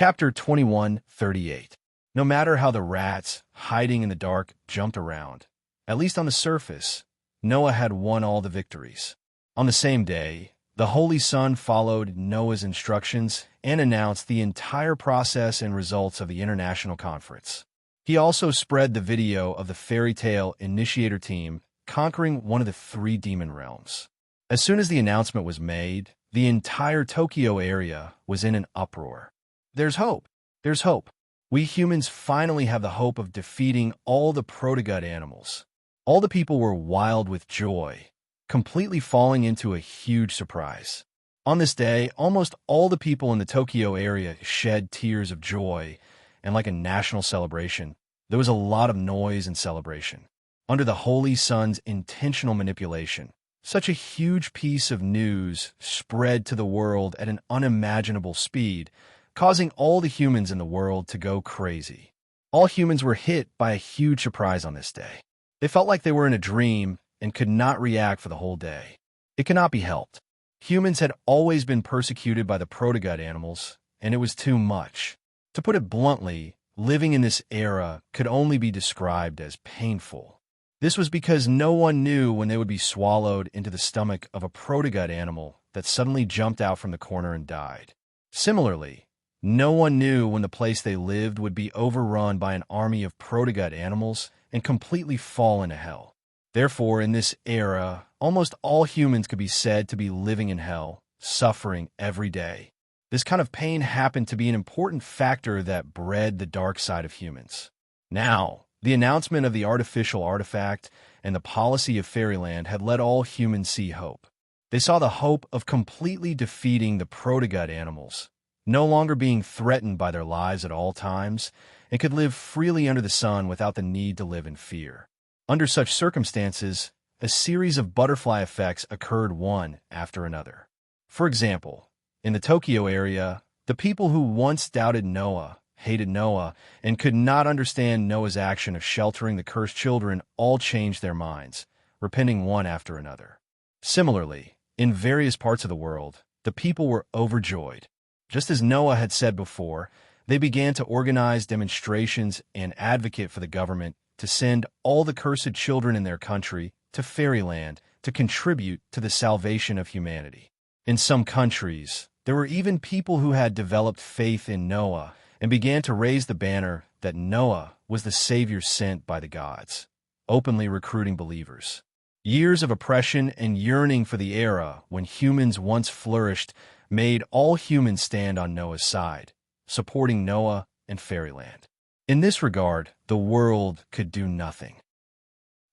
Chapter 21:38. No matter how the rats, hiding in the dark, jumped around, at least on the surface, Noah had won all the victories. On the same day, the Holy Sun followed Noah's instructions and announced the entire process and results of the international conference. He also spread the video of the fairy tale initiator team conquering one of the 3 demon realms. As soon as the announcement was made, the entire Tokyo area was in an uproar. There's hope. There's hope. We humans finally have the hope of defeating all the proto-god animals. All the people were wild with joy, completely falling into a huge surprise. On this day, almost all the people in the Tokyo area shed tears of joy, and like a national celebration, there was a lot of noise and celebration. Under the Holy Sun's intentional manipulation, such a huge piece of news spread to the world at an unimaginable speed, causing all the humans in the world to go crazy. All humans were hit by a huge surprise on this day. They felt like they were in a dream and could not react for the whole day. It cannot be helped. Humans had always been persecuted by the proto-god animals, and it was too much. To put it bluntly, living in this era could only be described as painful. This was because no one knew when they would be swallowed into the stomach of a proto-god animal that suddenly jumped out from the corner and died. Similarly, no one knew when the place they lived would be overrun by an army of proto-god animals and completely fall into hell. Therefore, in this era, almost all humans could be said to be living in hell, suffering every day. This kind of pain happened to be an important factor that bred the dark side of humans. Now, the announcement of the artificial artifact and the policy of Fairyland had let all humans see hope. They saw the hope of completely defeating the proto-god animals, no longer being threatened by their lives at all times, and could live freely under the sun without the need to live in fear. Under such circumstances, a series of butterfly effects occurred one after another. For example, in the Tokyo area, the people who once doubted Noah, hated Noah, and could not understand Noah's action of sheltering the cursed children all changed their minds, repenting one after another. Similarly, in various parts of the world, the people were overjoyed. Just as Noah had said before, they began to organize demonstrations and advocate for the government to send all the cursed children in their country to Fairyland to contribute to the salvation of humanity. In some countries, there were even people who had developed faith in Noah and began to raise the banner that Noah was the savior sent by the gods, openly recruiting believers. Years of oppression and yearning for the era when humans once flourished made all humans stand on Noah's side, supporting Noah and Fairyland. In this regard, the world could do nothing.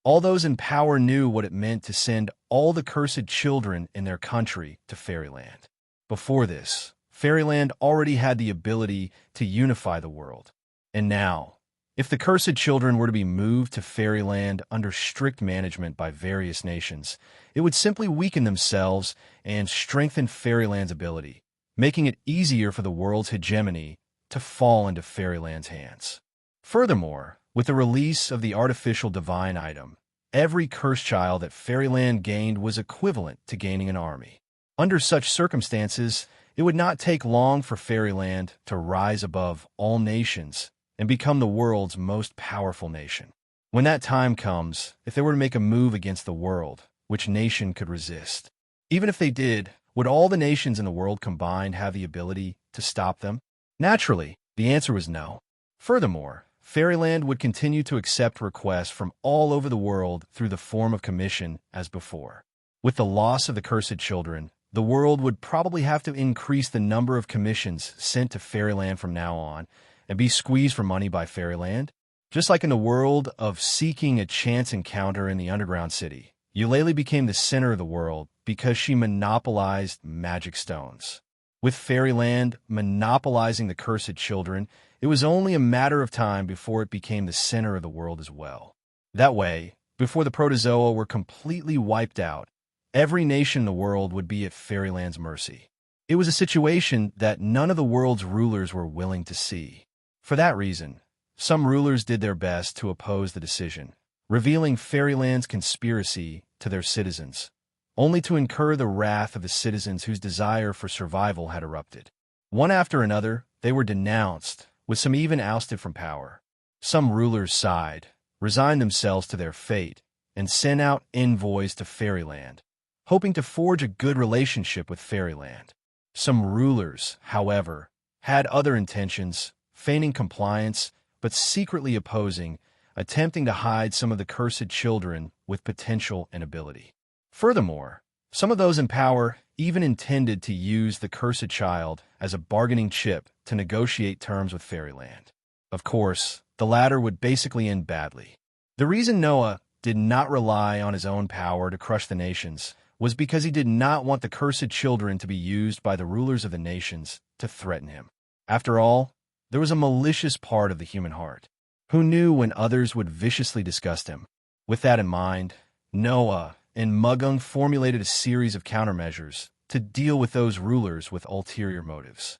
All those in power knew what it meant to send all the cursed children in their country to Fairyland. Before this, Fairyland already had the ability to unify the world. And now, if the cursed children were to be moved to Fairyland under strict management by various nations, it would simply weaken themselves and strengthen Fairyland's ability, making it easier for the world's hegemony to fall into Fairyland's hands. Furthermore, with the release of the artificial divine item, every cursed child that Fairyland gained was equivalent to gaining an army. Under such circumstances, it would not take long for Fairyland to rise above all nations and become the world's most powerful nation. When that time comes, if they were to make a move against the world, which nation could resist? Even if they did, would all the nations in the world combined have the ability to stop them? Naturally, the answer was no. Furthermore, Fairyland would continue to accept requests from all over the world through the form of commission as before. With the loss of the cursed children, the world would probably have to increase the number of commissions sent to Fairyland from now on and be squeezed for money by Fairyland. Just like in the world of seeking a chance encounter in the underground city, Eulalie became the center of the world because she monopolized magic stones. With Fairyland monopolizing the cursed children, it was only a matter of time before it became the center of the world as well. That way, before the protozoa were completely wiped out, every nation in the world would be at Fairyland's mercy. It was a situation that none of the world's rulers were willing to see. For that reason, some rulers did their best to oppose the decision, revealing Fairyland's conspiracy to their citizens, only to incur the wrath of the citizens whose desire for survival had erupted. One after another, they were denounced, with some even ousted from power. Some rulers sighed, resigned themselves to their fate, and sent out envoys to Fairyland, hoping to forge a good relationship with Fairyland. Some rulers, however, had other intentions, feigning compliance, but secretly opposing, attempting to hide some of the cursed children with potential and ability. Furthermore, some of those in power even intended to use the cursed child as a bargaining chip to negotiate terms with Fairyland. Of course, the latter would basically end badly. The reason Noah did not rely on his own power to crush the nations was because he did not want the cursed children to be used by the rulers of the nations to threaten him. After all, there was a malicious part of the human heart. Who knew when others would viciously disgust him? With that in mind, Noah and Mugung formulated a series of countermeasures to deal with those rulers with ulterior motives.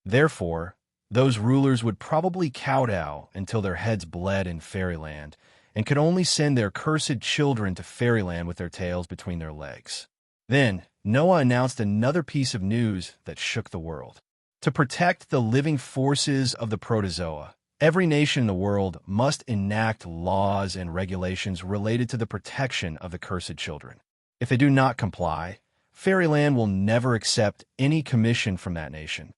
Therefore, those rulers would probably kowtow until their heads bled in Fairyland and could only send their cursed children to Fairyland with their tails between their legs. Then, Noah announced another piece of news that shook the world. To protect the living forces of the protozoa, every nation in the world must enact laws and regulations related to the protection of the cursed children. If they do not comply, Fairyland will never accept any commission from that nation.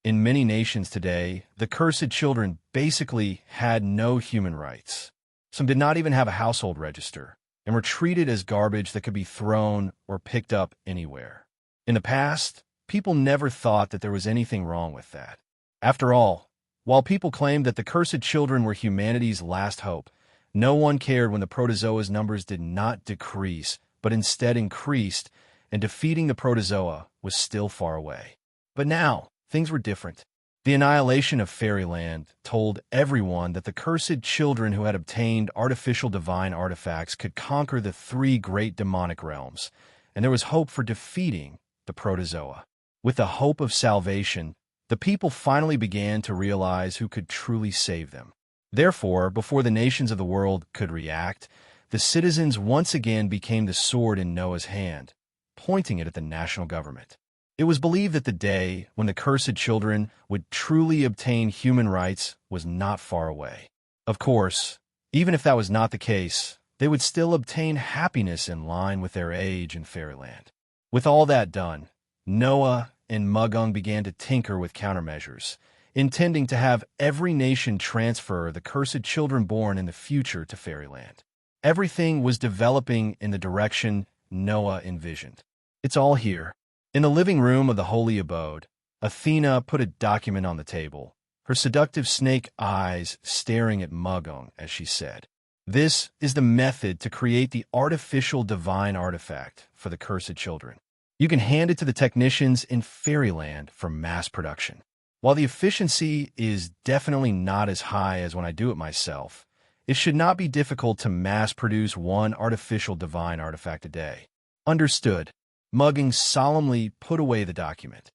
In many nations today, the cursed children basically had no human rights. Some did not even have a household register, and were treated as garbage that could be thrown or picked up anywhere. In the past, people never thought that there was anything wrong with that. After all, while people claimed that the cursed children were humanity's last hope, no one cared when the protozoa's numbers did not decrease, but instead increased, and defeating the protozoa was still far away. But now, things were different. The annihilation of Fairyland told everyone that the cursed children who had obtained artificial divine artifacts could conquer the three great demonic realms, and there was hope for defeating the protozoa. With the hope of salvation, the people finally began to realize who could truly save them. Therefore, before the nations of the world could react, the citizens once again became the sword in Noah's hand, pointing it at the national government. It was believed that the day when the cursed children would truly obtain human rights was not far away. Of course, even if that was not the case, they would still obtain happiness in line with their age in Fairyland. With all that done, Noah and Mugung began to tinker with countermeasures, intending to have every nation transfer the cursed children born in the future to Fairyland. Everything was developing in the direction Noah envisioned. It's all here. In the living room of the holy abode, Athena put a document on the table, her seductive snake eyes staring at Mugung as she said, "This is the method to create the artificial divine artifact for the cursed children. You can hand it to the technicians in Fairyland for mass production. While the efficiency is definitely not as high as when I do it myself, it should not be difficult to mass produce one artificial divine artifact a day." Understood. Mugung solemnly put away the document.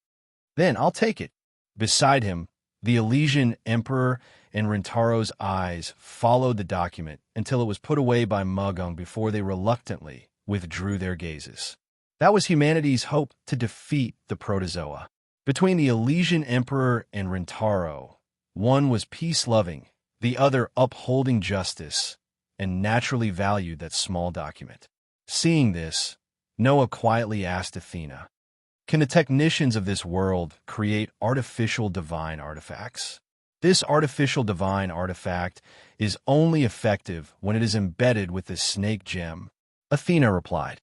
"Then I'll take it." Beside him, the Elysian Emperor and Rintaro's eyes followed the document until it was put away by Mugung before they reluctantly withdrew their gazes. That was humanity's hope to defeat the protozoa. Between the Elysian Emperor and Rintaro, one was peace-loving, the other upholding justice, and naturally valued that small document. Seeing this, Noah quietly asked Athena, "Can the technicians of this world create artificial divine artifacts?" This artificial divine artifact is only effective when it is embedded with the snake gem, Athena replied.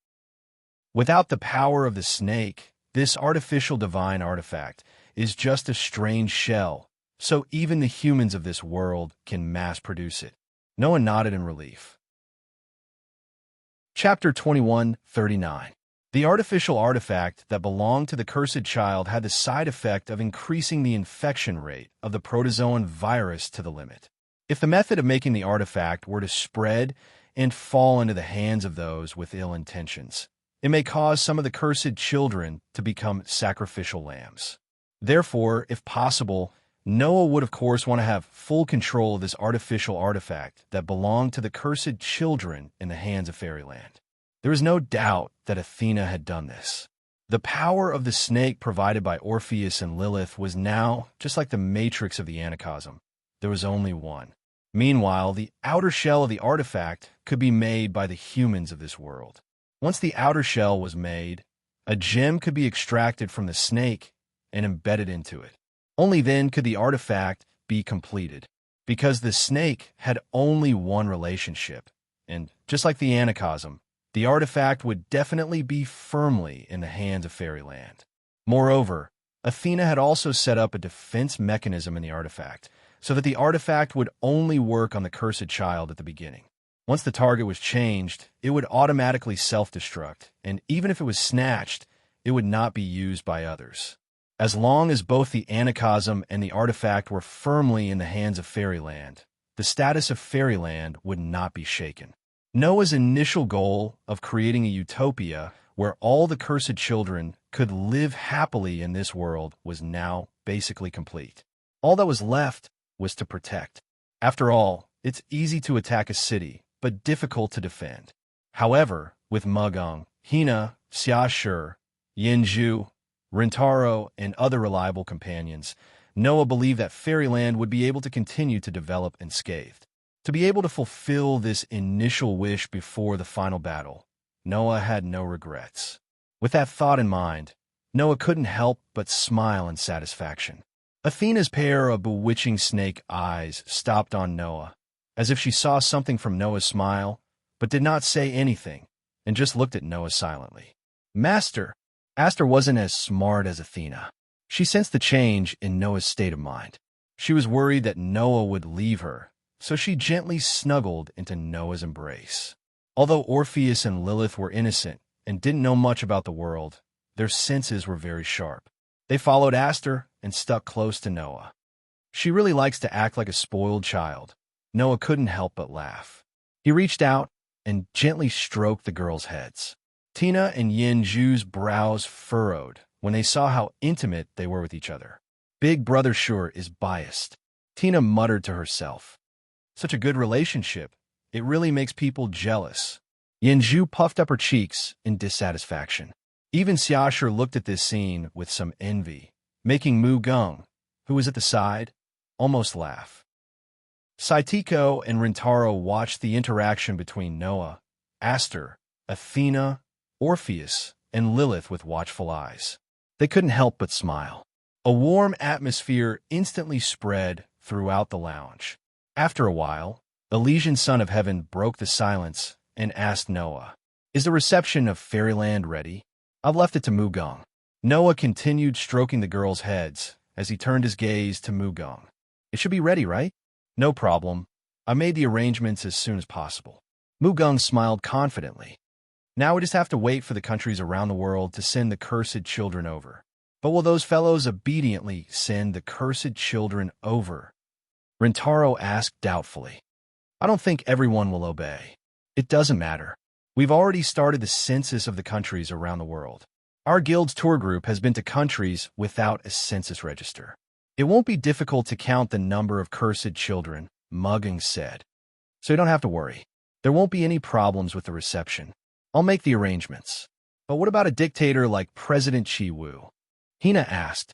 Without the power of the snake, this artificial divine artifact is just a strange shell, so even the humans of this world can mass produce it. Noah nodded in relief. Chapter 21:39. The artificial artifact that belonged to the cursed child had the side effect of increasing the infection rate of the protozoan virus to the limit. If the method of making the artifact were to spread and fall into the hands of those with ill intentions, it may cause some of the cursed children to become sacrificial lambs. Therefore, if possible, Noah would of course want to have full control of this artificial artifact that belonged to the cursed children in the hands of Fairyland. There is no doubt that Athena had done this. The power of the snake provided by Orpheus and Lilith was now just like the matrix of the Anacosm. There was only one. Meanwhile, the outer shell of the artifact could be made by the humans of this world. Once the outer shell was made, a gem could be extracted from the snake and embedded into it. Only then could the artifact be completed, because the snake had only one relationship, and just like the Anacosm, the artifact would definitely be firmly in the hands of Fairyland. Moreover, Athena had also set up a defense mechanism in the artifact, so that the artifact would only work on the cursed child at the beginning. Once the target was changed, it would automatically self-destruct, and even if it was snatched, it would not be used by others. As long as both the Anacosm and the artifact were firmly in the hands of Fairyland, the status of Fairyland would not be shaken. Noah's initial goal of creating a utopia where all the cursed children could live happily in this world was now basically complete. All that was left was to protect. After all, it's easy to attack a city, but difficult to defend. However, with Mugung, Hina, Xiashi, Yinzhu, Rintaro, and other reliable companions, Noah believed that Fairyland would be able to continue to develop unscathed. To be able to fulfill this initial wish before the final battle, Noah had no regrets. With that thought in mind, Noah couldn't help but smile in satisfaction. Athena's pair of bewitching snake eyes stopped on Noah, as if she saw something from Noah's smile, but did not say anything, and just looked at Noah silently. Master! Aster wasn't as smart as Athena. She sensed the change in Noah's state of mind. She was worried that Noah would leave her, so she gently snuggled into Noah's embrace. Although Orpheus and Lilith were innocent and didn't know much about the world, their senses were very sharp. They followed Aster and stuck close to Noah. She really likes to act like a spoiled child. Noah couldn't help but laugh. He reached out and gently stroked the girls' heads. Tina and Yinzhu's brows furrowed when they saw how intimate they were with each other. Big brother sure is biased. Tina muttered to herself. Such a good relationship. It really makes people jealous. Yinzhu puffed up her cheeks in dissatisfaction. Even Xiashi looked at this scene with some envy, making Mugung, who was at the side, almost laugh. Saitiko and Rintaro watched the interaction between Noah, Aster, Athena, Orpheus, and Lilith with watchful eyes. They couldn't help but smile. A warm atmosphere instantly spread throughout the lounge. After a while, Elysian Son of Heaven broke the silence and asked Noah, "Is the reception of Fairyland ready?" "I've left it to Mugung." Noah continued stroking the girls' heads as he turned his gaze to Mugung. "It should be ready, right?" "No problem. I made the arrangements as soon as possible." Mugung smiled confidently. "Now we just have to wait for the countries around the world to send the cursed children over." "But will those fellows obediently send the cursed children over?" Rintaro asked doubtfully. "I don't think everyone will obey. It doesn't matter. We've already started the census of the countries around the world. Our guild's tour group has been to countries without a census register. It won't be difficult to count the number of cursed children," Mugung said. "So you don't have to worry. There won't be any problems with the reception. I'll make the arrangements." "But what about a dictator like President Chi Wu?" Hina asked.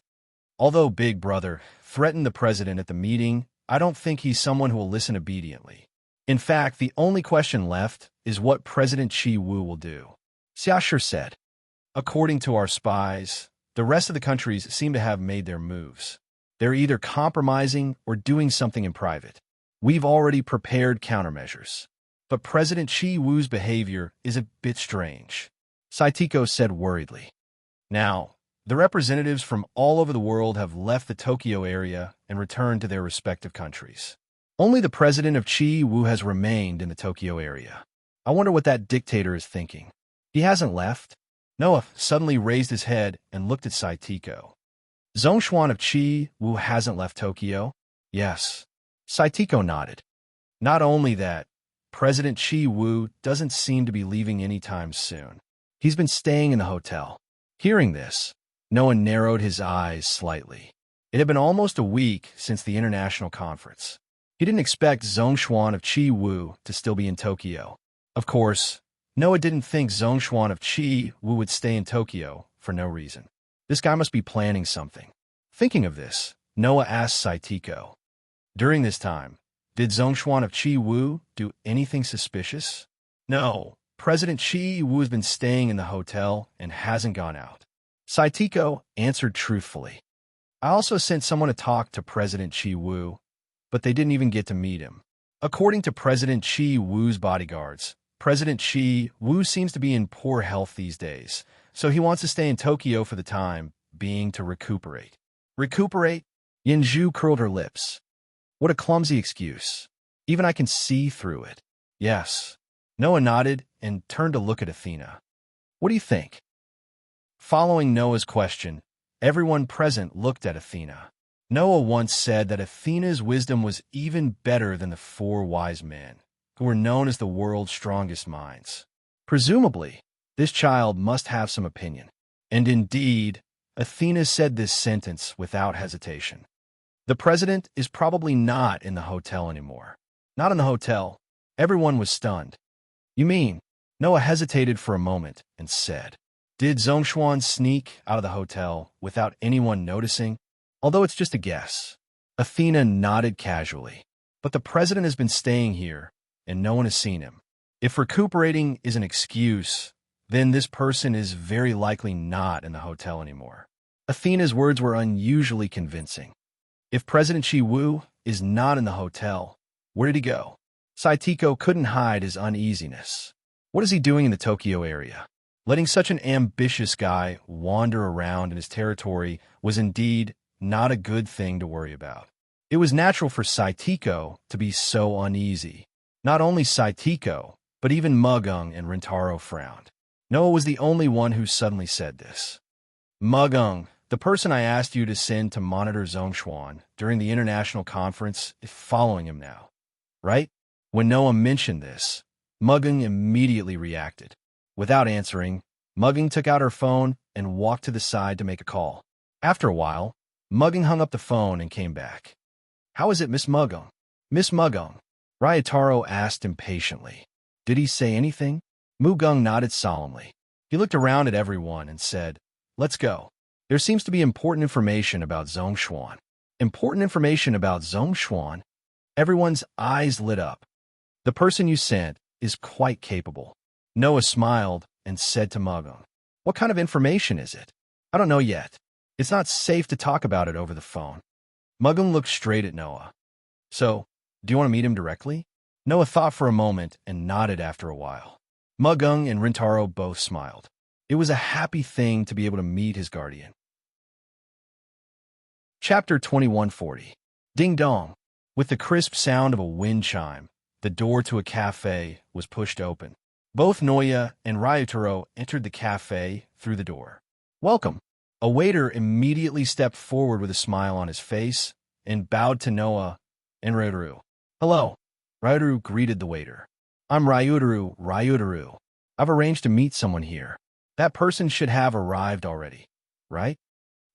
"Although Big Brother threatened the president at the meeting, I don't think he's someone who will listen obediently. In fact, the only question left is what President Chi Wu will do," Xiashi said. "According to our spies, the rest of the countries seem to have made their moves. They're either compromising or doing something in private. We've already prepared countermeasures. But President Chi Wu's behavior is a bit strange," Saitiko said worriedly. Now, the representatives from all over the world have left the Tokyo area and returned to their respective countries. Only the president of Chi Wu has remained in the Tokyo area. I wonder what that dictator is thinking. He hasn't left. Noah suddenly raised his head and looked at Saitiko. Zhongshuan of Chi Wu hasn't left Tokyo? Yes. Saitiko nodded. Not only that, President Chi Wu doesn't seem to be leaving anytime soon. He's been staying in the hotel. Hearing this, Noah narrowed his eyes slightly. It had been almost a week since the international conference. He didn't expect Zhongshuan of Chi Wu to still be in Tokyo. Of course, Noah didn't think Zhongshuan of Chi Wu would stay in Tokyo for no reason. This guy must be planning something. Thinking of this, Noah asked Saitiko. During this time, did Zhongshuan of Qi Wu do anything suspicious? No. President Qi Wu has been staying in the hotel and hasn't gone out. Saitiko answered truthfully. I also sent someone to talk to President Qi Wu, but they didn't even get to meet him. According to President Qi Wu's bodyguards, President Qi Wu seems to be in poor health these days, so he wants to stay in Tokyo for the time being to recuperate. Recuperate? Yinzhu curled her lips. What a clumsy excuse. Even I can see through it. Yes. Noah nodded and turned to look at Athena. What do you think? Following Noah's question, everyone present looked at Athena. Noah once said that Athena's wisdom was even better than the 4 wise men, who were known as the world's strongest minds. Presumably, this child must have some opinion. And indeed, Athena said this sentence without hesitation. The president is probably not in the hotel anymore. Not in the hotel. Everyone was stunned. You mean? Noah hesitated for a moment and said, did Zhongshuan sneak out of the hotel without anyone noticing? Although it's just a guess. Athena nodded casually. But the president has been staying here, and no one has seen him. If recuperating is an excuse, then this person is very likely not in the hotel anymore. Athena's words were unusually convincing. If President Qi Wu is not in the hotel, where did he go? Saitiko couldn't hide his uneasiness. What is he doing in the Tokyo area? Letting such an ambitious guy wander around in his territory was indeed not a good thing to worry about. It was natural for Saitiko to be so uneasy. Not only Saitiko, but even Mugung and Rintaro frowned. Noah was the only one who suddenly said this. Mugung, the person I asked you to send to monitor Zhongshuan during the international conference, is following him now, right? When Noah mentioned this, Mugung immediately reacted. Without answering, Mugung took out her phone and walked to the side to make a call. After a while, Mugung hung up the phone and came back. How is it, Miss Mugung? Miss Mugung, Ryotaro asked impatiently. Did he say anything? Mugung nodded solemnly. He looked around at everyone and said, let's go. There seems to be important information about Zhongshuan. Important information about Zhongshuan? Everyone's eyes lit up. The person you sent is quite capable. Noah smiled and said to Mugung, what kind of information is it? I don't know yet. It's not safe to talk about it over the phone. Mugung looked straight at Noah. So, do you want to meet him directly? Noah thought for a moment and nodded after a while. Mugung and Rintaro both smiled. It was a happy thing to be able to meet his guardian. Chapter 2140. Ding dong. With the crisp sound of a wind chime, the door to a cafe was pushed open. Both Noya and Ryotaro entered the cafe through the door. Welcome. A waiter immediately stepped forward with a smile on his face and bowed to Noah and Ryotaro. Hello. Ryotaro greeted the waiter. I'm Ryotaro. I've arranged to meet someone here. That person should have arrived already, right?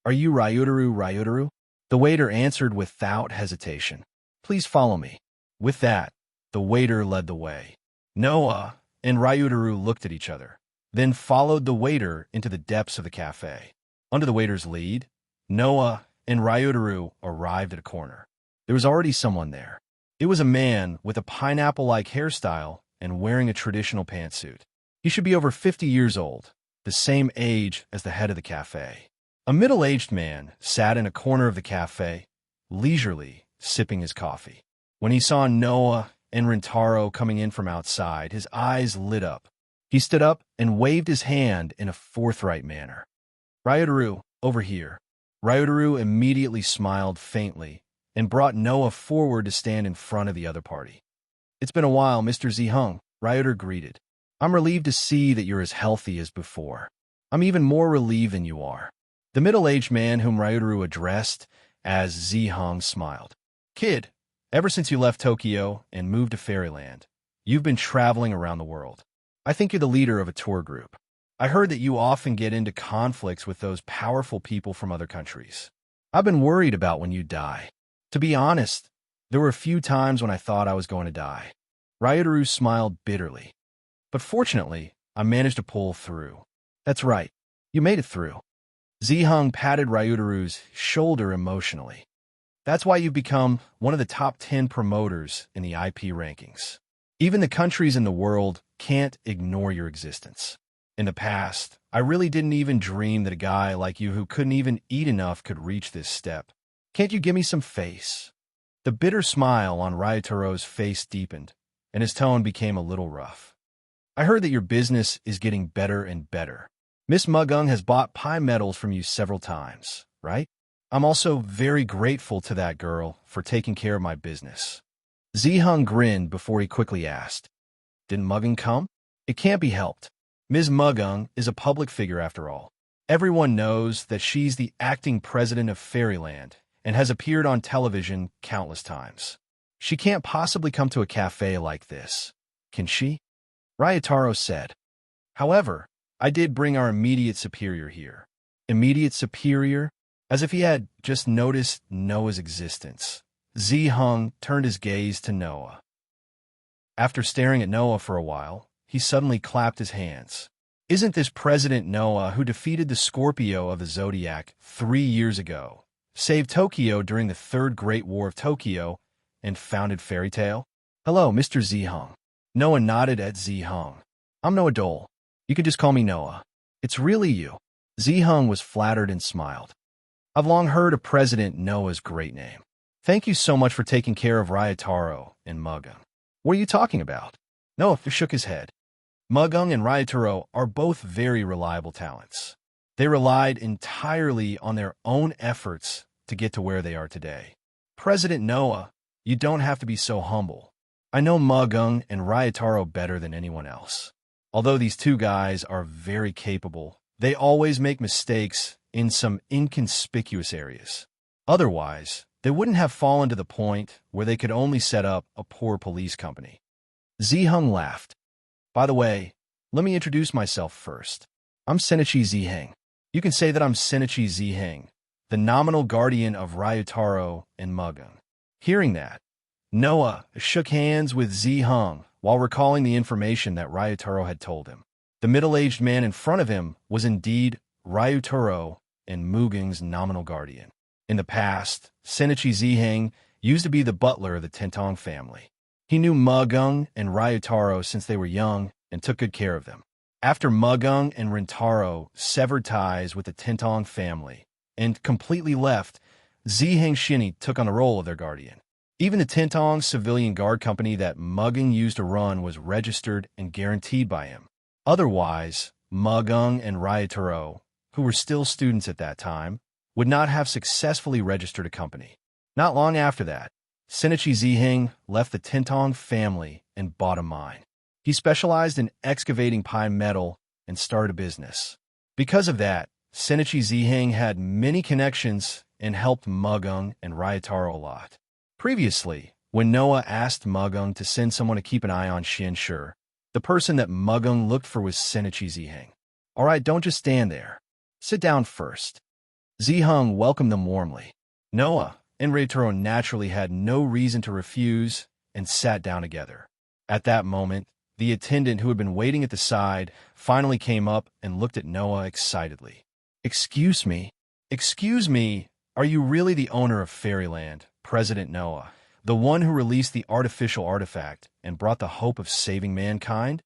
Are you Ryotaro? The waiter answered without hesitation. Please follow me. With that, the waiter led the way. Noah and Ryotaro looked at each other, then followed the waiter into the depths of the cafe. Under the waiter's lead, Noah and Ryotaro arrived at a corner. There was already someone there. It was a man with a pineapple-like hairstyle and wearing a traditional pantsuit. He should be over 50 years old, the same age as the head of the cafe. A middle-aged man sat in a corner of the cafe, leisurely sipping his coffee. When he saw Noah and Rintaro coming in from outside, his eyes lit up. He stood up and waved his hand in a forthright manner. Ryotaro, over here. Ryotaro immediately smiled faintly and brought Noah forward to stand in front of the other party. It's been a while, Mr. Ziheng, Ryotaro greeted. I'm relieved to see that you're as healthy as before. I'm even more relieved than you are. The middle-aged man whom Ryotaro addressed as Ziheng smiled. Kid, ever since you left Tokyo and moved to Fairyland, you've been traveling around the world. I think you're the leader of a tour group. I heard that you often get into conflicts with those powerful people from other countries. I've been worried about when you die. To be honest, there were a few times when I thought I was going to die. Ryotaro smiled bitterly. But fortunately, I managed to pull through. That's right. You made it through. Ziheng patted Ryutaru's shoulder emotionally. That's why you've become one of the top 10 promoters in the IP rankings. Even the countries in the world can't ignore your existence. In the past, I really didn't even dream that a guy like you who couldn't even eat enough could reach this step. Can't you give me some face? The bitter smile on Ryutaro's face deepened, and his tone became a little rough. I heard that your business is getting better and better. Miss Mugung has bought pie medals from you several times, right? I'm also very grateful to that girl for taking care of my business. Ziheng grinned before he quickly asked, Didn't Mugung come? It can't be helped. Ms. Mugung is a public figure after all. Everyone knows that she's the acting president of Fairyland and has appeared on television countless times. She can't possibly come to a cafe like this, can she? Ryutaro said. However, I did bring our immediate superior here. Immediate superior? As if he had just noticed Noah's existence. Ziheng turned his gaze to Noah. After staring at Noah for a while, he suddenly clapped his hands. Isn't this President Noah who defeated the Scorpio of the Zodiac 3 years ago, saved Tokyo during the Third Great War of Tokyo, and founded Fairy Tale? Hello, Mr. Ziheng. Noah nodded at Ziheng. I'm Noah Dole. You can just call me Noah. It's really you. Ziheng was flattered and smiled. I've long heard of President Noah's great name. Thank you so much for taking care of Ryutaro and Mugung. What are you talking about? Noah shook his head. Mugung and Ryutaro are both very reliable talents. They relied entirely on their own efforts to get to where they are today. President Noah, you don't have to be so humble. I know Mugung and Ryutaro better than anyone else. Although these two guys are very capable, they always make mistakes in some inconspicuous areas. Otherwise, they wouldn't have fallen to the point where they could only set up a poor police company. Ziheng laughed. By the way, let me introduce myself first. I'm Senichi Ziheng. You can say that I'm Senichi Ziheng, the nominal guardian of Ryutaro and Mugung. Hearing that, Noah shook hands with Ziheng while recalling the information that Ryutaro had told him. The middle-aged man in front of him was indeed Ryutaro and Mugung's nominal guardian. In the past, Senichi Ziheng used to be the butler of the Tentong family. He knew Mugung and Ryutaro since they were young and took good care of them. After Mugung and Rintaro severed ties with the Tentong family and completely left, Ziheng Shini took on the role of their guardian. Even the Tentong civilian guard company that Mugung used to run was registered and guaranteed by him. Otherwise, Mugung and Ryutaro, who were still students at that time, would not have successfully registered a company. Not long after that, Senichi Ziheng left the Tentong family and bought a mine. He specialized in excavating pine metal and started a business. Because of that, Senichi Ziheng had many connections and helped Mugung and Ryutaro a lot. Previously, when Noah asked Mugung to send someone to keep an eye on Shinshur, the person that Mugung looked for was Senichi Ziheng. All right, don't just stand there. Sit down first. Ziheng welcomed them warmly. Noah and Ryutaro naturally had no reason to refuse and sat down together. At that moment, the attendant who had been waiting at the side finally came up and looked at Noah excitedly. Excuse me, are you really the owner of Fairyland, President Noah, the one who released the artificial artifact and brought the hope of saving mankind?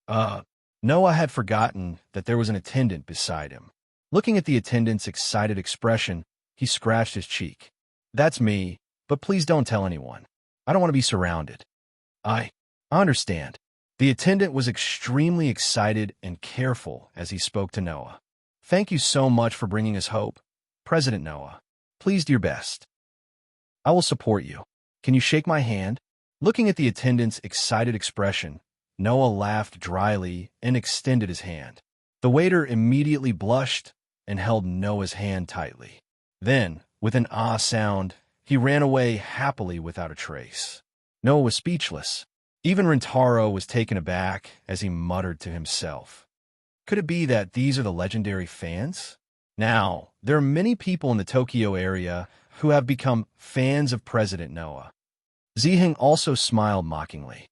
Noah had forgotten that there was an attendant beside him. Looking at the attendant's excited expression, he scratched his cheek. That's me, but please don't tell anyone. I don't want to be surrounded. I understand. The attendant was extremely excited and careful as he spoke to Noah. Thank you so much for bringing us hope, President Noah. Please do your best. I will support you. Can you shake my hand? Looking at the attendant's excited expression, Noah laughed dryly and extended his hand. The waiter immediately blushed and held Noah's hand tightly. Then, with an ah sound, he ran away happily without a trace. Noah was speechless. Even Rintaro was taken aback as he muttered to himself. Could it be that these are the legendary fans? Now, there are many people in the Tokyo area who have become fans of President Noah. Ziheng also smiled mockingly.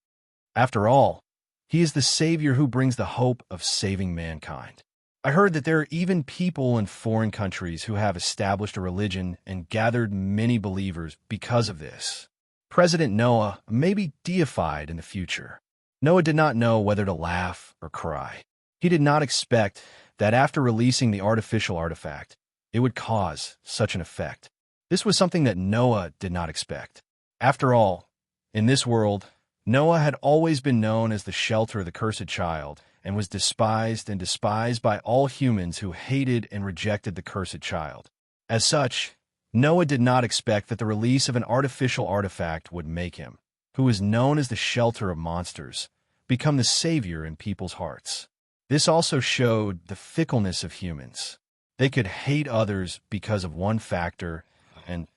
After all, he is the savior who brings the hope of saving mankind. I heard that there are even people in foreign countries who have established a religion and gathered many believers because of this. President Noah may be deified in the future. Noah did not know whether to laugh or cry. He did not expect that after releasing the artificial artifact, it would cause such an effect. This was something that Noah did not expect. After all, in this world, Noah had always been known as the shelter of the cursed child and was despised by all humans who hated and rejected the cursed child. As such, Noah did not expect that the release of an artificial artifact would make him, who was known as the shelter of monsters, become the savior in people's hearts. This also showed the fickleness of humans. They could hate others because of one factor, and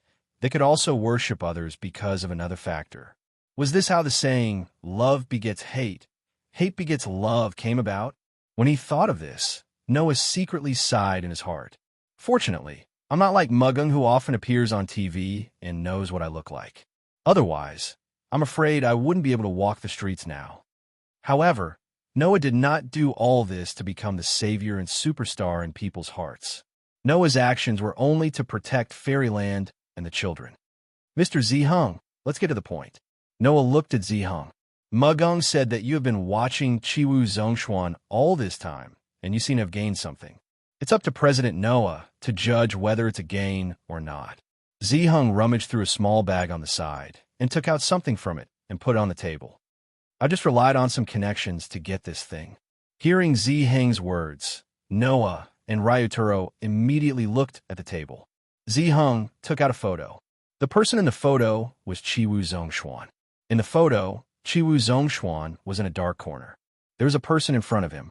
they could also worship others because of another factor. Was this how the saying, love begets hate, hate begets love came about? When he thought of this, Noah secretly sighed in his heart. Fortunately, I'm not like Mugung, who often appears on TV and knows what I look like. Otherwise, I'm afraid I wouldn't be able to walk the streets now. However, Noah did not do all this to become the savior and superstar in people's hearts. Noah's actions were only to protect fairyland and the children. Mr. Ziheng, let's get to the point. Noah looked at Ziheng. Mugung said that you have been watching Chiwu Zhongshuan all this time, and you seem to have gained something. It's up to President Noah to judge whether it's a gain or not. Ziheng rummaged through a small bag on the side and took out something from it and put it on the table. I just relied on some connections to get this thing. Hearing Ziheng's words, Noah and Ryutaro immediately looked at the table. Ziheng took out a photo. The person in the photo was Chiwu Zhongshuan. In the photo, Chiwu Zhongshuan was in a dark corner. There was a person in front of him.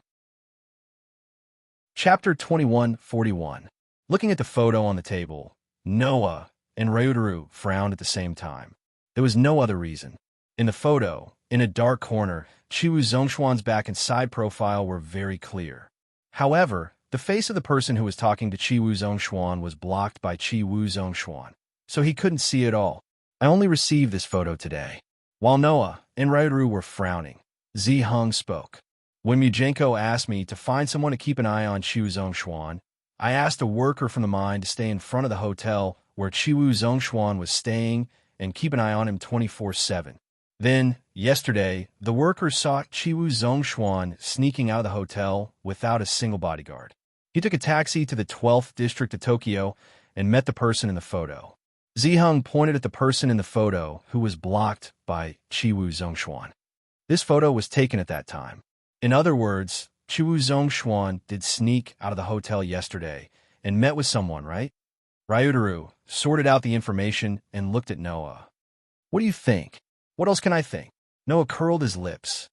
Chapter 21:41. Looking at the photo on the table, Noah and Ryutaro frowned at the same time. There was no other reason. In the photo, in a dark corner, Chiwu Zhongshuan's back and side profile were very clear. However, the face of the person who was talking to Chiwu Zhongshuan was blocked by Chiwu Zhongshuan, so he couldn't see it all. I only received this photo today. While Noah and Ryutaro were frowning, Ziheng spoke. When Mujenko asked me to find someone to keep an eye on Chiwu Zhongshuan, I asked a worker from the mine to stay in front of the hotel where Chiwu Zhongshuan was staying and keep an eye on him 24/7. Then, yesterday, the worker saw Chiwu Zhongshuan sneaking out of the hotel without a single bodyguard. He took a taxi to the 12th district of Tokyo and met the person in the photo. Ziheng pointed at the person in the photo who was blocked by Chiwu Zhongshuan. This photo was taken at that time. In other words, Chiwu Zhongshuan did sneak out of the hotel yesterday and met with someone, right? Ryutaro sorted out the information and looked at Noah. What do you think? What else can I think? Noah curled his lips.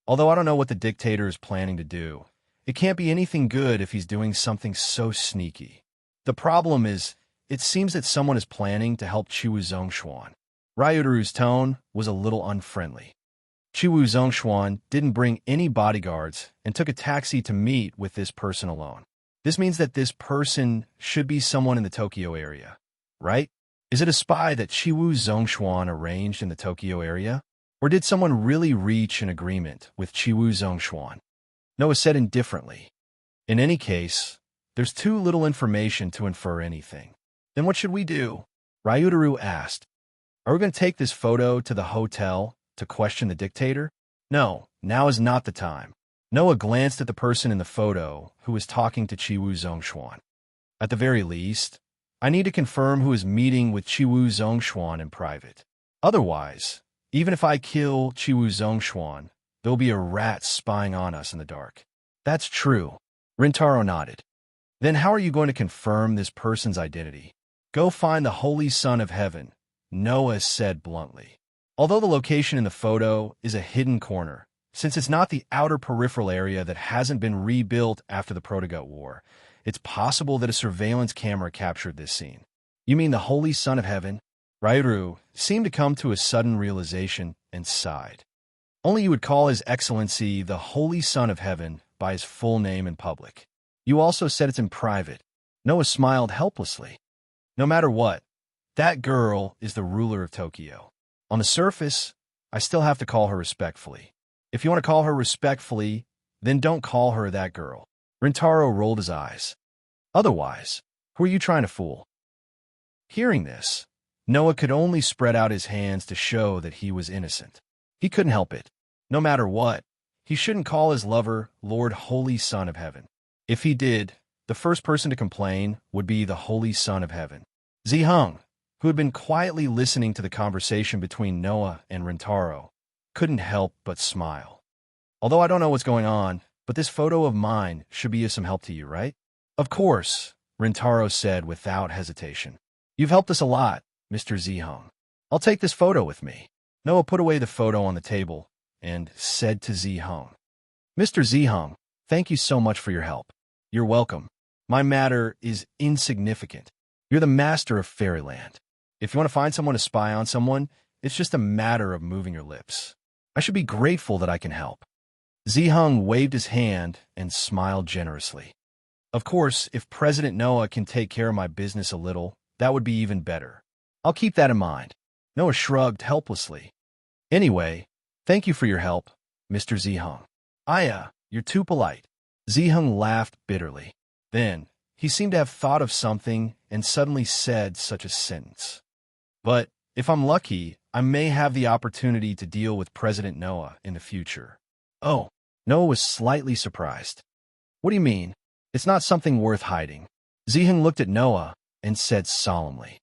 Although I don't know what the dictator is planning to do, it can't be anything good if he's doing something so sneaky. The problem is, it seems that someone is planning to help Chiwu Zhongshuan. Ryutaro's tone was a little unfriendly. Chiwu Zhongshuan didn't bring any bodyguards and took a taxi to meet with this person alone. This means that this person should be someone in the Tokyo area, right? Is it a spy that Chiwu Zhongshuan arranged in the Tokyo area? Or did someone really reach an agreement with Chiwu Zhongshuan? Noah said indifferently. In any case, there's too little information to infer anything. Then what should we do? Ryutaro asked. Are we going to take this photo to the hotel to question the dictator? No, now is not the time. Noah glanced at the person in the photo who was talking to Chiwu Zhongshuan. At the very least, I need to confirm who is meeting with Chiwu Zhongshuan in private. Otherwise, even if I kill Chiwu Zhongshuan, there'll be a rat spying on us in the dark. That's true. Rintaro nodded. Then how are you going to confirm this person's identity? Go find the Holy Son of Heaven, Noah said bluntly. Although the location in the photo is a hidden corner, since it's not the outer peripheral area that hasn't been rebuilt after the Protogut War, it's possible that a surveillance camera captured this scene. You mean the Holy Son of Heaven? Ryutaro seemed to come to a sudden realization and sighed. Only you would call His Excellency the Holy Son of Heaven by his full name in public. You also said it's in private. Noah smiled helplessly. No matter what, that girl is the ruler of Tokyo. On the surface, I still have to call her respectfully. If you want to call her respectfully, then don't call her that girl. Rintaro rolled his eyes. Otherwise, who are you trying to fool? Hearing this, Noah could only spread out his hands to show that he was innocent. He couldn't help it. No matter what, he shouldn't call his lover Lord Holy Son of Heaven. If he did, the first person to complain would be the Holy Son of Heaven. Ziheng, who had been quietly listening to the conversation between Noah and Rintaro, couldn't help but smile. Although I don't know what's going on, but this photo of mine should be of some help to you, right? Of course, Rintaro said without hesitation. You've helped us a lot, Mr. Ziheng. I'll take this photo with me. Noah put away the photo on the table and said to Ziheng, Mr. Ziheng, thank you so much for your help. You're welcome. My matter is insignificant. You're the master of fairyland. If you want to find someone to spy on someone, it's just a matter of moving your lips. I should be grateful that I can help. Ziheng waved his hand and smiled generously. Of course, if President Noah can take care of my business a little, that would be even better. I'll keep that in mind. Noah shrugged helplessly. Anyway, thank you for your help, Mr. Ziheng. You're too polite. Ziheng laughed bitterly. Then, he seemed to have thought of something and suddenly said such a sentence. But, if I'm lucky, I may have the opportunity to deal with President Noah in the future. Oh, Noah was slightly surprised. What do you mean? It's not something worth hiding. Ziheng looked at Noah and said solemnly.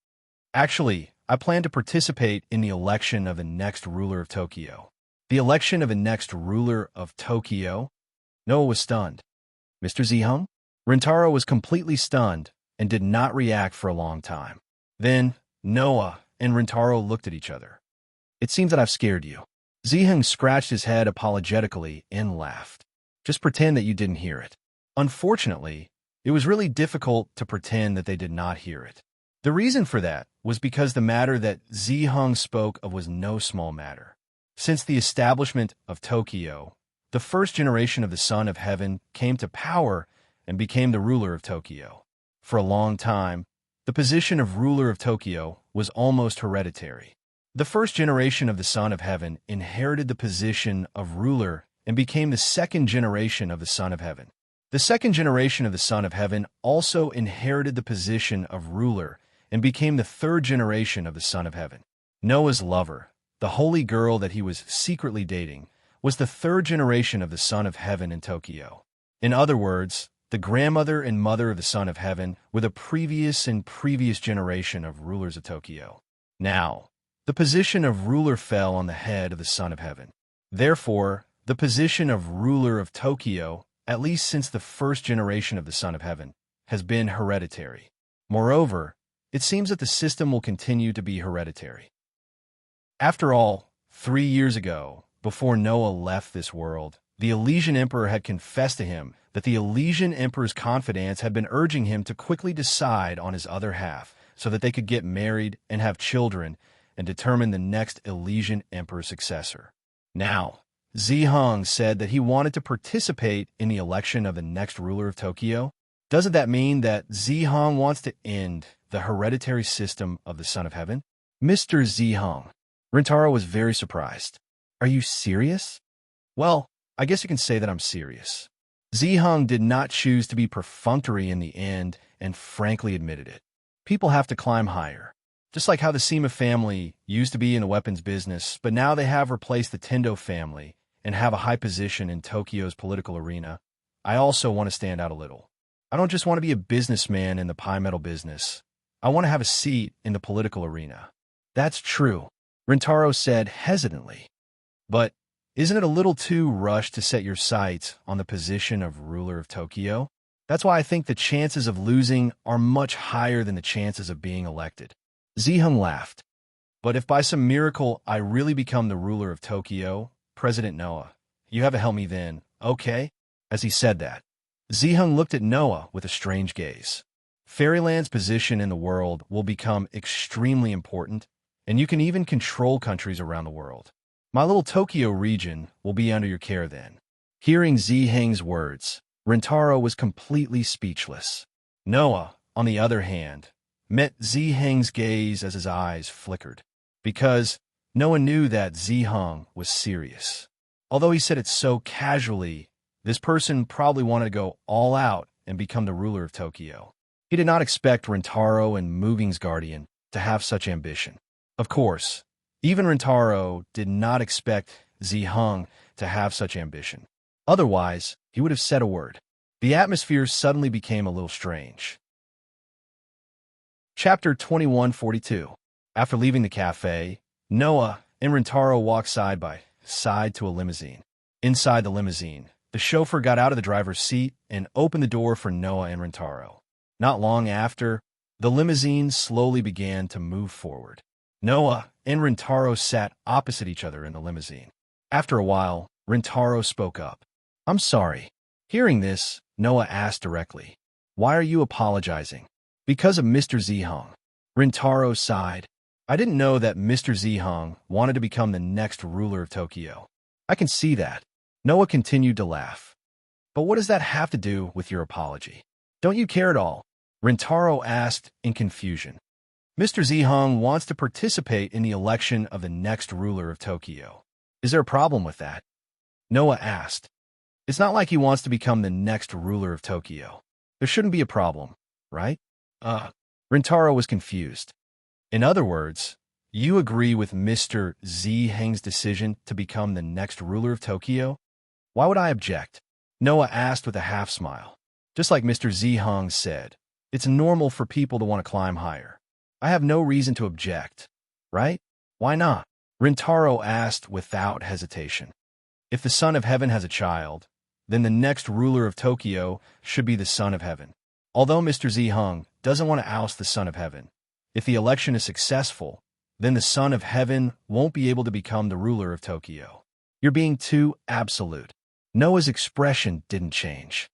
Actually, I plan to participate in the election of the next ruler of Tokyo. The election of the next ruler of Tokyo? Noah was stunned. Mr. Ziheng? Rintaro was completely stunned and did not react for a long time. Then, Noah and Rintaro looked at each other. It seems that I've scared you. Ziheng scratched his head apologetically and laughed. Just pretend that you didn't hear it. Unfortunately, it was really difficult to pretend that they did not hear it. The reason for that was because the matter that Ziheng spoke of was no small matter. Since the establishment of Tokyo, the first generation of the Son of Heaven came to power and became the ruler of Tokyo. For a long time, the position of ruler of Tokyo was almost hereditary. The first generation of the Son of Heaven inherited the position of ruler and became the second generation of the Son of Heaven. The second generation of the Son of Heaven also inherited the position of ruler and became the third generation of the Son of Heaven. Noah's lover, the holy girl that he was secretly dating, was the third generation of the Son of Heaven in Tokyo. In other words, the grandmother and mother of the Son of Heaven were the previous generation of rulers of Tokyo. Now, the position of ruler fell on the head of the Son of Heaven. Therefore, the position of ruler of Tokyo, at least since the first generation of the Son of Heaven, has been hereditary. Moreover, it seems that the system will continue to be hereditary. After all, 3 years ago, before Noah left this world, the Elysian Emperor had confessed to him that the Elysian Emperor's confidants had been urging him to quickly decide on his other half so that they could get married and have children and determine the next Elysian Emperor's successor. Now, Ziheng said that he wanted to participate in the election of the next ruler of Tokyo. Doesn't that mean that Ziheng wants to end the hereditary system of the Son of Heaven? Mr. Ziheng. Rintaro was very surprised. Are you serious? Well, I guess you can say that I'm serious. Ziheng did not choose to be perfunctory in the end and frankly admitted it. People have to climb higher. Just like how the Sima family used to be in the weapons business, but now they have replaced the Tendo family and have a high position in Tokyo's political arena, I also want to stand out a little. I don't just want to be a businessman in the pie metal business. I want to have a seat in the political arena. That's true, Rintaro said hesitantly. But isn't it a little too rushed to set your sights on the position of ruler of Tokyo? That's why I think the chances of losing are much higher than the chances of being elected. Ziheng laughed. But if by some miracle I really become the ruler of Tokyo, President Noah, you have to help me then, okay? As he said that, Ziheng looked at Noah with a strange gaze. Fairyland's position in the world will become extremely important, and you can even control countries around the world. My little Tokyo region will be under your care then. Hearing Ziheng's words, Rintaro was completely speechless. Noah, on the other hand, met Ziheng's gaze as his eyes flickered, because Noah knew that Ziheng was serious. Although he said it so casually, This person probably wanted to go all out and become the ruler of Tokyo. He did not expect Rintaro and Moving's guardian to have such ambition. Of course, even Rintaro did not expect Ziheng to have such ambition. Otherwise, he would have said a word. The atmosphere suddenly became a little strange. Chapter 2142. After leaving the cafe, Noah and Rintaro walked side by side to a limousine. Inside the limousine, the chauffeur got out of the driver's seat and opened the door for Noah and Rintaro. Not long after, the limousine slowly began to move forward. Noah and Rintaro sat opposite each other in the limousine. After a while, Rintaro spoke up. "I'm sorry." Hearing this, Noah asked directly, "Why are you apologizing?" "Because of Mr. Ziheng." Rintaro sighed. "I didn't know that Mr. Ziheng wanted to become the next ruler of Tokyo." "I can see that." Noah continued to laugh. "But what does that have to do with your apology? Don't you care at all?" Rintaro asked in confusion. "Mr. Ziheng wants to participate in the election of the next ruler of Tokyo. Is there a problem with that?" Noah asked. "It's not like he wants to become the next ruler of Tokyo. There shouldn't be a problem, right?" Rintaro was confused. "In other words, you agree with Mr. Ziheng's decision to become the next ruler of Tokyo? Why would I object?" Noah asked with a half-smile. "Just like Mr. Ziheng said, it's normal for people to want to climb higher. I have no reason to object, right? Why not?" Rintaro asked without hesitation. "If the Son of Heaven has a child, then the next ruler of Tokyo should be the Son of Heaven. Although Mr. Ziheng doesn't want to oust the Son of Heaven, if the election is successful, then the Son of Heaven won't be able to become the ruler of Tokyo. You're being too absolute." Noah's expression didn't change.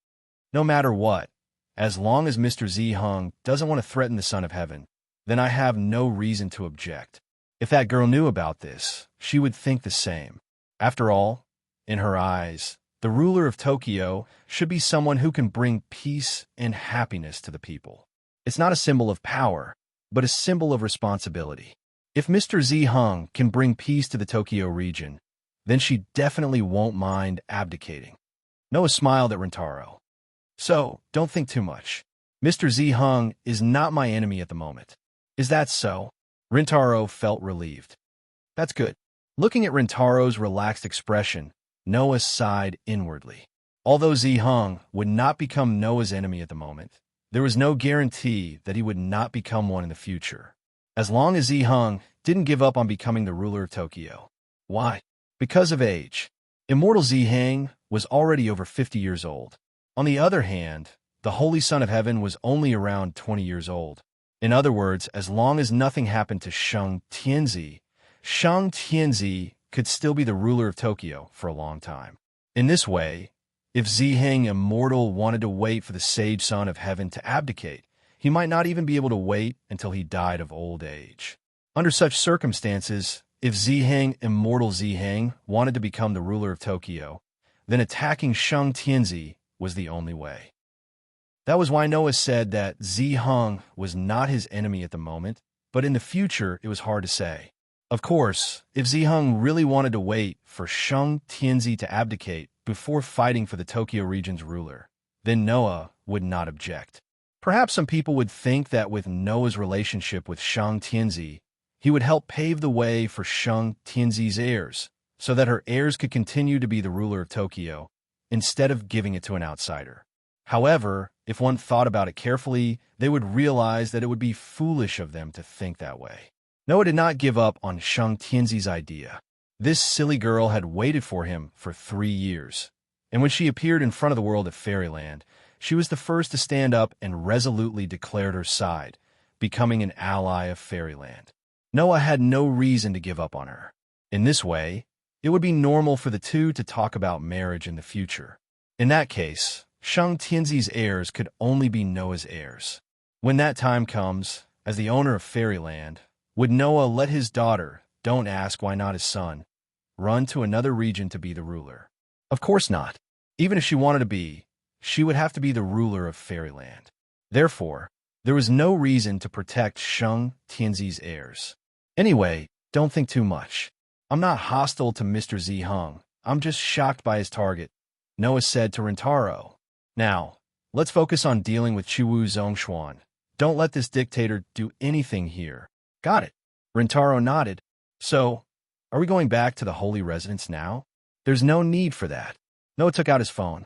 "No matter what, as long as Mr. Ziheng doesn't want to threaten the Son of Heaven, then I have no reason to object. If that girl knew about this, she would think the same. After all, in her eyes, the ruler of Tokyo should be someone who can bring peace and happiness to the people. It's not a symbol of power, but a symbol of responsibility. If Mr. Ziheng can bring peace to the Tokyo region, then she definitely won't mind abdicating." Noah smiled at Rintaro. "So, don't think too much. Mr. Ziheng is not my enemy at the moment." "Is that so?" Rintaro felt relieved. "That's good." Looking at Rintaro's relaxed expression, Noah sighed inwardly. Although Ziheng would not become Noah's enemy at the moment, there was no guarantee that he would not become one in the future, as long as Ziheng didn't give up on becoming the ruler of Tokyo. Why? Because of age. Immortal Ziheng was already over 50 years old. On the other hand, the Holy Son of Heaven was only around 20 years old. In other words, as long as nothing happened to Shang Tianzi could still be the ruler of Tokyo for a long time. In this way, if Ziheng Immortal wanted to wait for the Sage Son of Heaven to abdicate, he might not even be able to wait until he died of old age. Under such circumstances, if Ziheng Immortal Ziheng wanted to become the ruler of Tokyo, then attacking Shang Tianzi was the only way. That was why Noah said that Ziheng was not his enemy at the moment, but in the future it was hard to say. Of course, if Ziheng really wanted to wait for Shang Tianzi to abdicate before fighting for the Tokyo region's ruler, then Noah would not object. Perhaps some people would think that with Noah's relationship with Shang Tianzi, he would help pave the way for Shang Tianzi's heirs, so that her heirs could continue to be the ruler of Tokyo, instead of giving it to an outsider. However, if one thought about it carefully, they would realize that it would be foolish of them to think that way. Noah did not give up on Shang Tianzi's idea. This silly girl had waited for him for 3 years, and when she appeared in front of the world of Fairyland, she was the first to stand up and resolutely declared her side, becoming an ally of Fairyland. Noah had no reason to give up on her. In this way, it would be normal for the two to talk about marriage in the future. In that case, Shang Tianzi's heirs could only be Noah's heirs. When that time comes, as the owner of Fairyland, would Noah let his daughter, don't ask why not his son, run to another region to be the ruler? Of course not. Even if she wanted to be, she would have to be the ruler of Fairyland. Therefore, there was no reason to protect Shang Tianzi's heirs. Anyway, don't think too much. I'm not hostile to Mr. Ziheng. I'm just shocked by his target, Noah said to Rintaro. Now, let's focus on dealing with Chiwu Zhongshuan. Don't let this dictator do anything here. Got it. Rintaro nodded. So, are we going back to the holy residence now? There's no need for that. Noah took out his phone.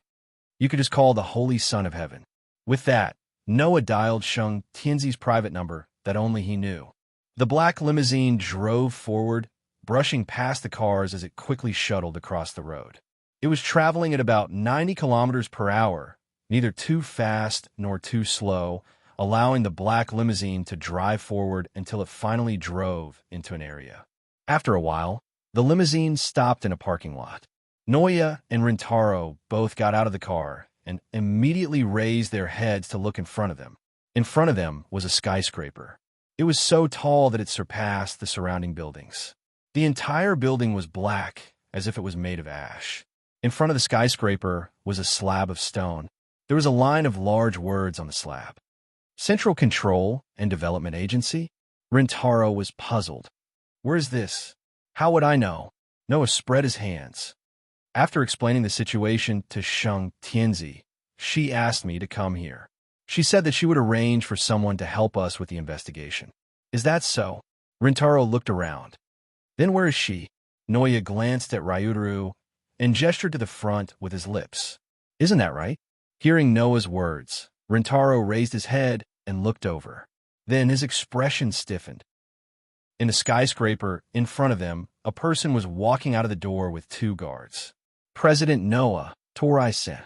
You could just call the Holy Son of Heaven. With that, Noah dialed Sheng Tianzi's private number that only he knew. The black limousine drove forward, brushing past the cars as it quickly shuttled across the road. It was traveling at about 90 kilometers per hour, neither too fast nor too slow, allowing the black limousine to drive forward until it finally drove into an area. After a while, the limousine stopped in a parking lot. Noya and Rintaro both got out of the car and immediately raised their heads to look in front of them. In front of them was a skyscraper. It was so tall that it surpassed the surrounding buildings. The entire building was black, as if it was made of ash. In front of the skyscraper was a slab of stone. There was a line of large words on the slab. Central Control and Development Agency? Rintaro was puzzled. Where is this? How would I know? Noah spread his hands. After explaining the situation to Sheng Tianzi, she asked me to come here. She said that she would arrange for someone to help us with the investigation. Is that so? Rintaro looked around. Then where is she? Noya glanced at Ryutaru and gestured to the front with his lips. Isn't that right? Hearing Noah's words, Rintaro raised his head and looked over. Then his expression stiffened. In the skyscraper in front of them, a person was walking out of the door with 2 guards. President Noah, Torai-sen.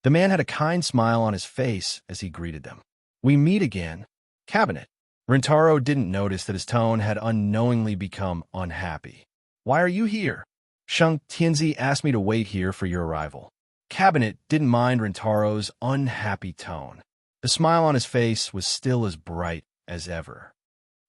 The man had a kind smile on his face as he greeted them. We meet again. Cabinet. Rintaro didn't notice that his tone had unknowingly become unhappy. Why are you here? Sheng Tianzi asked me to wait here for your arrival. Cabinet didn't mind Rintaro's unhappy tone. The smile on his face was still as bright as ever.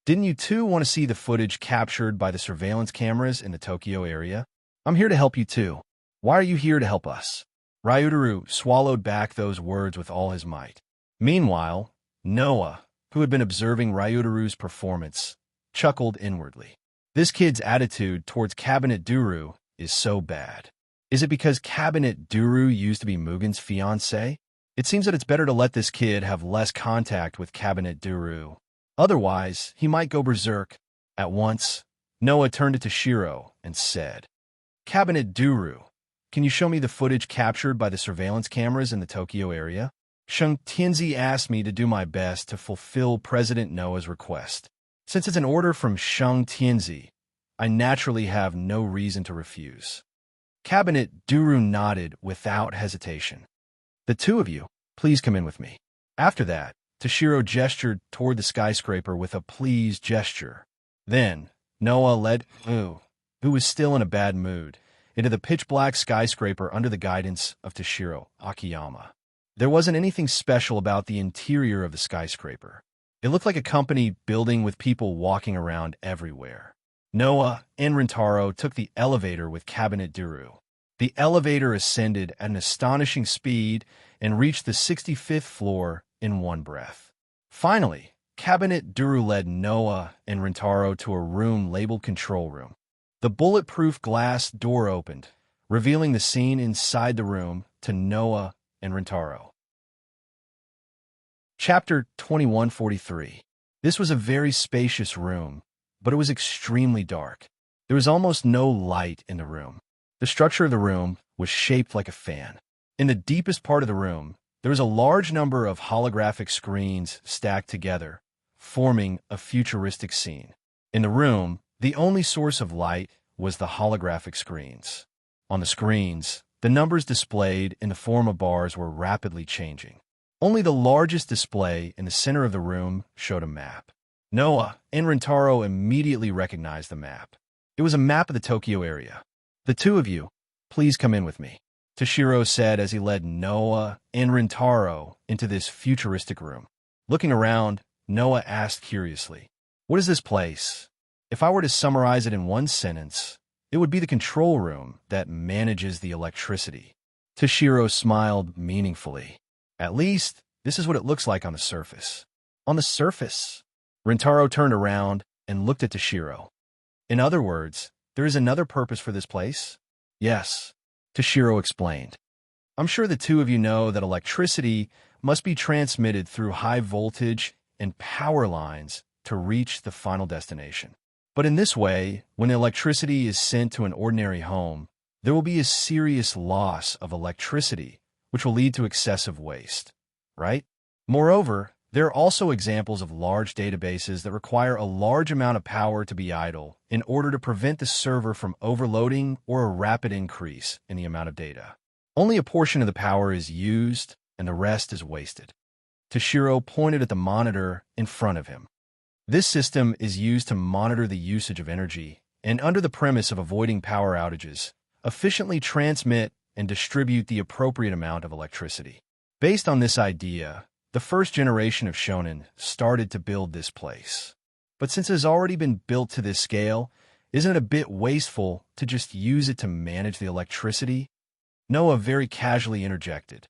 Didn't you too want to see the footage captured by the surveillance cameras in the Tokyo area? I'm here to help you too. Why are you here to help us? Ryutaru swallowed back those words with all his might. Meanwhile, Noah, who had been observing Ryutaru's performance, chuckled inwardly. This kid's attitude towards Cabinet Duru is so bad. Is it because Cabinet Duru used to be Mugen's fiancé? It seems that it's better to let this kid have less contact with Cabinet Duru. Otherwise, he might go berserk. At once, Noah turned to Toshiro and said, Cabinet Duru, can you show me the footage captured by the surveillance cameras in the Tokyo area? Sheng Tianzi asked me to do my best to fulfill President Noah's request. Since it's an order from Sheng Tianzi, I naturally have no reason to refuse. Cabinet Duru nodded without hesitation. The 2 of you, please come in with me. After that, Toshiro gestured toward the skyscraper with a pleased gesture. Then, Noah led who was still in a bad mood, into the pitch-black skyscraper under the guidance of Toshiro Akiyama. There wasn't anything special about the interior of the skyscraper. It looked like a company building with people walking around everywhere. Noah and Rintaro took the elevator with Cabinet Duru. The elevator ascended at an astonishing speed and reached the 65th floor in one breath. Finally, Cabinet Duru led Noah and Rintaro to a room labeled Control Room. The bulletproof glass door opened, revealing the scene inside the room to Noah and Rintaro. Chapter 2143. This was a very spacious room, but it was extremely dark. There was almost no light in the room. The structure of the room was shaped like a fan. In the deepest part of the room, there was a large number of holographic screens stacked together, forming a futuristic scene. In the room, the only source of light was the holographic screens. On the screens, the numbers displayed in the form of bars were rapidly changing. Only the largest display in the center of the room showed a map. Noah and Rintaro immediately recognized the map. It was a map of the Tokyo area. The 2 of you, please come in with me, Toshiro said as he led Noah and Rintaro into this futuristic room. Looking around, Noah asked curiously, what is this place? If I were to summarize it in one sentence, it would be the control room that manages the electricity. Toshiro smiled meaningfully. At least, this is what it looks like on the surface. On the surface? Rintaro turned around and looked at Toshiro. In other words, there is another purpose for this place? Yes, Toshiro explained. I'm sure the two of you know that electricity must be transmitted through high voltage and power lines to reach the final destination. But in this way, when electricity is sent to an ordinary home, there will be a serious loss of electricity, which will lead to excessive waste, right? Moreover, there are also examples of large databases that require a large amount of power to be idle in order to prevent the server from overloading or a rapid increase in the amount of data. Only a portion of the power is used, and the rest is wasted. Toshiro pointed at the monitor in front of him. This system is used to monitor the usage of energy and, under the premise of avoiding power outages, efficiently transmit and distribute the appropriate amount of electricity. Based on this idea, the first generation of shonen started to build this place. But since it has already been built to this scale, isn't it a bit wasteful to just use it to manage the electricity? Noah very casually interjected.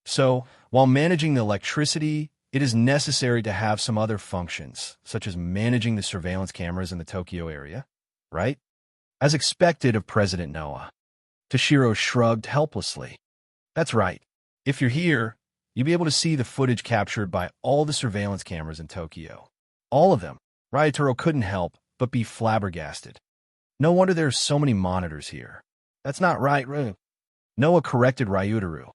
So, while managing the electricity, it is necessary to have some other functions, such as managing the surveillance cameras in the Tokyo area, right? As expected of President Noah. Toshiro shrugged helplessly. That's right. If you're here, you'll be able to see the footage captured by all the surveillance cameras in Tokyo. All of them. Ryotaro couldn't help but be flabbergasted. No wonder there are so many monitors here. That's not right, Noah corrected Ryotaro.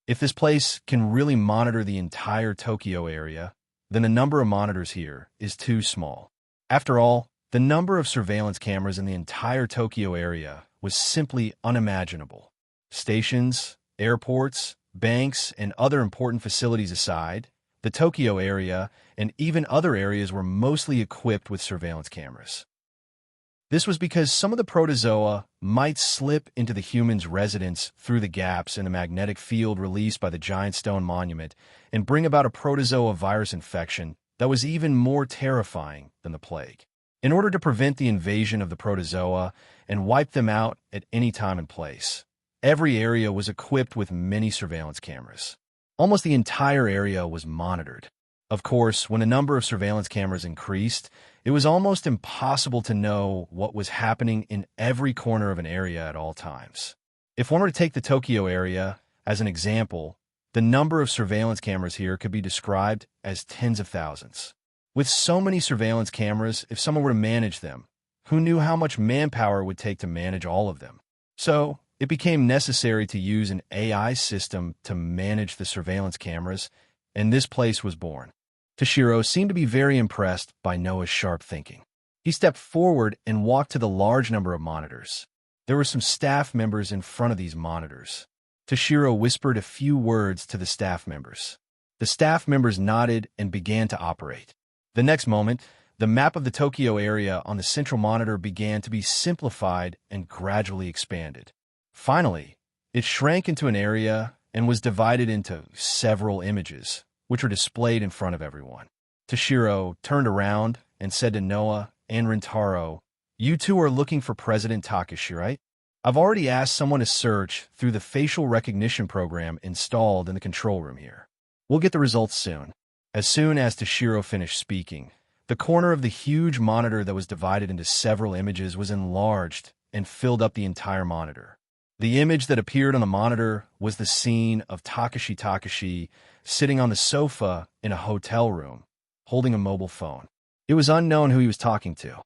If this place can really monitor the entire Tokyo area, then the number of monitors here is too small. After all, the number of surveillance cameras in the entire Tokyo area was simply unimaginable. Stations, airports, banks, and other important facilities aside, the Tokyo area and even other areas were mostly equipped with surveillance cameras. This was because some of the protozoa might slip into the human's residence through the gaps in the magnetic field released by the giant stone monument and bring about a protozoa virus infection that was even more terrifying than the plague. In order to prevent the invasion of the protozoa and wipe them out at any time and place, every area was equipped with many surveillance cameras. Almost the entire area was monitored. Of course, when the number of surveillance cameras increased, it was almost impossible to know what was happening in every corner of an area at all times. If one were to take the Tokyo area as an example, the number of surveillance cameras here could be described as tens of thousands. With so many surveillance cameras, if someone were to manage them, who knew how much manpower it would take to manage all of them? So, it became necessary to use an AI system to manage the surveillance cameras, and this place was born. Toshiro seemed to be very impressed by Noah's sharp thinking. He stepped forward and walked to the large number of monitors. There were some staff members in front of these monitors. Toshiro whispered a few words to the staff members. The staff members nodded and began to operate. The next moment, the map of the Tokyo area on the central monitor began to be simplified and gradually expanded. Finally, it shrank into an area and was divided into several images, which were displayed in front of everyone. Toshiro turned around and said to Noah and Rintaro, "You two are looking for President Takashi, right? I've already asked someone to search through the facial recognition program installed in the control room here. We'll get the results soon." As soon as Toshiro finished speaking, the corner of the huge monitor that was divided into several images was enlarged and filled up the entire monitor. The image that appeared on the monitor was the scene of Takashi sitting on the sofa in a hotel room, holding a mobile phone. It was unknown who he was talking to.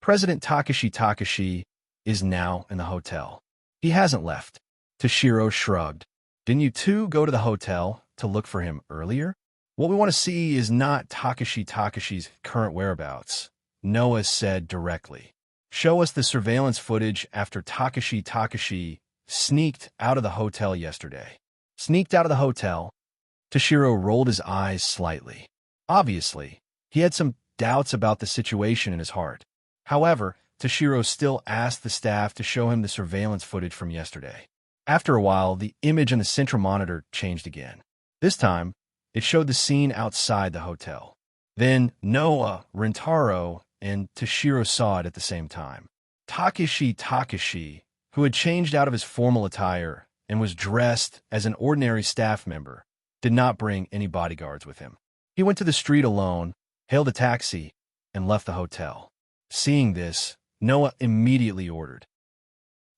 President Takashi is now in the hotel. He hasn't left. Toshiro shrugged. Didn't you two go to the hotel to look for him earlier? What we want to see is not Takashi's current whereabouts, Noah said directly. Show us the surveillance footage after Takashi sneaked out of the hotel yesterday. Sneaked out of the hotel? Toshiro rolled his eyes slightly. Obviously, he had some doubts about the situation in his heart. However, Toshiro still asked the staff to show him the surveillance footage from yesterday. After a while, the image on the central monitor changed again. This time, it showed the scene outside the hotel. Then Noah, Rintaro, and Toshiro saw it at the same time. Takashi, who had changed out of his formal attire and was dressed as an ordinary staff member, did not bring any bodyguards with him. He went to the street alone, hailed a taxi, and left the hotel. Seeing this, Noah immediately ordered,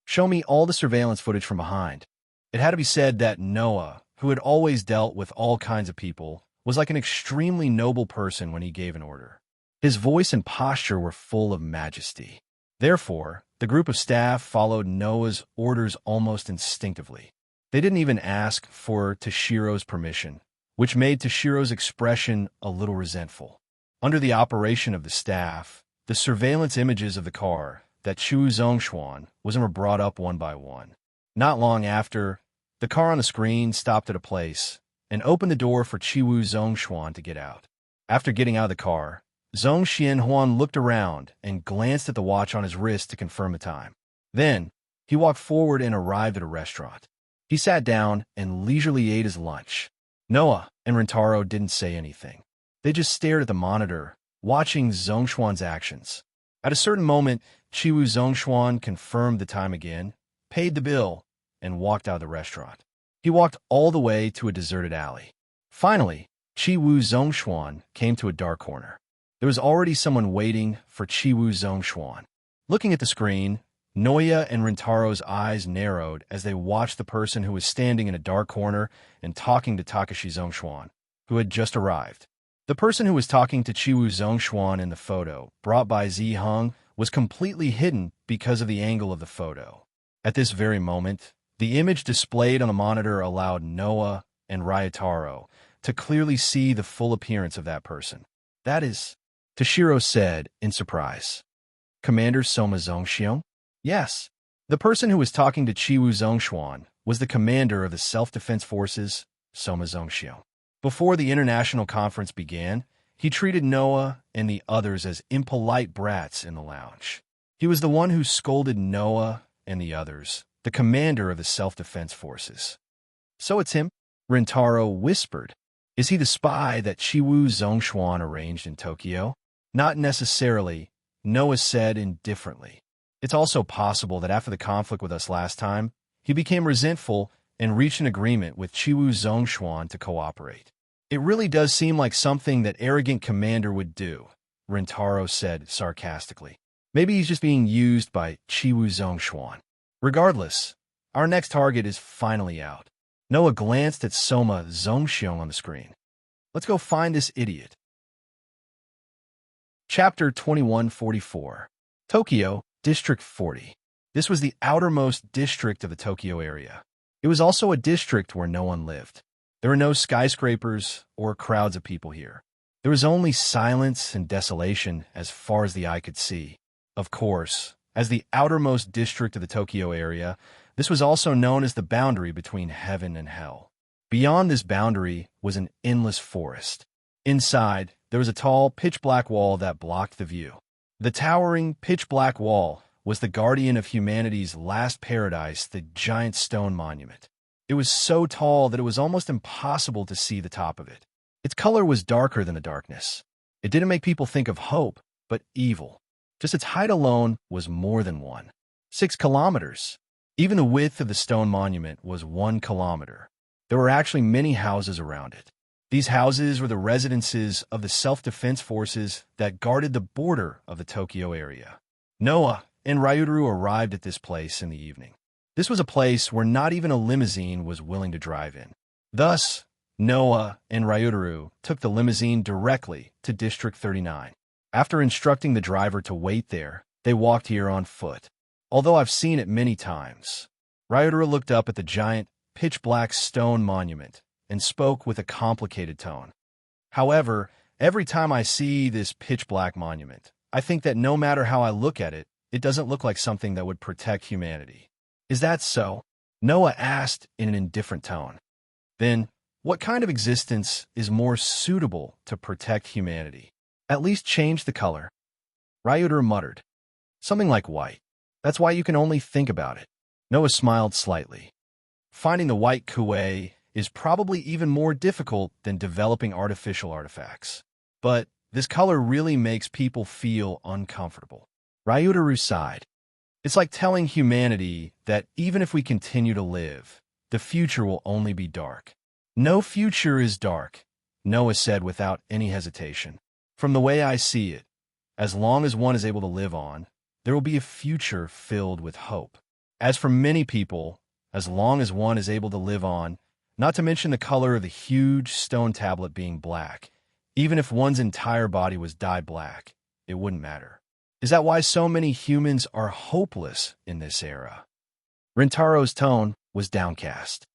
"Show me all the surveillance footage from behind." It had to be said that Noah, who had always dealt with all kinds of people, was like an extremely noble person when he gave an order. His voice and posture were full of majesty. Therefore, the group of staff followed Noah's orders almost instinctively. They didn't even ask for Toshiro's permission, which made Toshiro's expression a little resentful. Under the operation of the staff, the surveillance images of the car that Chu Zhongshuan was in were brought up one by one. Not long after, the car on the screen stopped at a place and opened the door for Chiwu Zhongshuan to get out. After getting out of the car, Zhong Xianhuan looked around and glanced at the watch on his wrist to confirm the time. Then, he walked forward and arrived at a restaurant. He sat down and leisurely ate his lunch. Noah and Rentaro didn't say anything. They just stared at the monitor, watching Zhongshuan's actions. At a certain moment, Chiwu Zhongshuan confirmed the time again, paid the bill, and walked out of the restaurant. He walked all the way to a deserted alley. Finally, Chiwu Zhongshuan came to a dark corner. There was already someone waiting for Chiwu Zhongshuan. Looking at the screen, Noya and Rentaro's eyes narrowed as they watched the person who was standing in a dark corner and talking to Takashi Zhongshuan, who had just arrived. The person who was talking to Chiwu Zhongshuan in the photo, brought by Zi Heng, was completely hidden because of the angle of the photo. At this very moment, the image displayed on the monitor allowed Noah and Ryotaro to clearly see the full appearance of that person. That is, Toshiro said in surprise. Commander Soma Zhongshion? Yes. The person who was talking to Chiwu Zhongshuan was the commander of the Self-Defense Forces, Soma Zhongshion. Before the international conference began, he treated Noah and the others as impolite brats in the lounge. He was the one who scolded Noah and the others, the commander of the Self-Defense Forces. So it's him? Rentaro whispered. Is he the spy that Chiwu Zhongshuan arranged in Tokyo? Not necessarily, Noah said indifferently. It's also possible that after the conflict with us last time, he became resentful and reached an agreement with Chiwu Zhongshuan to cooperate. It really does seem like something that arrogant commander would do, Rentaro said sarcastically. Maybe he's just being used by Chiwu Zhongshuan. Regardless, our next target is finally out. Noah glanced at Soma Zhongshion on the screen. Let's go find this idiot. Chapter 2144. Tokyo, District 40. This was the outermost district of the Tokyo area. It was also a district where no one lived. There were no skyscrapers or crowds of people here. There was only silence and desolation as far as the eye could see. Of course, as the outermost district of the Tokyo area, this was also known as the boundary between heaven and hell. Beyond this boundary was an endless forest. Inside, there was a tall, pitch-black wall that blocked the view. The towering, pitch-black wall was the guardian of humanity's last paradise, the giant stone monument. It was so tall that it was almost impossible to see the top of it. Its color was darker than the darkness. It didn't make people think of hope, but evil. Just its height alone was more than 6 kilometers. Even the width of the stone monument was 1 kilometer. There were actually many houses around it. These houses were the residences of the self-defense forces that guarded the border of the Tokyo area. Noah and Ryutaru arrived at this place in the evening. This was a place where not even a limousine was willing to drive in. Thus, Noah and Ryutaru took the limousine directly to District 39. After instructing the driver to wait there, they walked here on foot. Although I've seen it many times, Ryutaru looked up at the giant, pitch-black stone monument and spoke with a complicated tone. However, every time I see this pitch-black monument, I think that no matter how I look at it, it doesn't look like something that would protect humanity. Is that so? Noah asked in an indifferent tone. Then, what kind of existence is more suitable to protect humanity? At least change the color. Ryutaru muttered. Something like white. That's why you can only think about it. Noah smiled slightly. Finding the white kuei is probably even more difficult than developing artificial artifacts. But this color really makes people feel uncomfortable. Ryutaru sighed. It's like telling humanity that even if we continue to live, the future will only be dark. No future is dark, Noah said without any hesitation. From the way I see it, as long as one is able to live on, there will be a future filled with hope. As for many people, as long as one is able to live on, not to mention the color of the huge stone tablet being black. Even if one's entire body was dyed black, it wouldn't matter. Is that why so many humans are hopeless in this era? Rintaro's tone was downcast.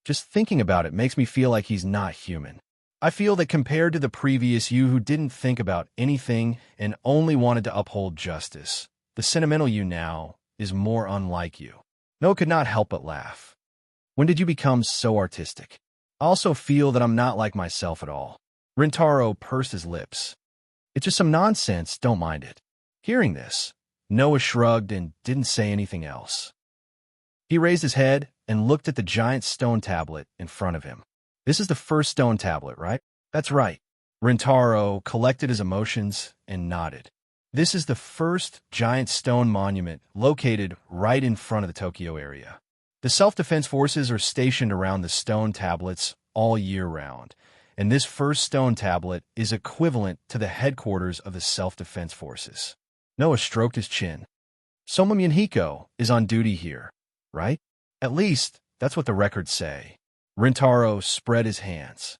Just thinking about it makes me feel like he's not human. I feel that compared to the previous you who didn't think about anything and only wanted to uphold justice, the sentimental you now is more unlike you. Noah could not help but laugh. When did you become so artistic? I also feel that I'm not like myself at all. Rintaro pursed his lips. It's just some nonsense, don't mind it. Hearing this, Noah shrugged and didn't say anything else. He raised his head and looked at the giant stone tablet in front of him. This is the first stone tablet, right? That's right. Rintaro collected his emotions and nodded. This is the first giant stone monument located right in front of the Tokyo area. The self-defense forces are stationed around the stone tablets all year round, and this first stone tablet is equivalent to the headquarters of the self-defense forces. Noah stroked his chin. Soma Minhiko is on duty here, right? At least, that's what the records say. Rintaro spread his hands.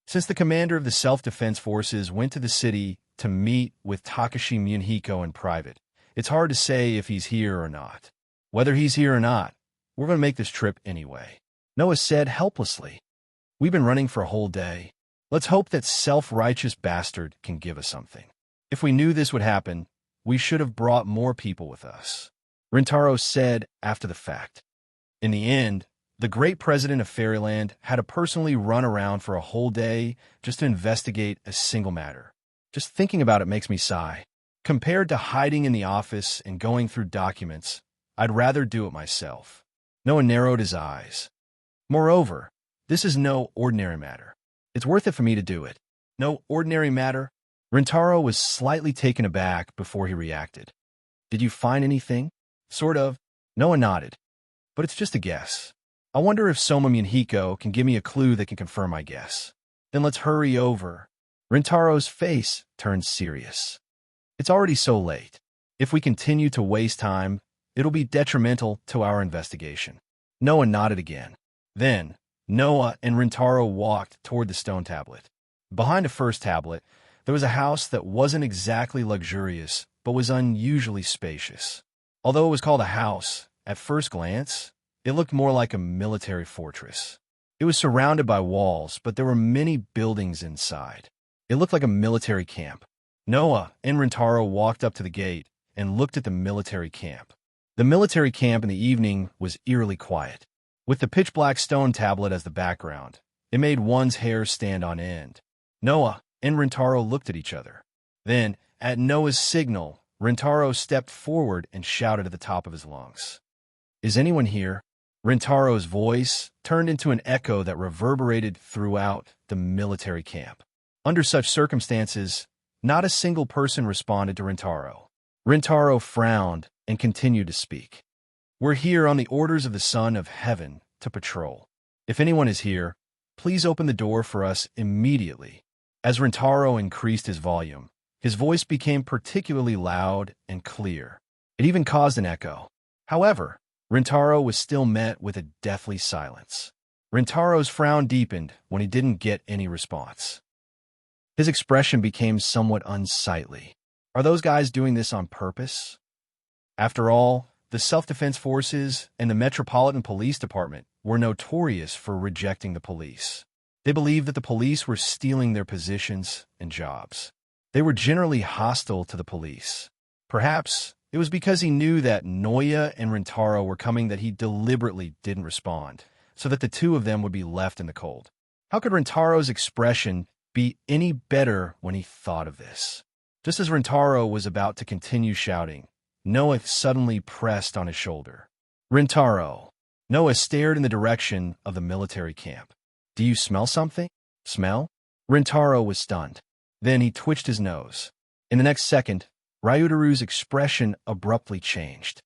Since the commander of the self-defense forces went to the city to meet with Takashi Minhiko in private, it's hard to say if he's here or not. Whether he's here or not, we're going to make this trip anyway. Noah said helplessly. We've been running for a whole day. Let's hope that self-righteous bastard can give us something. If we knew this would happen, we should have brought more people with us. Rintaro said after the fact. In the end, the great president of Fairyland had to personally run around for a whole day just to investigate a single matter. Just thinking about it makes me sigh. Compared to hiding in the office and going through documents, I'd rather do it myself. Noah narrowed his eyes. Moreover, this is no ordinary matter. It's worth it for me to do it. No ordinary matter? Rintaro was slightly taken aback before he reacted. Did you find anything? Sort of. Noah nodded. But it's just a guess. I wonder if Soma Minhiko can give me a clue that can confirm my guess. Then let's hurry over. Rintaro's face turned serious. It's already so late. If we continue to waste time, it'll be detrimental to our investigation. Noah nodded again. Then, Noah and Rintaro walked toward the stone tablet. Behind the first tablet, there was a house that wasn't exactly luxurious, but was unusually spacious. Although it was called a house, at first glance, it looked more like a military fortress. It was surrounded by walls, but there were many buildings inside. It looked like a military camp. Noah and Rintaro walked up to the gate and looked at the military camp. The military camp in the evening was eerily quiet. With the pitch-black stone tablet as the background, it made one's hair stand on end. Noah and Rintaro looked at each other. Then, at Noah's signal, Rintaro stepped forward and shouted at the top of his lungs. Is anyone here? Rintaro's voice turned into an echo that reverberated throughout the military camp. Under such circumstances, not a single person responded to Rintaro. Rintaro frowned and continued to speak. We're here on the orders of the Son of Heaven to patrol. If anyone is here, please open the door for us immediately. As Rintaro increased his volume, his voice became particularly loud and clear. It even caused an echo. However, Rintaro was still met with a deathly silence. Rintaro's frown deepened when he didn't get any response. His expression became somewhat unsightly. Are those guys doing this on purpose? After all, the self-defense forces and the Metropolitan Police Department were notorious for rejecting the police. They believed that the police were stealing their positions and jobs. They were generally hostile to the police. Perhaps it was because he knew that Noya and Rintaro were coming that he deliberately didn't respond, so that the two of them would be left in the cold. How could Rintaro's expression be any better when he thought of this? Just as Rintaro was about to continue shouting, Noah suddenly pressed on his shoulder. Rintaro. Noah stared in the direction of the military camp. Do you smell something? Smell? Rintaro was stunned. Then he twitched his nose. In the next second, Ryutaru's expression abruptly changed.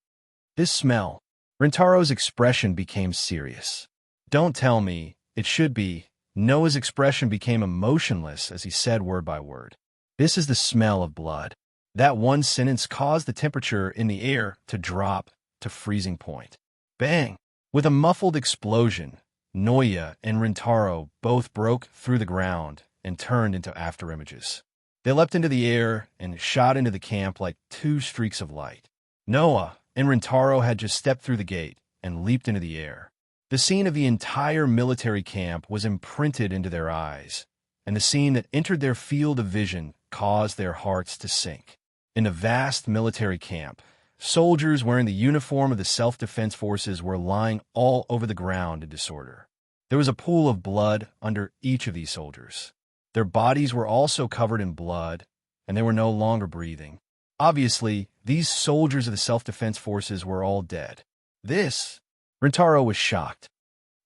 This smell. Rintaro's expression became serious. Don't tell me, it should be. Noah's expression became emotionless as he said word by word. This is the smell of blood. That one sentence caused the temperature in the air to drop to freezing point. Bang! With a muffled explosion, Noya and Rintaro both broke through the ground and turned into afterimages. They leapt into the air and shot into the camp like two streaks of light. Noah and Rintaro had just stepped through the gate and leaped into the air. The scene of the entire military camp was imprinted into their eyes, and the scene that entered their field of vision caused their hearts to sink. In the vast military camp, soldiers wearing the uniform of the self-defense forces were lying all over the ground in disorder. There was a pool of blood under each of these soldiers. Their bodies were also covered in blood, and they were no longer breathing. Obviously, these soldiers of the self-defense forces were all dead. Rintaro was shocked.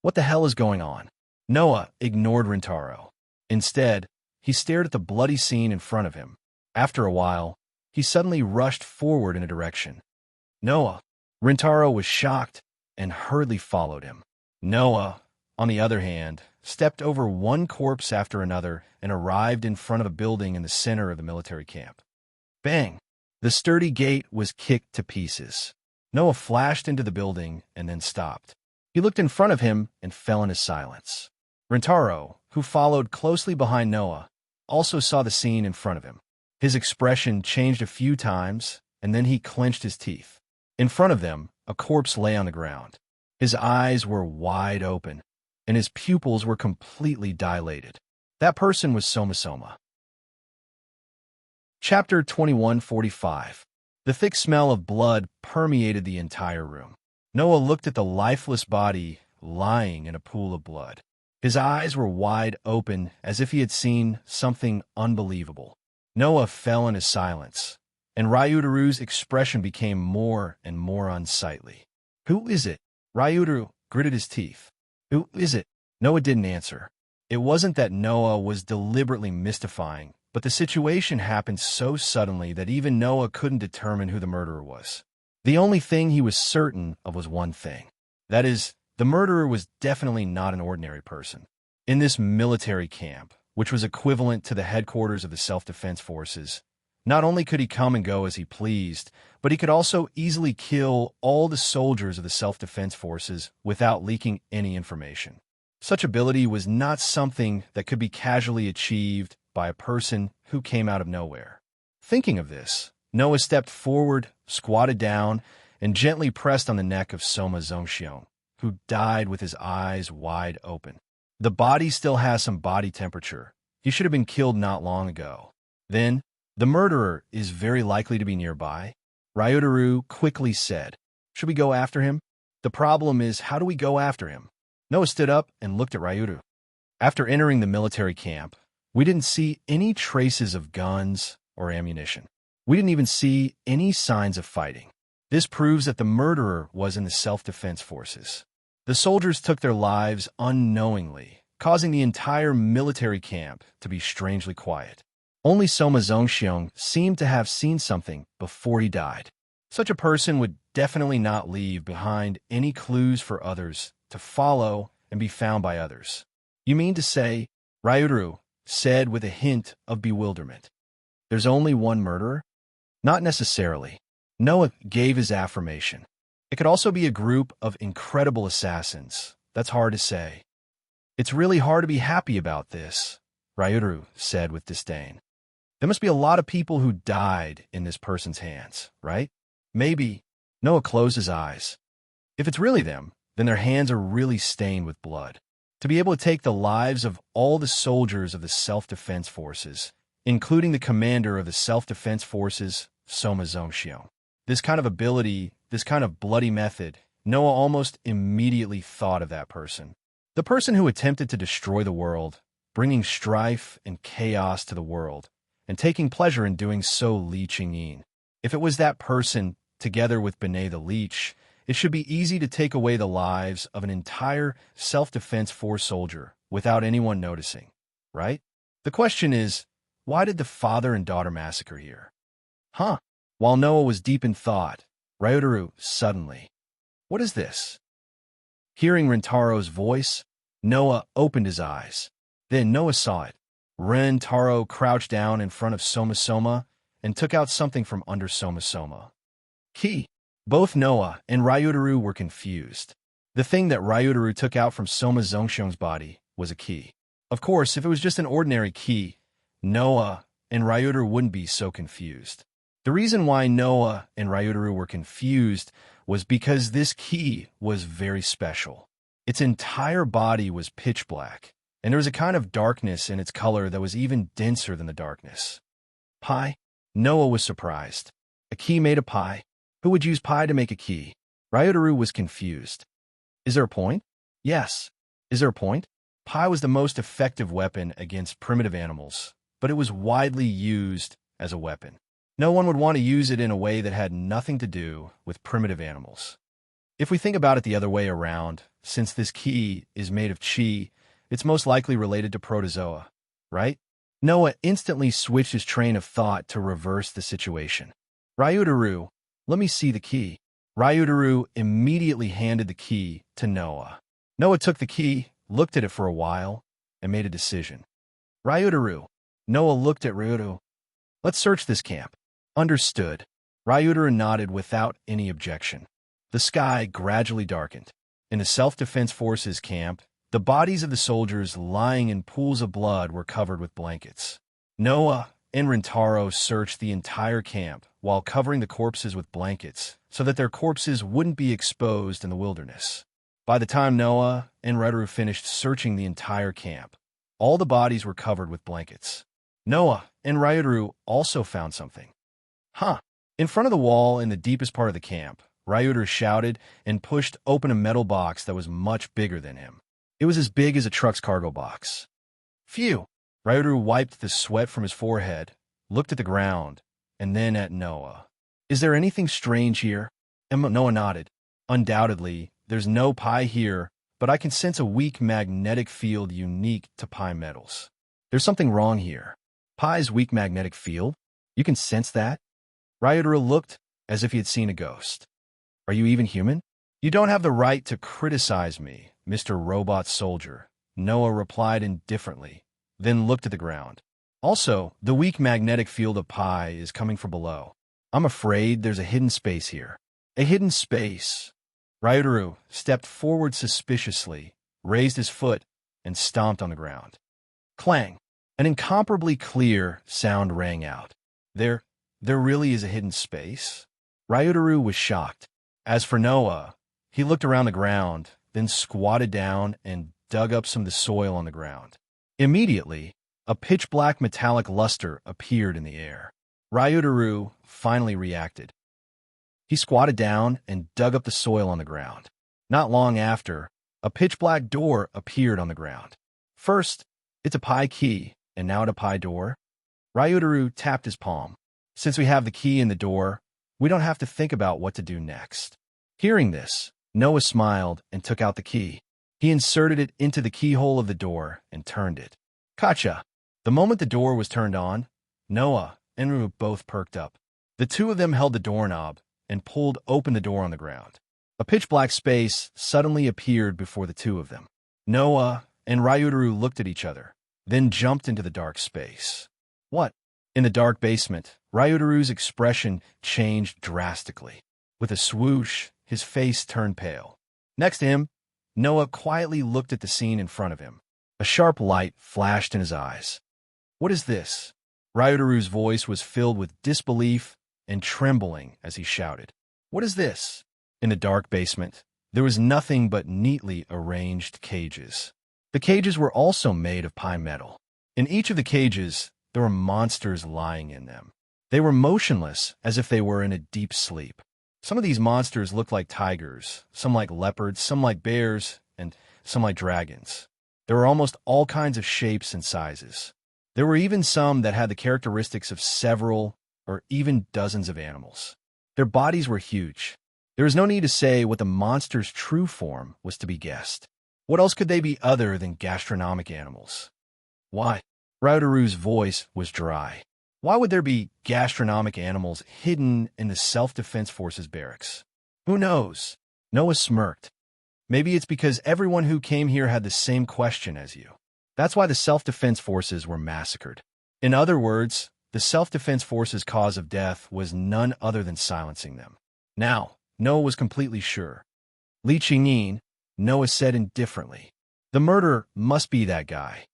What the hell is going on? Noah ignored Rintaro. Instead, he stared at the bloody scene in front of him. After a while, he suddenly rushed forward in a direction. Noah. Rintaro was shocked and hurriedly followed him. Noah, on the other hand, stepped over one corpse after another and arrived in front of a building in the center of the military camp. Bang! The sturdy gate was kicked to pieces. Noah flashed into the building and then stopped. He looked in front of him and fell into silence. Rintaro, who followed closely behind Noah, also saw the scene in front of him. His expression changed a few times, and then he clenched his teeth. In front of them, a corpse lay on the ground. His eyes were wide open, and his pupils were completely dilated. That person was Soma. Chapter 2145. The thick smell of blood permeated the entire room. Noah looked at the lifeless body lying in a pool of blood. His eyes were wide open as if he had seen something unbelievable. Noah fell into silence, and Ryutaru's expression became more and more unsightly. Who is it? Ryutaru gritted his teeth. Who is it? Noah didn't answer. It wasn't that Noah was deliberately mystifying, but the situation happened so suddenly that even Noah couldn't determine who the murderer was. The only thing he was certain of was one thing. That is, the murderer was definitely not an ordinary person. In this military camp, which was equivalent to the headquarters of the self-defense forces, not only could he come and go as he pleased, but he could also easily kill all the soldiers of the self-defense forces without leaking any information. Such ability was not something that could be casually achieved by a person who came out of nowhere. Thinking of this, Noah stepped forward, squatted down, and gently pressed on the neck of Soma Zongxiong, who died with his eyes wide open. The body still has some body temperature. He should have been killed not long ago. Then, the murderer is very likely to be nearby. Ryutaru quickly said, "Should we go after him?" The problem is, how do we go after him? Noah stood up and looked at Ryutaru. After entering the military camp, we didn't see any traces of guns or ammunition. We didn't even see any signs of fighting. This proves that the murderer was in the self-defense forces. The soldiers took their lives unknowingly, causing the entire military camp to be strangely quiet. Only Soma Zongxiong seemed to have seen something before he died. Such a person would definitely not leave behind any clues for others to follow and be found by others. You mean to say, Ryutaru said with a hint of bewilderment, there's only one murderer? Not necessarily. Noah gave his affirmation. It could also be a group of incredible assassins. That's hard to say. It's really hard to be happy about this, Ryutaru said with disdain. There must be a lot of people who died in this person's hands, right? Maybe. Noah closed his eyes. If it's really them, then their hands are really stained with blood. To be able to take the lives of all the soldiers of the self-defense forces, including the commander of the self-defense forces, Soma Zongxiong. This kind of ability, this kind of bloody method, Noah almost immediately thought of that person. The person who attempted to destroy the world, bringing strife and chaos to the world, and taking pleasure in doing so Li Qingyin. If it was that person, together with Benet the Leech, it should be easy to take away the lives of an entire self-defense force soldier without anyone noticing, right? The question is, why did the father and daughter massacre here? While Noah was deep in thought, Ryutaru suddenly, "What is this?" Hearing Rintaro's voice, Noah opened his eyes. Then Noah saw it. Rintaro crouched down in front of Soma and took out something from under Soma. Key. Both Noah and Ryutaru were confused. The thing that Ryutaru took out from Soma Zongxiong's body was a key. Of course, if it was just an ordinary key, Noah and Ryutaru wouldn't be so confused. The reason why Noah and Ryutaru were confused was because this key was very special. Its entire body was pitch black, and there was a kind of darkness in its color that was even denser than the darkness. Pie? Noah was surprised. A key made of pie? Who would use pie to make a key? Ryutaru was confused. Is there a point? Yes. Is there a point? Pie was the most effective weapon against primitive animals, but it was widely used as a weapon. No one would want to use it in a way that had nothing to do with primitive animals. If we think about it the other way around, since this key is made of chi, it's most likely related to protozoa, right? Noah instantly switched his train of thought to reverse the situation. Ryutaru, let me see the key. Ryutaru immediately handed the key to Noah. Noah took the key, looked at it for a while, and made a decision. Ryutaru. Noah looked at Ryutaru. Let's search this camp. Understood. Ryutaru nodded without any objection. The sky gradually darkened. In the Self-Defense Forces camp, the bodies of the soldiers lying in pools of blood were covered with blankets. Noah and Rintaro searched the entire camp while covering the corpses with blankets so that their corpses wouldn't be exposed in the wilderness. By the time Noah and Ryutaru finished searching the entire camp, all the bodies were covered with blankets. Noah and Ryutaru also found something. Huh. In front of the wall in the deepest part of the camp, Ryutaru shouted and pushed open a metal box that was much bigger than him. It was as big as a truck's cargo box. Phew! Ryutaru wiped the sweat from his forehead, looked at the ground, and then at Noah. Is there anything strange here? Noah nodded. Undoubtedly, there's no pie here, but I can sense a weak magnetic field unique to pie metals. There's something wrong here. Pie's weak magnetic field? You can sense that? Ryutaru looked as if he had seen a ghost. Are you even human? You don't have the right to criticize me, Mr. Robot Soldier, Noah replied indifferently, then looked at the ground. Also, the weak magnetic field of pie is coming from below. I'm afraid there's a hidden space here. A hidden space. Ryutaru stepped forward suspiciously, raised his foot, and stomped on the ground. Clang! An incomparably clear sound rang out. There really is a hidden space? Ryutaru was shocked. As for Noah, he looked around the ground, then squatted down and dug up some of the soil on the ground. Immediately, a pitch-black metallic luster appeared in the air. Ryutaru finally reacted. He squatted down and dug up the soil on the ground. Not long after, a pitch-black door appeared on the ground. First, it's a pie key, and now it's a pie door. Ryutaru tapped his palm. Since we have the key in the door, we don't have to think about what to do next. Hearing this, Noah smiled and took out the key. He inserted it into the keyhole of the door and turned it. Gotcha! The moment the door was turned on, Noah and Ryu both perked up. The two of them held the doorknob and pulled open the door on the ground. A pitch-black space suddenly appeared before the two of them. Noah and Ryutaru looked at each other, then jumped into the dark space. What? In the dark basement, Ryutaru's expression changed drastically. With a swoosh, his face turned pale. Next to him, Noah quietly looked at the scene in front of him. A sharp light flashed in his eyes. What is this? Ryutaru's voice was filled with disbelief and trembling as he shouted. What is this? In the dark basement, there was nothing but neatly arranged cages. The cages were also made of pie metal. In each of the cages, there were monsters lying in them. They were motionless, as if they were in a deep sleep. Some of these monsters looked like tigers, some like leopards, some like bears, and some like dragons. There were almost all kinds of shapes and sizes. There were even some that had the characteristics of several or even dozens of animals. Their bodies were huge. There is no need to say what the monster's true form was to be guessed. What else could they be other than gastronomic animals? Why? Ryutaru's voice was dry. Why would there be gastronomic animals hidden in the Self-Defense Forces barracks? Who knows? Noah smirked. Maybe it's because everyone who came here had the same question as you. That's why the Self-Defense Forces were massacred. In other words, the Self-Defense Forces' cause of death was none other than silencing them. Now, Noah was completely sure. Li Qingyin, Noah said indifferently. The murderer must be that guy.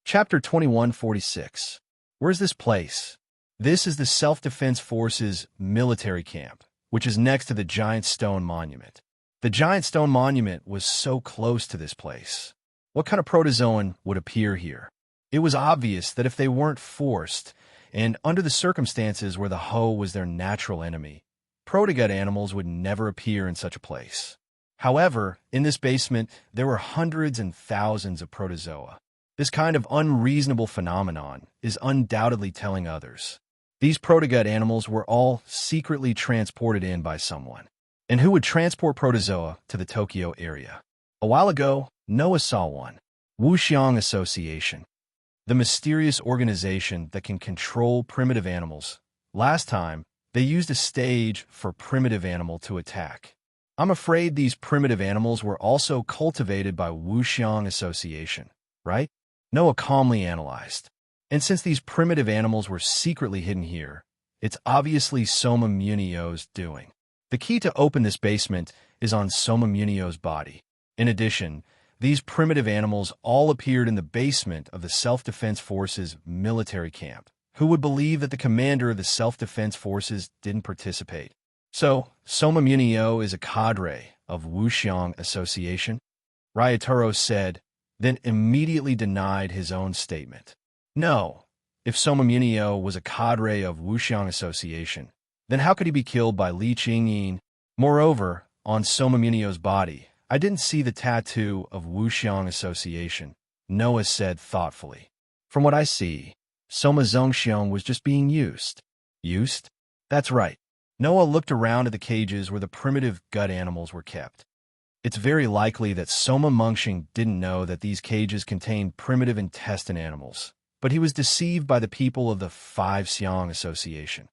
Chapter 2146. Where's this place? This is the Self-Defense Forces military camp, which is next to the giant stone monument. The giant stone monument was so close to this place. What kind of protozoan would appear here? It was obvious that if they weren't forced, and under the circumstances where the hoe was their natural enemy, protogut animals would never appear in such a place. However, in this basement, there were hundreds and thousands of protozoa. This kind of unreasonable phenomenon is undoubtedly telling others. These protogut animals were all secretly transported in by someone. And who would transport protozoa to the Tokyo area? A while ago, Noah saw one. Wuxiang Association. The mysterious organization that can control primitive animals. Last time, they used a stage for primitive animal to attack. I'm afraid these primitive animals were also cultivated by Wuxiang Association, right? Noah calmly analyzed. And since these primitive animals were secretly hidden here, it's obviously Soma Munio's doing. The key to open this basement is on Soma Munio's body. In addition, these primitive animals all appeared in the basement of the Self-Defense Forces military camp. Who would believe that the commander of the Self-Defense Forces didn't participate? So, Soma Munio is a cadre of Wuxiang Association? Ryotaro said, then immediately denied his own statement. No, if Soma Munio was a cadre of Wuxiang Association, then how could he be killed by Li Qingyin? Moreover, on Soma Munio's body, I didn't see the tattoo of Wuxiang Association, Noah said thoughtfully. From what I see, Soma Zongxiang was just being used. Used? That's right. Noah looked around at the cages where the primitive gut animals were kept. It's very likely that Soma Mengxing didn't know that these cages contained primitive intestine animals, but he was deceived by the people of the Five Xiang Association.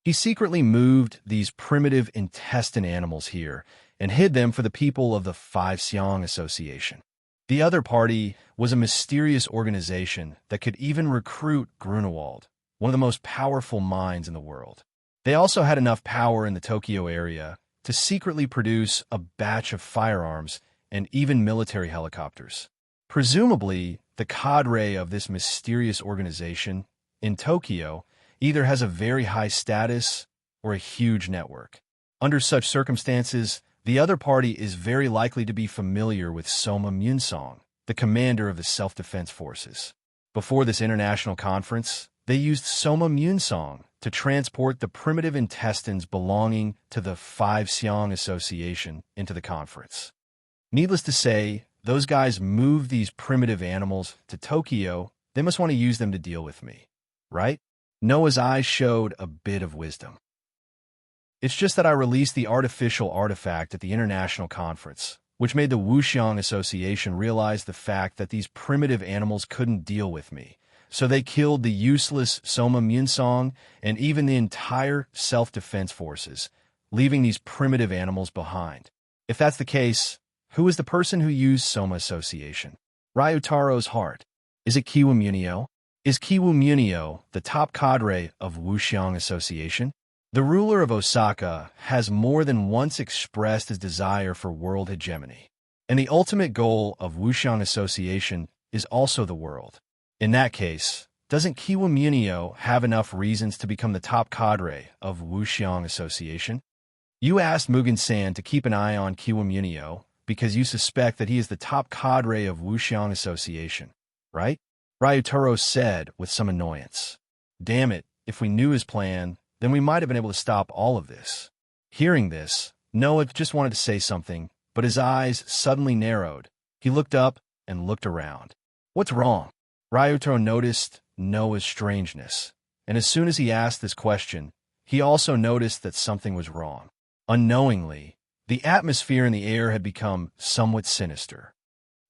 He secretly moved these primitive intestine animals here and hid them for the people of the Five Xiang Association. The other party was a mysterious organization that could even recruit Grunewald, one of the most powerful minds in the world. They also had enough power in the Tokyo area to secretly produce a batch of firearms and even military helicopters. Presumably, the cadre of this mysterious organization in Tokyo either has a very high status or a huge network. Under such circumstances, the other party is very likely to be familiar with Soma Munsong, the commander of the Self-Defense Forces. Before this international conference, they used Soma Munsong to transport the primitive intestines belonging to the Five Xiang Association into the conference. Needless to say, those guys moved these primitive animals to Tokyo. They must want to use them to deal with me, right? Noah's eyes showed a bit of wisdom. It's just that I released the artificial artifact at the international conference, which made the Wuxiang Association realize the fact that these primitive animals couldn't deal with me. So they killed the useless Soma Munsong and even the entire self-defense forces, leaving these primitive animals behind. If that's the case, who is the person who used Soma Association? Ryutaro's heart. Is it Kiwu Munio? Is Kiwu Munio the top cadre of Wuxiang Association? The ruler of Osaka has more than once expressed his desire for world hegemony, and the ultimate goal of Wuxiang Association is also the world. In that case, doesn't Kiwu Munio have enough reasons to become the top cadre of Wuxiang Association? You asked Mugen-san to keep an eye on Kiwu Munio because you suspect that he is the top cadre of Wuxiang Association, right? Ryutaro said with some annoyance. Damn it, if we knew his plan, then we might have been able to stop all of this. Hearing this, Noah just wanted to say something, but his eyes suddenly narrowed. He looked up and looked around. What's wrong? Ryutaro noticed Noah's strangeness, and as soon as he asked this question, he also noticed that something was wrong. Unknowingly, the atmosphere in the air had become somewhat sinister.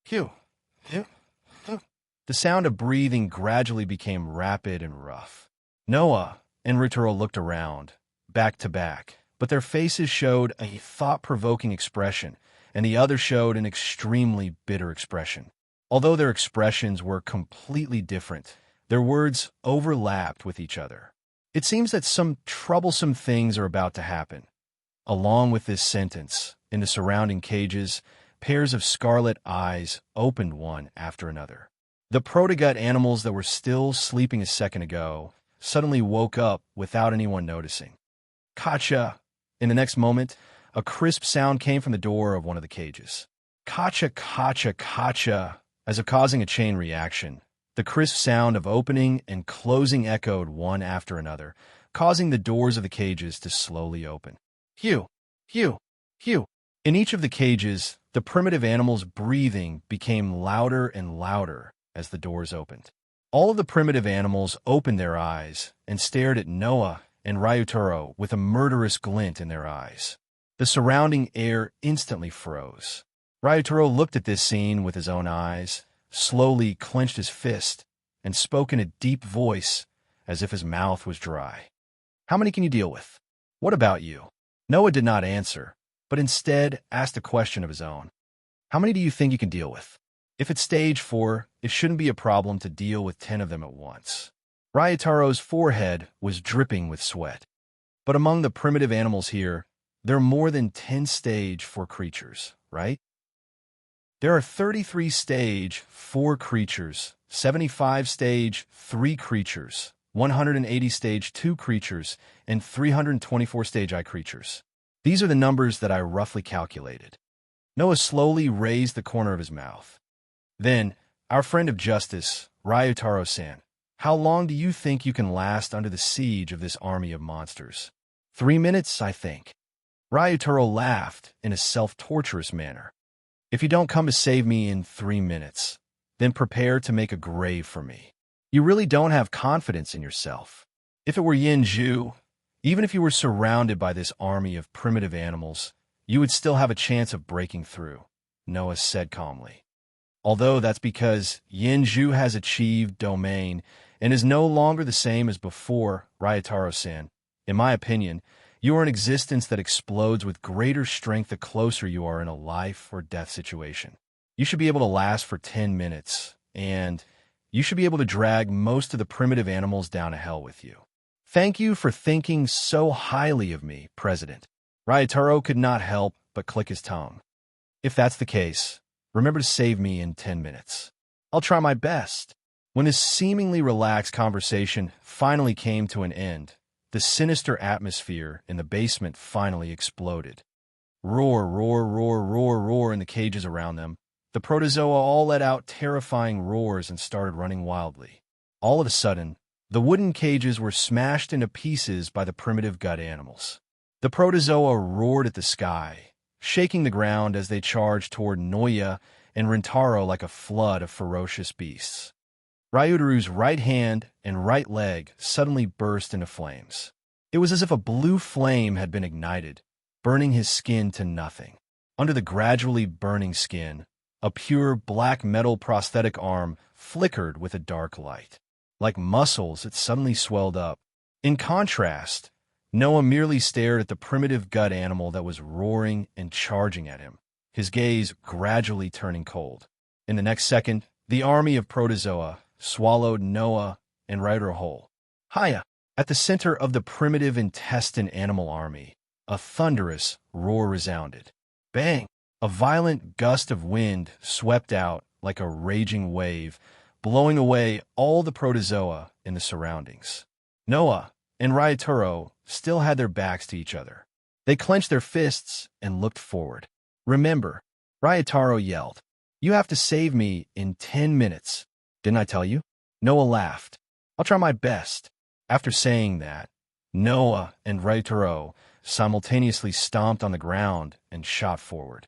Phew, phew, phew. The sound of breathing gradually became rapid and rough. Noah and Ryutaro looked around, back to back, but their faces showed a thought-provoking expression, and the other showed an extremely bitter expression. Although their expressions were completely different, their words overlapped with each other. It seems that some troublesome things are about to happen. Along with this sentence, in the surrounding cages, pairs of scarlet eyes opened one after another. The protogut animals that were still sleeping a second ago suddenly woke up without anyone noticing. Kacha! In the next moment, a crisp sound came from the door of one of the cages. Kacha, kacha, kacha! As if causing a chain reaction, the crisp sound of opening and closing echoed one after another, causing the doors of the cages to slowly open. Hew! Hew! Hew! In each of the cages, the primitive animals' breathing became louder and louder as the doors opened. All of the primitive animals opened their eyes and stared at Noah and Ryutaro with a murderous glint in their eyes. The surrounding air instantly froze. Ryutaro looked at this scene with his own eyes, slowly clenched his fist, and spoke in a deep voice as if his mouth was dry. How many can you deal with? What about you? Noah did not answer, but instead asked a question of his own. How many do you think you can deal with? If it's stage 4, it shouldn't be a problem to deal with 10 of them at once. Ryutaro's forehead was dripping with sweat. But among the primitive animals here, there are more than 10 stage 4 creatures, right? There are 33 stage 4 creatures, 75 stage 3 creatures, 180 stage 2 creatures, and 324 stage I creatures. These are the numbers that I roughly calculated. Noah slowly raised the corner of his mouth. Then, our friend of justice, Ryutaro-san, how long do you think you can last under the siege of this army of monsters? 3 minutes, I think. Ryutaro laughed in a self-torturous manner. If you don't come to save me in 3 minutes, then prepare to make a grave for me. You really don't have confidence in yourself. If it were Yin-Ju, even if you were surrounded by this army of primitive animals, you would still have a chance of breaking through, Noah said calmly. Although that's because Yin-Ju has achieved domain and is no longer the same as before, Ryutaro-san. In my opinion, you are an existence that explodes with greater strength the closer you are in a life or death situation. You should be able to last for 10 minutes, and you should be able to drag most of the primitive animals down to hell with you. Thank you for thinking so highly of me, President. Ryutaro could not help but click his tongue. If that's the case, remember to save me in 10 minutes. I'll try my best. When this seemingly relaxed conversation finally came to an end, the sinister atmosphere in the basement finally exploded. Roar, roar, roar, roar, roar in the cages around them. The protozoa all let out terrifying roars and started running wildly. All of a sudden, the wooden cages were smashed into pieces by the primitive gut animals. The protozoa roared at the sky, shaking the ground as they charged toward Noya and Rintaro like a flood of ferocious beasts. Ryutaru's right hand and right leg suddenly burst into flames. It was as if a blue flame had been ignited, burning his skin to nothing. Under the gradually burning skin, a pure black metal prosthetic arm flickered with a dark light. Like muscles, it suddenly swelled up. In contrast, Noah merely stared at the primitive gut animal that was roaring and charging at him, his gaze gradually turning cold. In the next second, the army of protozoa swallowed Noah and Ryder whole. Hiya! At the center of the primitive intestine animal army, a thunderous roar resounded. Bang! A violent gust of wind swept out like a raging wave, blowing away all the protozoa in the surroundings. Noah and Ryutaro still had their backs to each other. They clenched their fists and looked forward. Remember, Ryutaro yelled, "You have to save me in 10 minutes. Didn't I tell you?" Noah laughed. "I'll try my best." After saying that, Noah and Ryutaro simultaneously stomped on the ground and shot forward.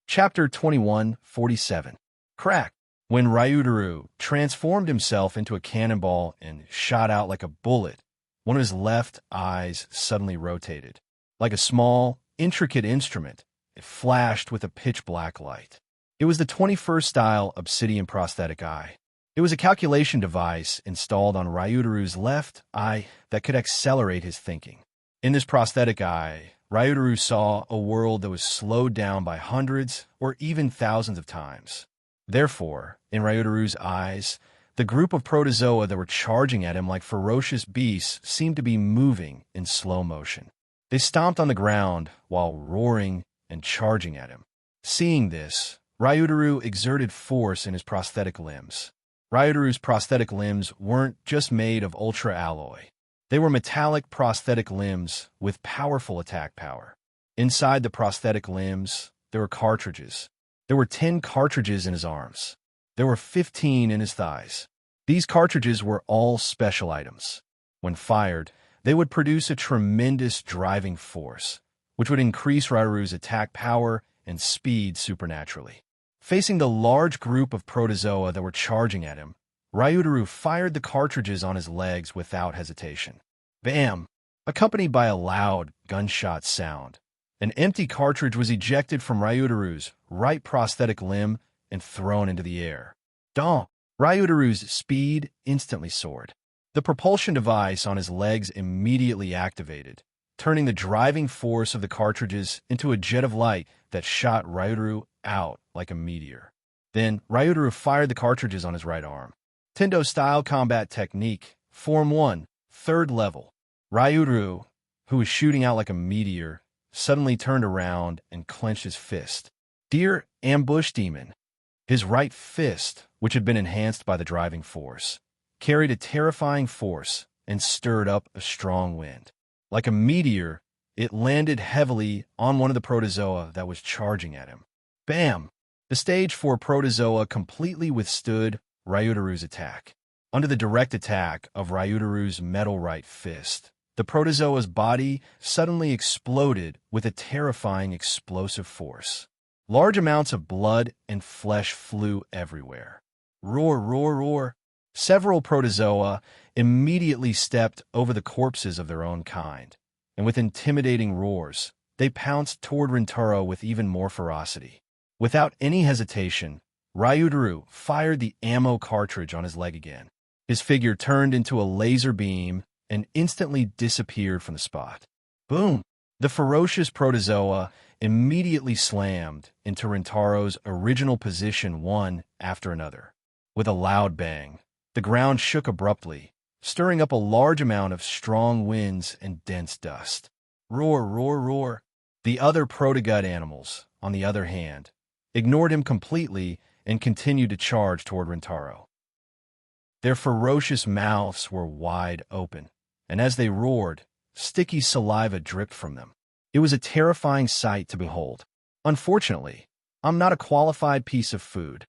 Chapter 21:47. Crack! When Ryutaru transformed himself into a cannonball and shot out like a bullet, one of his left eyes suddenly rotated. Like a small, intricate instrument, it flashed with a pitch-black light. It was the 21st style obsidian prosthetic eye. It was a calculation device installed on Ryutaru's left eye that could accelerate his thinking. In this prosthetic eye, Ryutaru saw a world that was slowed down by hundreds or even thousands of times. Therefore, in Ryutaru's eyes, the group of protozoa that were charging at him like ferocious beasts seemed to be moving in slow motion. They stomped on the ground while roaring and charging at him. Seeing this, Ryudaru exerted force in his prosthetic limbs. Ryudaru's prosthetic limbs weren't just made of ultra alloy. They were metallic prosthetic limbs with powerful attack power. Inside the prosthetic limbs, there were cartridges. There were 10 cartridges in his arms. There were 15 in his thighs. These cartridges were all special items. When fired, they would produce a tremendous driving force, which would increase Ryudaru's attack power and speed supernaturally. Facing the large group of protozoa that were charging at him, Ryudaru fired the cartridges on his legs without hesitation. Bam! Accompanied by a loud gunshot sound, an empty cartridge was ejected from Ryudaru's right prosthetic limb and thrown into the air. Dawn! Ryudaru's speed instantly soared. The propulsion device on his legs immediately activated, turning the driving force of the cartridges into a jet of light that shot Ryudaru out like a meteor. Then, Ryudaru fired the cartridges on his right arm. Tendo-style combat technique, Form 1, 3rd level. Ryudaru, who was shooting out like a meteor, suddenly turned around and clenched his fist. Dear Ambush Demon. His right fist, which had been enhanced by the driving force, carried a terrifying force and stirred up a strong wind. Like a meteor, it landed heavily on one of the protozoa that was charging at him. Bam! The stage 4 protozoa completely withstood Ryudaru's attack. Under the direct attack of Ryudaru's metal right fist, the protozoa's body suddenly exploded with a terrifying explosive force. Large amounts of blood and flesh flew everywhere. Roar, roar, roar. Several protozoa immediately stepped over the corpses of their own kind, and with intimidating roars, they pounced toward Rintaro with even more ferocity. Without any hesitation, Ryudaru fired the ammo cartridge on his leg again. His figure turned into a laser beam and instantly disappeared from the spot. Boom! The ferocious protozoa immediately slammed into Rintaro's original position one after another. With a loud bang, the ground shook abruptly, stirring up a large amount of strong winds and dense dust. Roar, roar, roar. The other protogut animals, on the other hand, ignored him completely and continued to charge toward Rintaro. Their ferocious mouths were wide open, and as they roared, sticky saliva dripped from them. It was a terrifying sight to behold. Unfortunately, I'm not a qualified piece of food.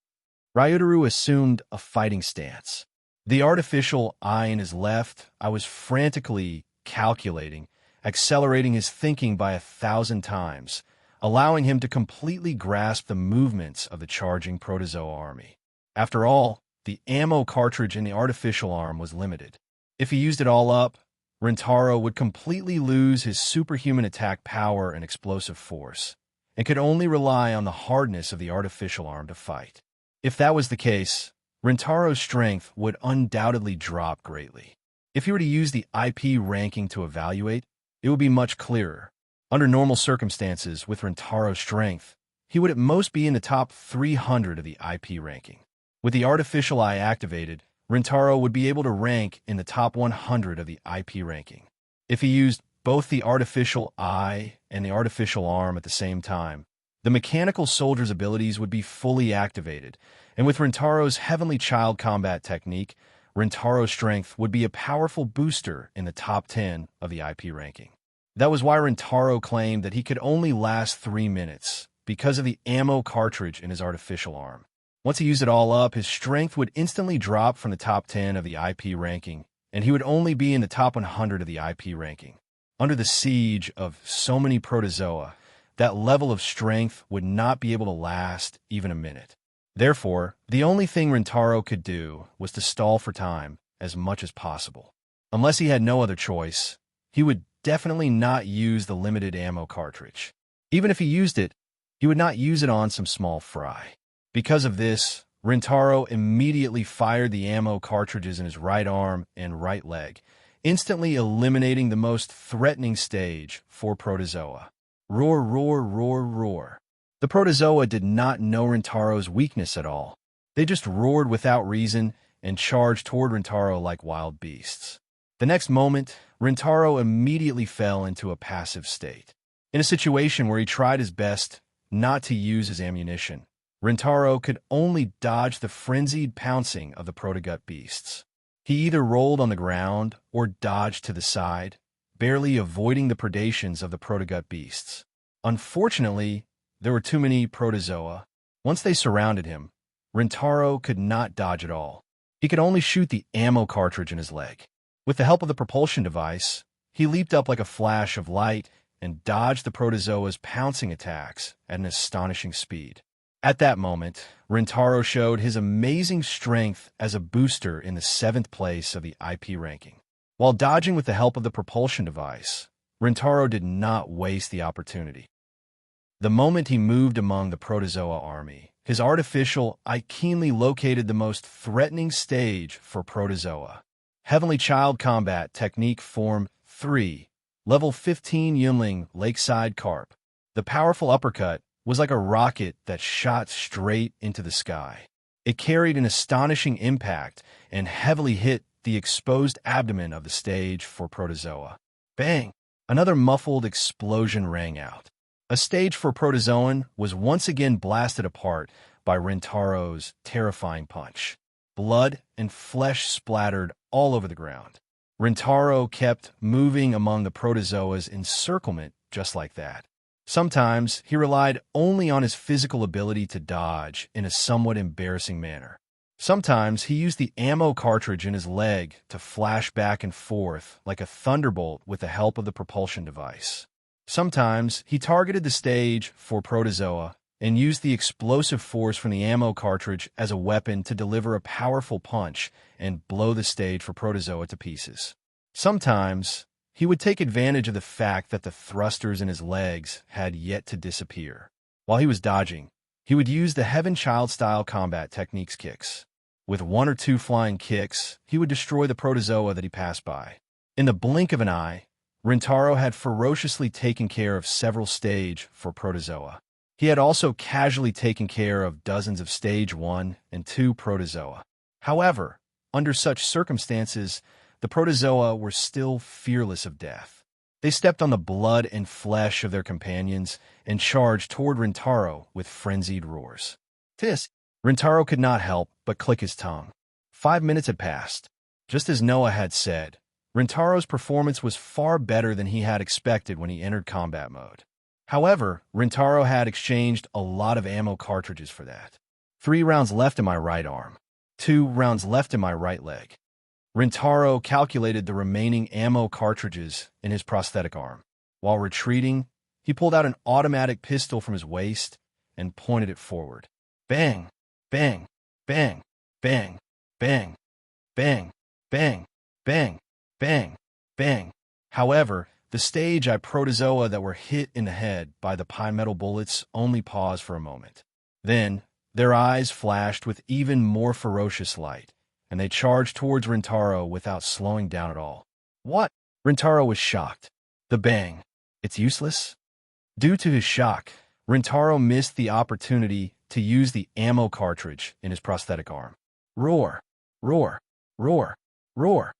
Ryudaru assumed a fighting stance. The artificial eye in his left, I was frantically calculating, accelerating his thinking by 1,000 times, allowing him to completely grasp the movements of the charging protozoa army. After all, the ammo cartridge in the artificial arm was limited. If he used it all up, Rintaro would completely lose his superhuman attack power and explosive force, and could only rely on the hardness of the artificial arm to fight. If that was the case, Rintaro's strength would undoubtedly drop greatly. If he were to use the IP ranking to evaluate, it would be much clearer. Under normal circumstances, with Rintaro's strength, he would at most be in the top 300 of the IP ranking. With the artificial eye activated, Rintaro would be able to rank in the top 100 of the IP ranking. If he used both the artificial eye and the artificial arm at the same time, the mechanical soldier's abilities would be fully activated, and with Rintaro's Heavenly Child combat technique, Rintaro's strength would be a powerful booster in the top 10 of the IP ranking. That was why Rintaro claimed that he could only last 3 minutes, because of the ammo cartridge in his artificial arm. Once he used it all up, his strength would instantly drop from the top 10 of the IP ranking, and he would only be in the top 100 of the IP ranking. Under the siege of so many protozoa, that level of strength would not be able to last even a minute. Therefore, the only thing Rintaro could do was to stall for time as much as possible. Unless he had no other choice, he would definitely not use the limited ammo cartridge. Even if he used it, he would not use it on some small fry. Because of this, Rintaro immediately fired the ammo cartridges in his right arm and right leg, instantly eliminating the most threatening stage for protozoa. Roar, roar, roar, roar. The protozoa did not know Rintaro's weakness at all. They just roared without reason and charged toward Rintaro like wild beasts. The next moment, Rintaro immediately fell into a passive state. In a situation where he tried his best not to use his ammunition, Rintaro could only dodge the frenzied pouncing of the protogut beasts. He either rolled on the ground or dodged to the side, barely avoiding the predations of the protogut beasts. Unfortunately, there were too many protozoa. Once they surrounded him, Rintaro could not dodge at all. He could only shoot the ammo cartridge in his leg. With the help of the propulsion device, he leaped up like a flash of light and dodged the protozoa's pouncing attacks at an astonishing speed. At that moment, Rintaro showed his amazing strength as a booster in the 7th place of the IP ranking. While dodging with the help of the propulsion device, Rintaro did not waste the opportunity. The moment he moved among the protozoa army, his artificial eye keenly located the most threatening stage for protozoa. Heavenly Child Combat Technique Form 3, Level 15 Yunling Lakeside Carp. The powerful uppercut was like a rocket that shot straight into the sky. It carried an astonishing impact and heavily hit the exposed abdomen of the stage for protozoa. Bang! Another muffled explosion rang out. A stage for protozoan was once again blasted apart by Rintaro's terrifying punch. Blood and flesh splattered all over the ground. Rintaro kept moving among the protozoa's encirclement just like that. Sometimes he relied only on his physical ability to dodge in a somewhat embarrassing manner. Sometimes he used the ammo cartridge in his leg to flash back and forth like a thunderbolt with the help of the propulsion device. Sometimes he targeted the stage for protozoa and used the explosive force from the ammo cartridge as a weapon to deliver a powerful punch and blow the stage for protozoa to pieces. Sometimes he would take advantage of the fact that the thrusters in his legs had yet to disappear. While he was dodging, he would use the Heaven Child-style combat techniques kicks. With 1 or 2 flying kicks, he would destroy the protozoa that he passed by. In the blink of an eye, Rintaro had ferociously taken care of several stage for protozoa. He had also casually taken care of dozens of stage 1 and 2 protozoa. However, under such circumstances, the protozoa were still fearless of death. They stepped on the blood and flesh of their companions and charged toward Rintaro with frenzied roars. Rintaro could not help but click his tongue. 5 minutes had passed. Just as Noah had said, Rintaro's performance was far better than he had expected when he entered combat mode. However, Rintaro had exchanged a lot of ammo cartridges for that. 3 rounds left in my right arm. 2 rounds left in my right leg. Rintaro calculated the remaining ammo cartridges in his prosthetic arm. While retreating, he pulled out an automatic pistol from his waist and pointed it forward. Bang! Bang! Bang! Bang! Bang! Bang! Bang! Bang! Bang! Bang! However, the stage eye protozoa that were hit in the head by the pine metal bullets only paused for a moment. Then, their eyes flashed with even more ferocious light, and they charged towards Rintaro without slowing down at all. What? Rintaro was shocked. The bang. It's useless? Due to his shock, Rintaro missed the opportunity to use the ammo cartridge in his prosthetic arm. Roar! Roar! Roar! Roar!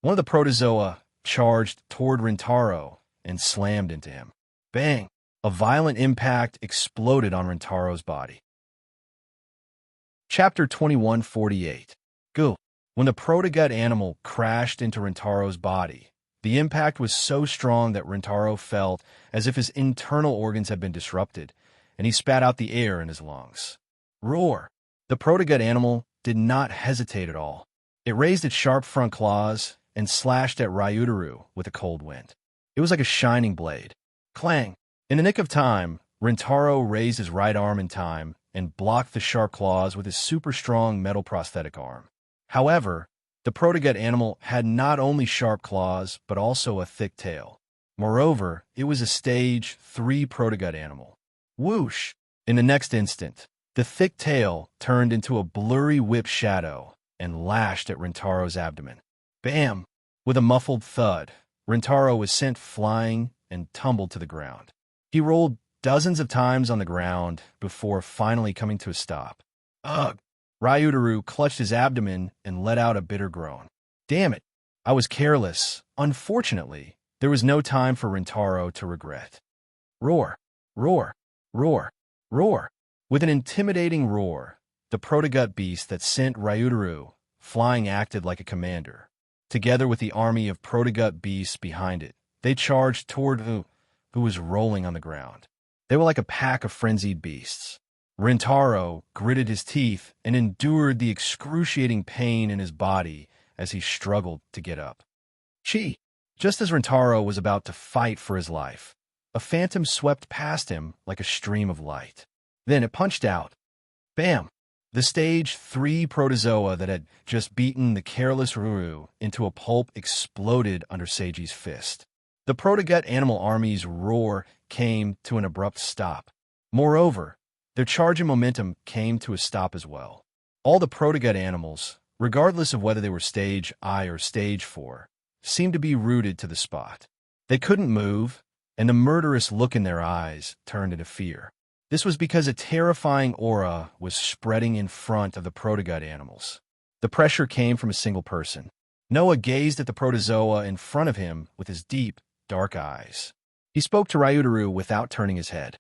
One of the protozoa charged toward Rintaro and slammed into him. Bang! A violent impact exploded on Rintaro's body. Chapter 2148. Go. When the protogut animal crashed into Rintaro's body, the impact was so strong that Rintaro felt as if his internal organs had been disrupted, and he spat out the air in his lungs. Roar! The protogut animal did not hesitate at all. It raised its sharp front claws and slashed at Ryutaru with a cold wind. It was like a shining blade. Clang! In the nick of time, Rintaro raised his right arm in time and blocked the sharp claws with his super strong metal prosthetic arm. However, the protogut animal had not only sharp claws, but also a thick tail. Moreover, it was a stage 3 protogut animal. Whoosh! In the next instant, the thick tail turned into a blurry whip shadow and lashed at Rintaro's abdomen. Bam! With a muffled thud, Rintaro was sent flying and tumbled to the ground. He rolled dozens of times on the ground before finally coming to a stop. Ugh! Ryutaru clutched his abdomen and let out a bitter groan. Damn it! I was careless. Unfortunately, there was no time for Rintaro to regret. Roar, roar, roar, roar. With an intimidating roar, the protogut beast that sent Ryutaru flying acted like a commander. Together with the army of protogut beasts behind it, they charged toward who was rolling on the ground. They were like a pack of frenzied beasts. Rintaro gritted his teeth and endured the excruciating pain in his body as he struggled to get up. Just as Rintaro was about to fight for his life, a phantom swept past him like a stream of light. Then it punched out. Bam! The stage 3 protozoa that had just beaten the careless Ruru into a pulp exploded under Seiji's fist. The protogut animal army's roar came to an abrupt stop. Moreover, their charge and momentum came to a stop as well. All the protogut animals, regardless of whether they were stage I or stage 4, seemed to be rooted to the spot. They couldn't move, and the murderous look in their eyes turned into fear. This was because a terrifying aura was spreading in front of the protogut animals. The pressure came from a single person. Noah gazed at the protozoa in front of him with his deep, dark eyes. He spoke to Ryutaru without turning his head.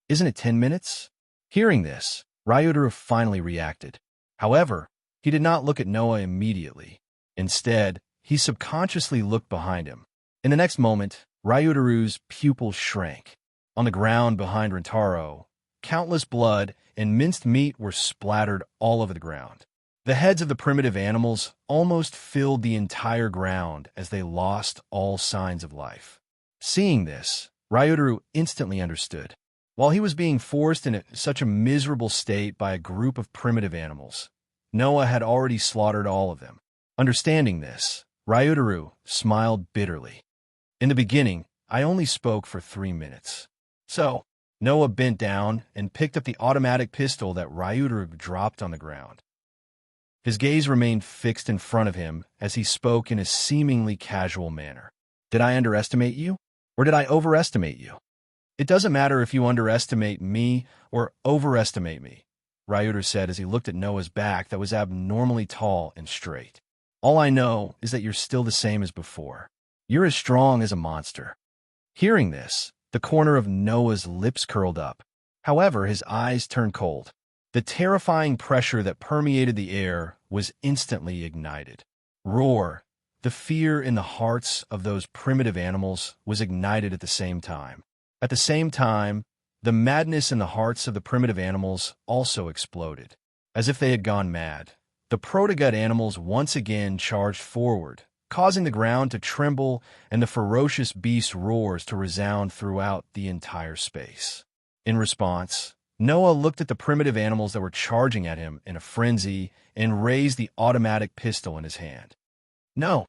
Isn't it 10 minutes? Hearing this, Ryutaru finally reacted. However, he did not look at Noah immediately. Instead, he subconsciously looked behind him. In the next moment, Ryutaru's pupils shrank. On the ground behind Rintaro, countless blood and minced meat were splattered all over the ground. The heads of the primitive animals almost filled the entire ground as they lost all signs of life. Seeing this, Ryutaru instantly understood. While he was being forced in such a miserable state by a group of primitive animals, Noah had already slaughtered all of them. Understanding this, Ryutaru smiled bitterly. In the beginning, I only spoke for 3 minutes. So, Noah bent down and picked up the automatic pistol that Ryutaru dropped on the ground. His gaze remained fixed in front of him as he spoke in a seemingly casual manner. Did I underestimate you, or did I overestimate you? It doesn't matter if you underestimate me or overestimate me, Ryutaru said as he looked at Noah's back that was abnormally tall and straight. All I know is that you're still the same as before. You're as strong as a monster. Hearing this, the corner of Noah's lips curled up. However, his eyes turned cold. The terrifying pressure that permeated the air was instantly ignited. Roar! The fear in the hearts of those primitive animals was ignited at the same time. At the same time, the madness in the hearts of the primitive animals also exploded. As if they had gone mad, the protogut animals once again charged forward, causing the ground to tremble and the ferocious beast's roars to resound throughout the entire space. In response, Noah looked at the primitive animals that were charging at him in a frenzy and raised the automatic pistol in his hand. No,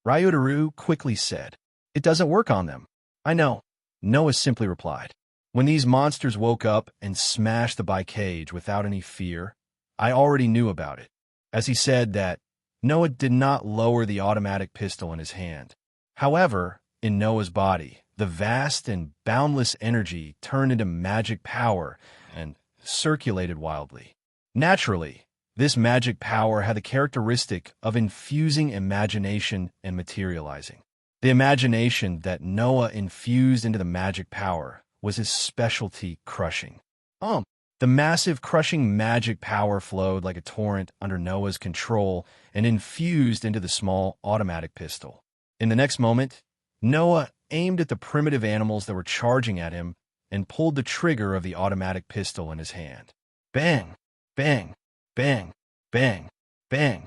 Ryutaru quickly said. It doesn't work on them. I know, Noah simply replied. When these monsters woke up and smashed the bi-cage without any fear, I already knew about it. As he said that, Noah did not lower the automatic pistol in his hand. However, in Noah's body, the vast and boundless energy turned into magic power and circulated wildly. Naturally, this magic power had the characteristic of infusing imagination and materializing. The imagination that Noah infused into the magic power was his specialty crushing. The massive crushing magic power flowed like a torrent under Noah's control and infused into the small automatic pistol. In the next moment, Noah aimed at the primitive animals that were charging at him and pulled the trigger of the automatic pistol in his hand. Bang! Bang! Bang! Bang! Bang!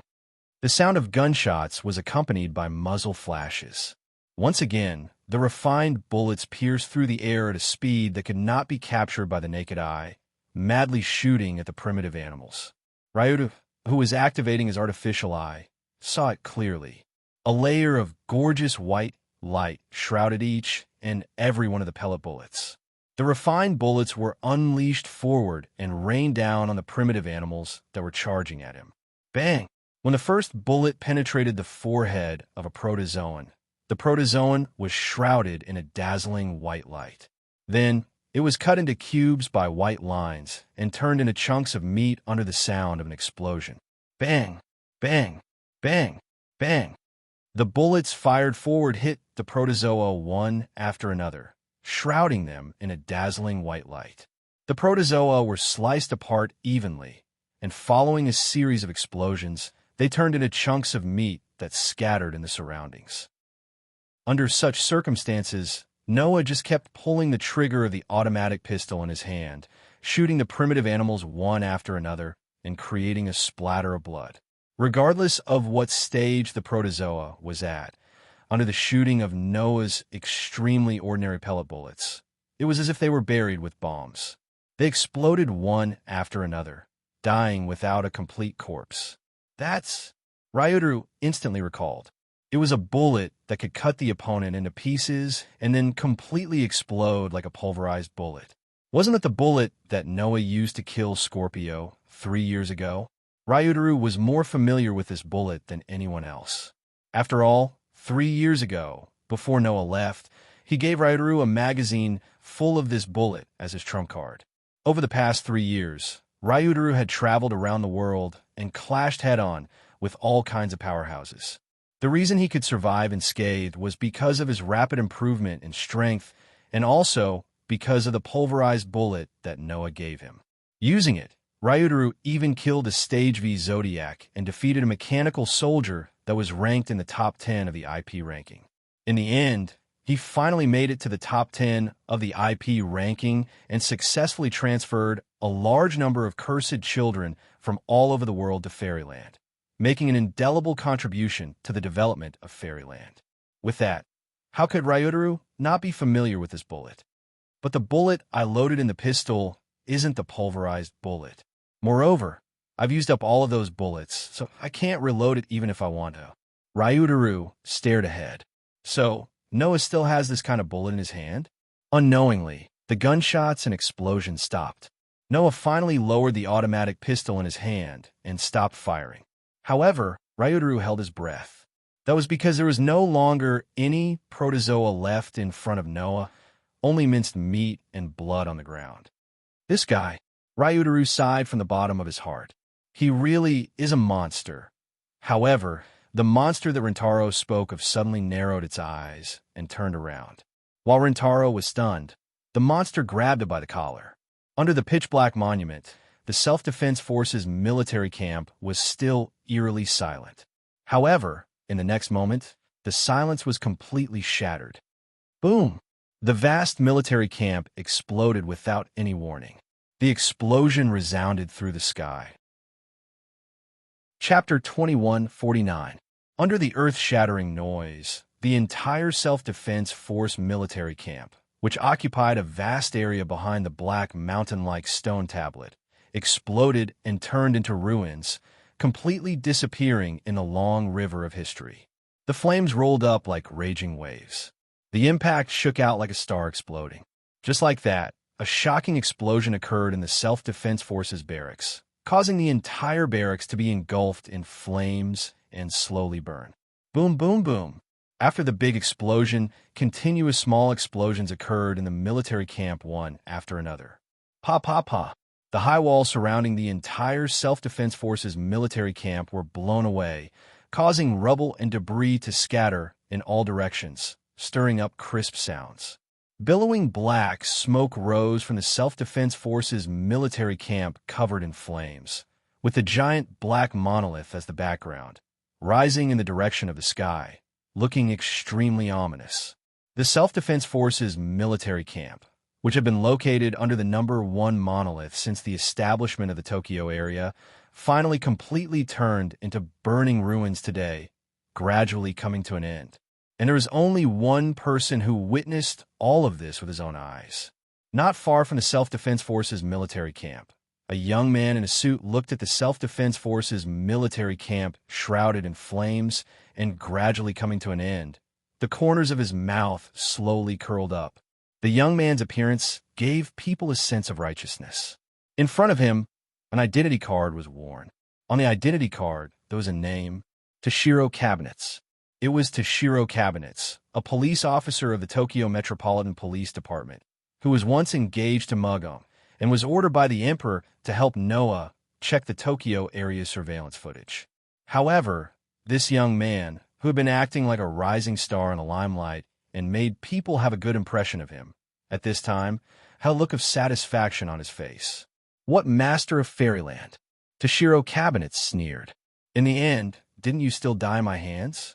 The sound of gunshots was accompanied by muzzle flashes. Once again, the refined bullets pierced through the air at a speed that could not be captured by the naked eye, madly shooting at the primitive animals. Ryutaru, who was activating his artificial eye, saw it clearly. A layer of gorgeous white light shrouded each and every one of the pellet bullets. The refined bullets were unleashed forward and rained down on the primitive animals that were charging at him. Bang! When the first bullet penetrated the forehead of a protozoan, the protozoan was shrouded in a dazzling white light. Then, it was cut into cubes by white lines and turned into chunks of meat under the sound of an explosion. Bang! Bang! Bang! Bang! The bullets fired forward hit the protozoa one after another, shrouding them in a dazzling white light. The protozoa were sliced apart evenly, and following a series of explosions, they turned into chunks of meat that scattered in the surroundings. Under such circumstances, Noah just kept pulling the trigger of the automatic pistol in his hand, shooting the primitive animals one after another, and creating a splatter of blood. Regardless of what stage the protozoa was at, under the shooting of Noah's extremely ordinary pellet bullets, it was as if they were buried with bombs. They exploded one after another, dying without a complete corpse. That's, Ryutaru instantly recalled. It was a bullet that could cut the opponent into pieces and then completely explode like a pulverized bullet. Wasn't it the bullet that Noah used to kill Scorpio 3 years ago? Ryutaru was more familiar with this bullet than anyone else. After all, 3 years ago, before Noah left, he gave Ryutaru a magazine full of this bullet as his trump card. Over the past 3 years, Ryutaru had traveled around the world and clashed head-on with all kinds of powerhouses. The reason he could survive unscathed was because of his rapid improvement in strength and also because of the pulverized bullet that Noah gave him. Using it, Ryutaru even killed a Stage V Zodiac and defeated a mechanical soldier that was ranked in the top 10 of the IP ranking. In the end, he finally made it to the top 10 of the IP ranking and successfully transferred a large number of cursed children from all over the world to Fairyland, making an indelible contribution to the development of Fairyland. With that, how could Ryutaru not be familiar with this bullet? But the bullet I loaded in the pistol isn't the pulverized bullet. Moreover, I've used up all of those bullets, so I can't reload it even if I want to. Ryutaru stared ahead. So, Noah still has this kind of bullet in his hand? Unknowingly, the gunshots and explosions stopped. Noah finally lowered the automatic pistol in his hand and stopped firing. However, Ryutaru held his breath. That was because there was no longer any protozoa left in front of Noah, only minced meat and blood on the ground. This guy, Ryutaru sighed from the bottom of his heart. He really is a monster. However, the monster that Rentaro spoke of suddenly narrowed its eyes and turned around. While Rentaro was stunned, the monster grabbed it by the collar. Under the pitch-black monument, the Self-Defense Forces military camp was still eerily silent. However, in the next moment, the silence was completely shattered. Boom! The vast military camp exploded without any warning. The explosion resounded through the sky. Chapter 2149. Under the earth-shattering noise, the entire Self-Defense Force military camp, which occupied a vast area behind the black mountain-like stone tablet, exploded and turned into ruins, completely disappearing in a long river of history. The flames rolled up like raging waves. The impact shook out like a star exploding. Just like that, a shocking explosion occurred in the Self-Defense Forces barracks, causing the entire barracks to be engulfed in flames and slowly burn. Boom, boom, boom. After the big explosion, continuous small explosions occurred in the military camp one after another. Pa, pa, pa. The high walls surrounding the entire Self-Defense Forces military camp were blown away, causing rubble and debris to scatter in all directions, stirring up crisp sounds. Billowing black smoke rose from the Self-Defense Forces military camp covered in flames, with the giant black monolith as the background, rising in the direction of the sky, looking extremely ominous. The Self-Defense Forces military camp, which had been located under the number 1 monolith since the establishment of the Tokyo area, finally completely turned into burning ruins today, gradually coming to an end. And there was only one person who witnessed all of this with his own eyes. Not far from the Self-Defense Forces military camp, a young man in a suit looked at the Self-Defense Forces military camp shrouded in flames and gradually coming to an end. The corners of his mouth slowly curled up. The young man's appearance gave people a sense of righteousness. In front of him, an identity card was worn. On the identity card, there was a name, Toshiro Cabinets. It was Toshiro Cabinets, a police officer of the Tokyo Metropolitan Police Department, who was once engaged to Mugom and was ordered by the Emperor to help Noah check the Tokyo area surveillance footage. However, this young man, who had been acting like a rising star in the limelight and made people have a good impression of him, at this time, had a look of satisfaction on his face. "What master of fairyland?" Toshiro Cabinet sneered. "In the end, didn't you still die in my hands?"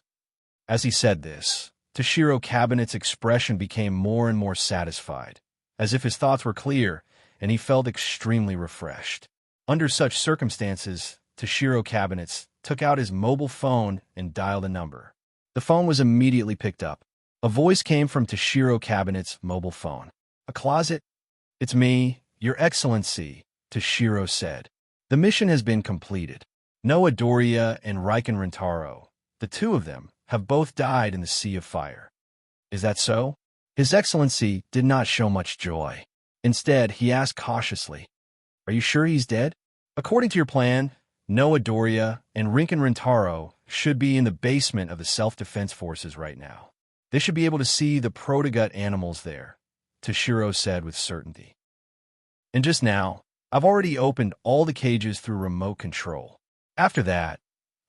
As he said this, Toshiro Cabinet's expression became more and more satisfied, as if his thoughts were clear, and he felt extremely refreshed. Under such circumstances, Toshiro Cabinets took out his mobile phone and dialed a number. The phone was immediately picked up. A voice came from Toshiro Cabinet's mobile phone. "A closet?" "It's me, Your Excellency," Toshiro said. "The mission has been completed. Noah Doria and Riken Rentaro, the two of them, have both died in the Sea of Fire." "Is that so?" His Excellency did not show much joy. Instead, he asked cautiously, "Are you sure he's dead?" "According to your plan, Noah Doria and Riken Rentaro should be in the basement of the self-defense forces right now. They should be able to see the protogut animals there," Toshiro said with certainty. "And just now, I've already opened all the cages through remote control. After that,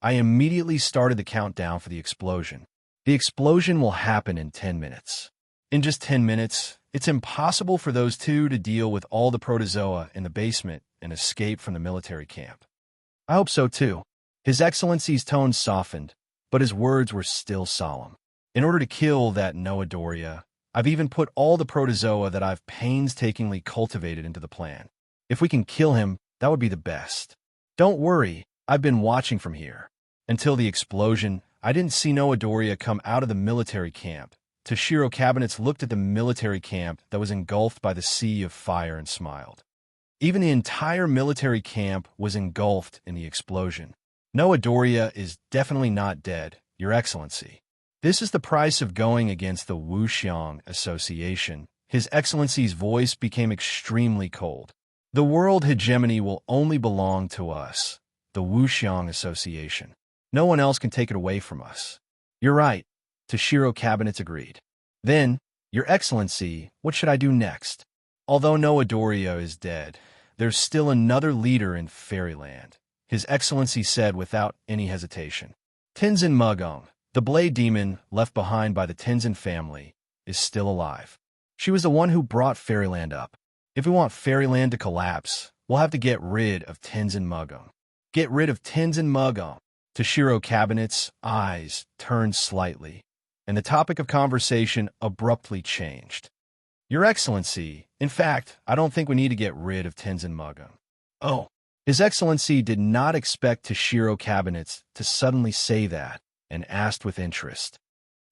I immediately started the countdown for the explosion. The explosion will happen in 10 minutes. In just 10 minutes, it's impossible for those two to deal with all the protozoa in the basement and escape from the military camp." "I hope so too." His Excellency's tone softened, but his words were still solemn. "In order to kill that Noah Doria, I've even put all the protozoa that I've painstakingly cultivated into the plan. If we can kill him, that would be the best. Don't worry, I've been watching from here. Until the explosion, I didn't see Noah Doria come out of the military camp." Toshiro Cabinets looked at the military camp that was engulfed by the Sea of Fire and smiled. Even the entire military camp was engulfed in the explosion. "Noah Doria is definitely not dead, Your Excellency. This is the price of going against the Wuxiang Association." His Excellency's voice became extremely cold. "The world hegemony will only belong to us, the Wuxiang Association. No one else can take it away from us." "You're right," Toshiro Cabinets agreed. "Then, Your Excellency, what should I do next?" "Although Noah Doria is dead, there's still another leader in Fairyland," His Excellency said without any hesitation. "Tenzin Mugung, the blade demon left behind by the Tenzin family, is still alive. She was the one who brought Fairyland up. If we want Fairyland to collapse, we'll have to get rid of Tenzin Mugung." "Get rid of Tenzin Mugung." Toshiro Cabinet's eyes turned slightly, and the topic of conversation abruptly changed. "Your Excellency, in fact, I don't think we need to get rid of Tenzin Mugung." "Oh." His Excellency did not expect Toshiro Cabinets to suddenly say that, and asked with interest,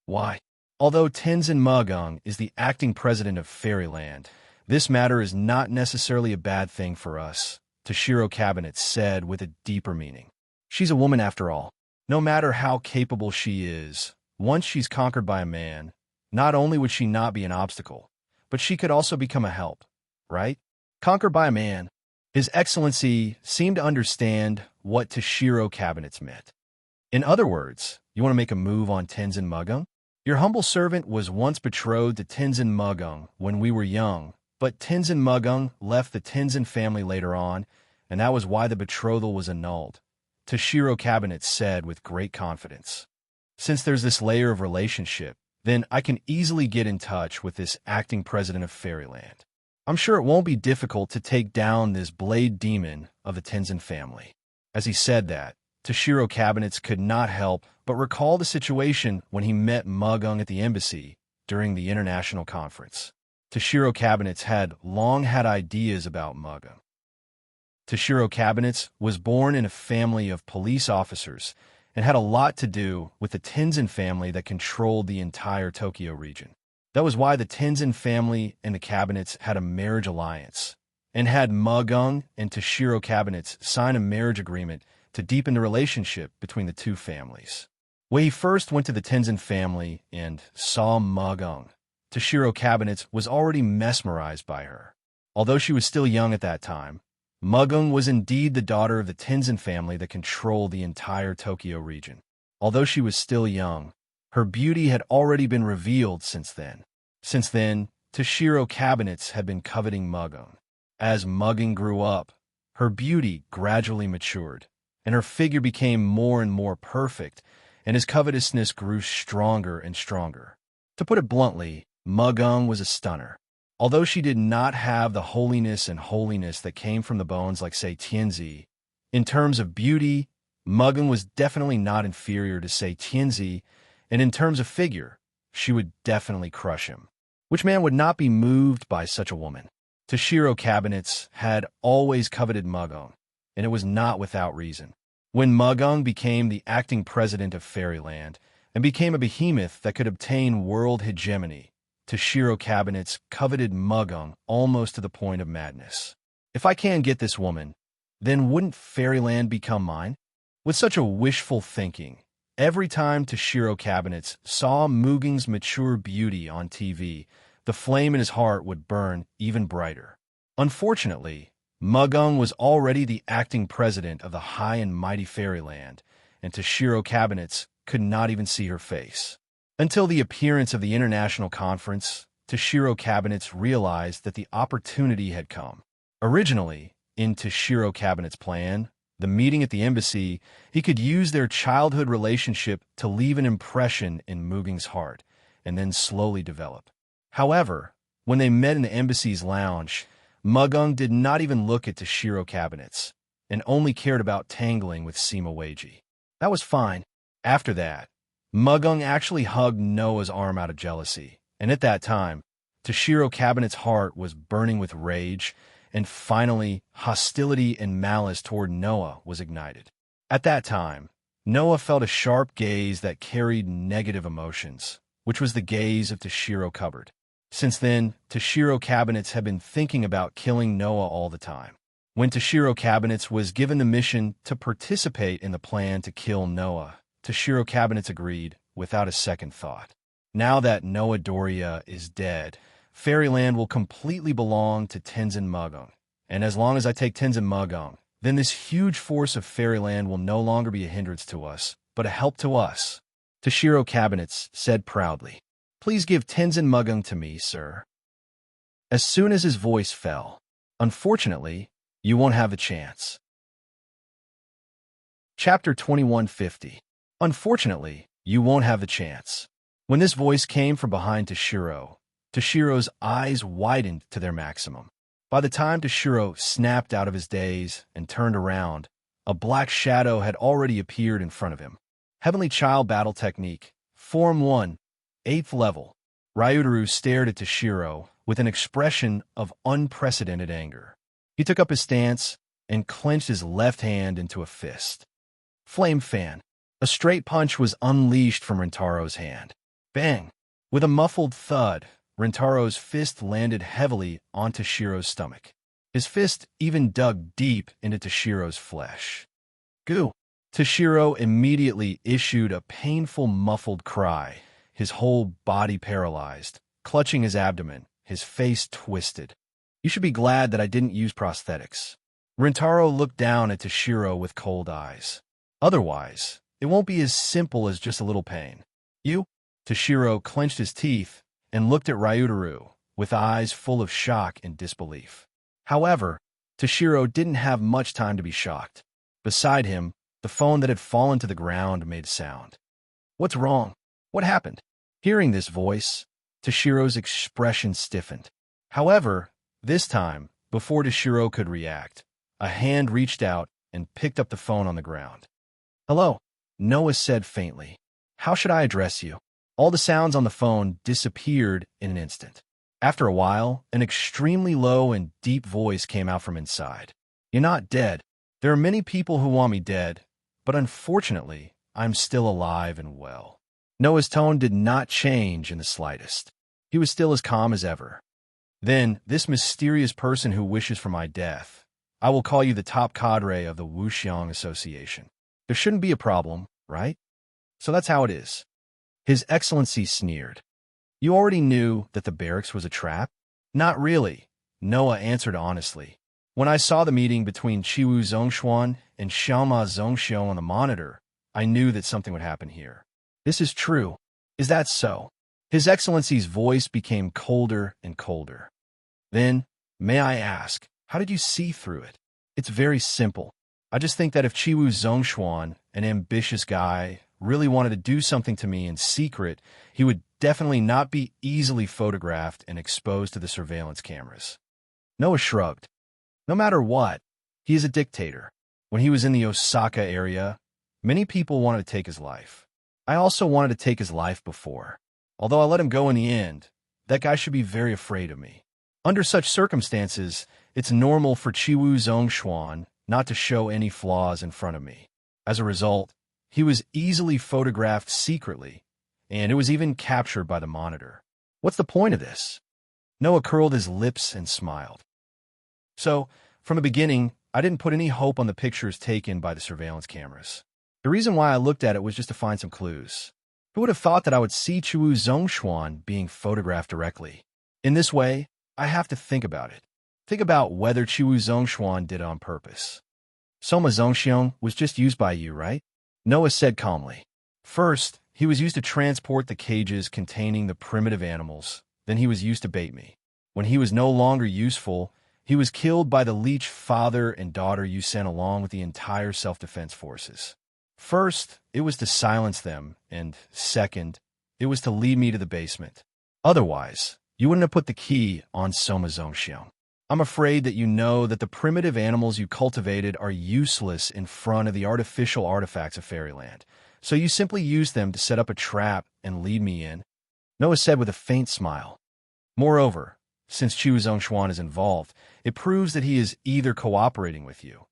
"Why?" "Although Tenzin Mugung is the acting president of Fairyland, this matter is not necessarily a bad thing for us," Toshiro Cabinets said with a deeper meaning. "She's a woman after all. No matter how capable she is, once she's conquered by a man, not only would she not be an obstacle, but she could also become a help, right? Conquered by a man." His Excellency seemed to understand what Toshiro Cabinets meant. "In other words, you want to make a move on Tenzin Mugung? Your humble servant was once betrothed to Tenzin Mugung when we were young, but Tenzin Mugung left the Tenzin family later on, and that was why the betrothal was annulled," Toshiro Cabinets said with great confidence. "Since there's this layer of relationship, then I can easily get in touch with this acting president of Fairyland. I'm sure it won't be difficult to take down this blade demon of the Tenzin family." As he said that, Toshiro Cabinets could not help but recall the situation when he met Mugung at the embassy during the international conference. Toshiro Cabinets had long had ideas about Mugung. Toshiro Cabinets was born in a family of police officers and had a lot to do with the Tenzin family that controlled the entire Tokyo region. That was why the Tenzin family and the Cabinets had a marriage alliance, and had Mugung and Toshiro Cabinets sign a marriage agreement to deepen the relationship between the two families. When he first went to the Tenzin family and saw Mugung, Toshiro Cabinets was already mesmerized by her. Although she was still young at that time, Mugung was indeed the daughter of the Tenzin family that controlled the entire Tokyo region. Although she was still young, her beauty had already been revealed since then. Since then, Toshiro Cabinets had been coveting Mugung. As Mugung grew up, her beauty gradually matured, and her figure became more and more perfect, and his covetousness grew stronger and stronger. To put it bluntly, Mugung was a stunner. Although she did not have the holiness and holiness that came from the bones like, say, Tianzi, in terms of beauty, Mugung was definitely not inferior to, say, Tianzi, and in terms of figure, she would definitely crush him. Which man would not be moved by such a woman? Toshiro Cabinets had always coveted Mugung, and it was not without reason. When Mugung became the acting president of Fairyland and became a behemoth that could obtain world hegemony, Toshiro Cabinets coveted Mugung almost to the point of madness. If I can get this woman, then wouldn't Fairyland become mine? With such a wishful thinking, every time Toshiro Cabinets saw Mugung's mature beauty on TV, the flame in his heart would burn even brighter. Unfortunately, Mugung was already the acting president of the high and mighty Fairyland, and Toshiro Cabinets could not even see her face. Until the appearance of the international conference, Toshiro Cabinets realized that the opportunity had come. Originally, in Toshiro Cabinets' plan, the meeting at the embassy, he could use their childhood relationship to leave an impression in Mugung's heart, and then slowly develop. However, when they met in the embassy's lounge, Mugung did not even look at Toshiro Cabinets, and only cared about tangling with Sima Weiji. That was fine. After that, Mugung actually hugged Noah's arm out of jealousy, and at that time, Toshiro Cabinets' heart was burning with rage, and finally, hostility and malice toward Noah was ignited. At that time, Noah felt a sharp gaze that carried negative emotions, which was the gaze of Toshiro Cupboard. Since then, Toshiro Cabinets had been thinking about killing Noah all the time. When Toshiro Cabinets was given the mission to participate in the plan to kill Noah, Toshiro Cabinets agreed without a second thought. Now that Noah Doria is dead, Fairyland will completely belong to Tenzin Mugung. And as long as I take Tenzin Mugung, then this huge force of Fairyland will no longer be a hindrance to us, but a help to us. Toshiro Cabinets said proudly, "Please give Tenzin Mugung to me, sir." As soon as his voice fell, "Unfortunately, you won't have a chance." Chapter 2150. Unfortunately, you won't have the chance. When this voice came from behind Toshiro, Toshiro's eyes widened to their maximum. By the time Toshiro snapped out of his daze and turned around, a black shadow had already appeared in front of him. Heavenly Child Battle Technique, Form 1, 8th level. Ryutaru stared at Toshiro with an expression of unprecedented anger. He took up his stance and clenched his left hand into a fist. Flame Fan. A straight punch was unleashed from Rintaro's hand. Bang! With a muffled thud, Rintaro's fist landed heavily on Toshiro's stomach. His fist even dug deep into Toshiro's flesh. Goo! Toshiro immediately issued a painful muffled cry, his whole body paralyzed, clutching his abdomen, his face twisted. You should be glad that I didn't use prosthetics. Rintaro looked down at Toshiro with cold eyes. Otherwise, it won't be as simple as just a little pain. You? Toshiro clenched his teeth and looked at Ryutaru with eyes full of shock and disbelief. However, Toshiro didn't have much time to be shocked. Beside him, the phone that had fallen to the ground made a sound. What's wrong? What happened? Hearing this voice, Toshiro's expression stiffened. However, this time, before Toshiro could react, a hand reached out and picked up the phone on the ground. Hello, Noah said faintly. How should I address you? All the sounds on the phone disappeared in an instant. After a while, an extremely low and deep voice came out from inside. You're not dead. There are many people who want me dead, but unfortunately, I'm still alive and well. Noah's tone did not change in the slightest. He was still as calm as ever. Then, this mysterious person who wishes for my death, I will call you the top cadre of the Wuxiang Association. There shouldn't be a problem, right? So that's how it is. His Excellency sneered. You already knew that the barracks was a trap? Not really, Noah answered honestly. When I saw the meeting between Chiwu Zhongshuan and Xiaoma Zhongxiu on the monitor, I knew that something would happen here. This is true. Is that so? His Excellency's voice became colder and colder. Then, may I ask, how did you see through it? It's very simple. I just think that if Chiwu Zhongshuan, an ambitious guy, really wanted to do something to me in secret, he would definitely not be easily photographed and exposed to the surveillance cameras. Noah shrugged. No matter what, he is a dictator. When he was in the Osaka area, many people wanted to take his life. I also wanted to take his life before. Although I let him go in the end, that guy should be very afraid of me. Under such circumstances, it's normal for Chiwu Zhongshuan not to show any flaws in front of me. As a result, he was easily photographed secretly, and it was even captured by the monitor. What's the point of this? Noah curled his lips and smiled. So, from the beginning, I didn't put any hope on the pictures taken by the surveillance cameras. The reason why I looked at it was just to find some clues. Who would have thought that I would see Chiwu Zhongshuan being photographed directly? In this way, I have to think about it. Think about whether Chiwu Zhongshuan did it on purpose. Soma Zhongshuan was just used by you, right? Noah said calmly. First, he was used to transport the cages containing the primitive animals. Then he was used to bait me. When he was no longer useful, he was killed by the leech father and daughter you sent along with the entire self-defense forces. First, it was to silence them, and second, it was to lead me to the basement. Otherwise, you wouldn't have put the key on Soma Zhongshuan. I'm afraid that you know that the primitive animals you cultivated are useless in front of the artificial artifacts of Fairyland, so you simply used them to set up a trap and lead me in, Noah said with a faint smile. Moreover, since Chiwu Zhongshuan is involved, it proves that he is either cooperating with you,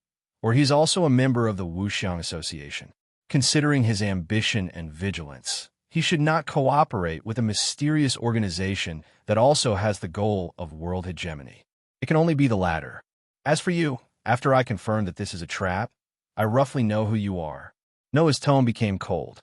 or he's also a member of the Wuxiang Association. Considering his ambition and vigilance, he should not cooperate with a mysterious organization that also has the goal of world hegemony. It can only be the latter. As for you, after I confirmed that this is a trap, I roughly know who you are. Noah's tone became cold.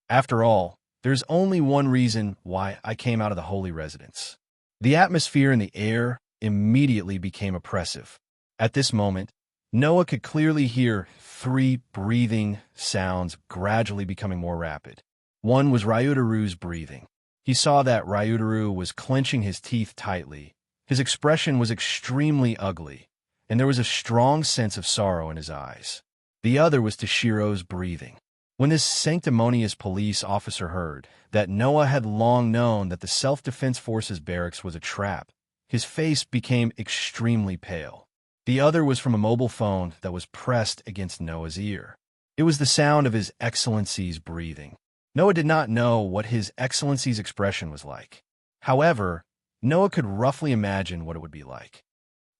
After all, there's only one reason why I came out of the holy residence. The atmosphere in the air immediately became oppressive. At this moment, Noah could clearly hear 3 breathing sounds gradually becoming more rapid. One was Ryutaru's breathing. He saw that Ryutaru was clenching his teeth tightly. His expression was extremely ugly, and there was a strong sense of sorrow in his eyes. The other was Toshiro's breathing. When this sanctimonious police officer heard that Noah had long known that the Self-Defense Forces barracks was a trap, his face became extremely pale. The other was from a mobile phone that was pressed against Noah's ear. It was the sound of His Excellency's breathing. Noah did not know what His Excellency's expression was like. However, Noah could roughly imagine what it would be like.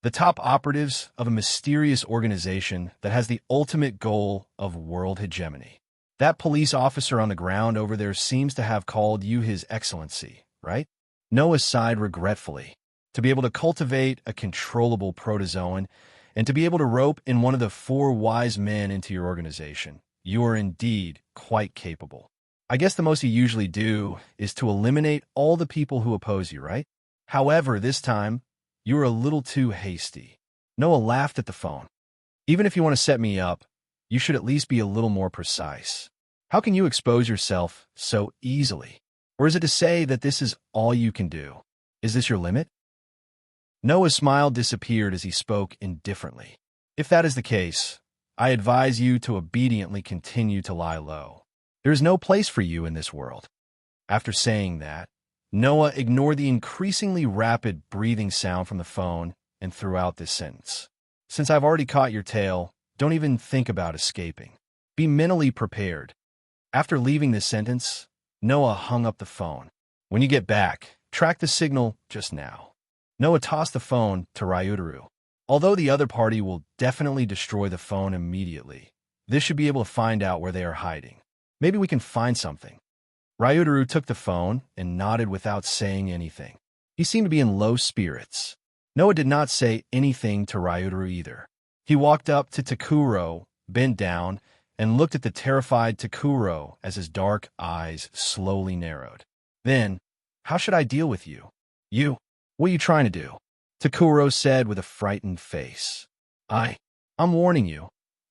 The top operatives of a mysterious organization that has the ultimate goal of world hegemony. That police officer on the ground over there seems to have called you His Excellency, right? Noah sighed regretfully. To be able to cultivate a controllable protozoan and to be able to rope in one of the 4 wise men into your organization, you are indeed quite capable. I guess the most you usually do is to eliminate all the people who oppose you, right? However, this time, you were a little too hasty. Noah laughed at the phone. Even if you want to set me up, you should at least be a little more precise. How can you expose yourself so easily? Or is it to say that this is all you can do? Is this your limit? Noah's smile disappeared as he spoke indifferently. If that is the case, I advise you to obediently continue to lie low. There is no place for you in this world. After saying that, Noah ignored the increasingly rapid breathing sound from the phone and threw out this sentence. Since I've already caught your tail, don't even think about escaping. Be mentally prepared. After leaving this sentence, Noah hung up the phone. When you get back, track the signal just now. Noah tossed the phone to Ryutaru. Although the other party will definitely destroy the phone immediately, this should be able to find out where they are hiding. Maybe we can find something. Ryutaru took the phone and nodded without saying anything. He seemed to be in low spirits. Noah did not say anything to Ryutaru either. He walked up to Takuro, bent down, and looked at the terrified Takuro as his dark eyes slowly narrowed. Then, how should I deal with you? You? What are you trying to do? Takuro said with a frightened face. I'm warning you.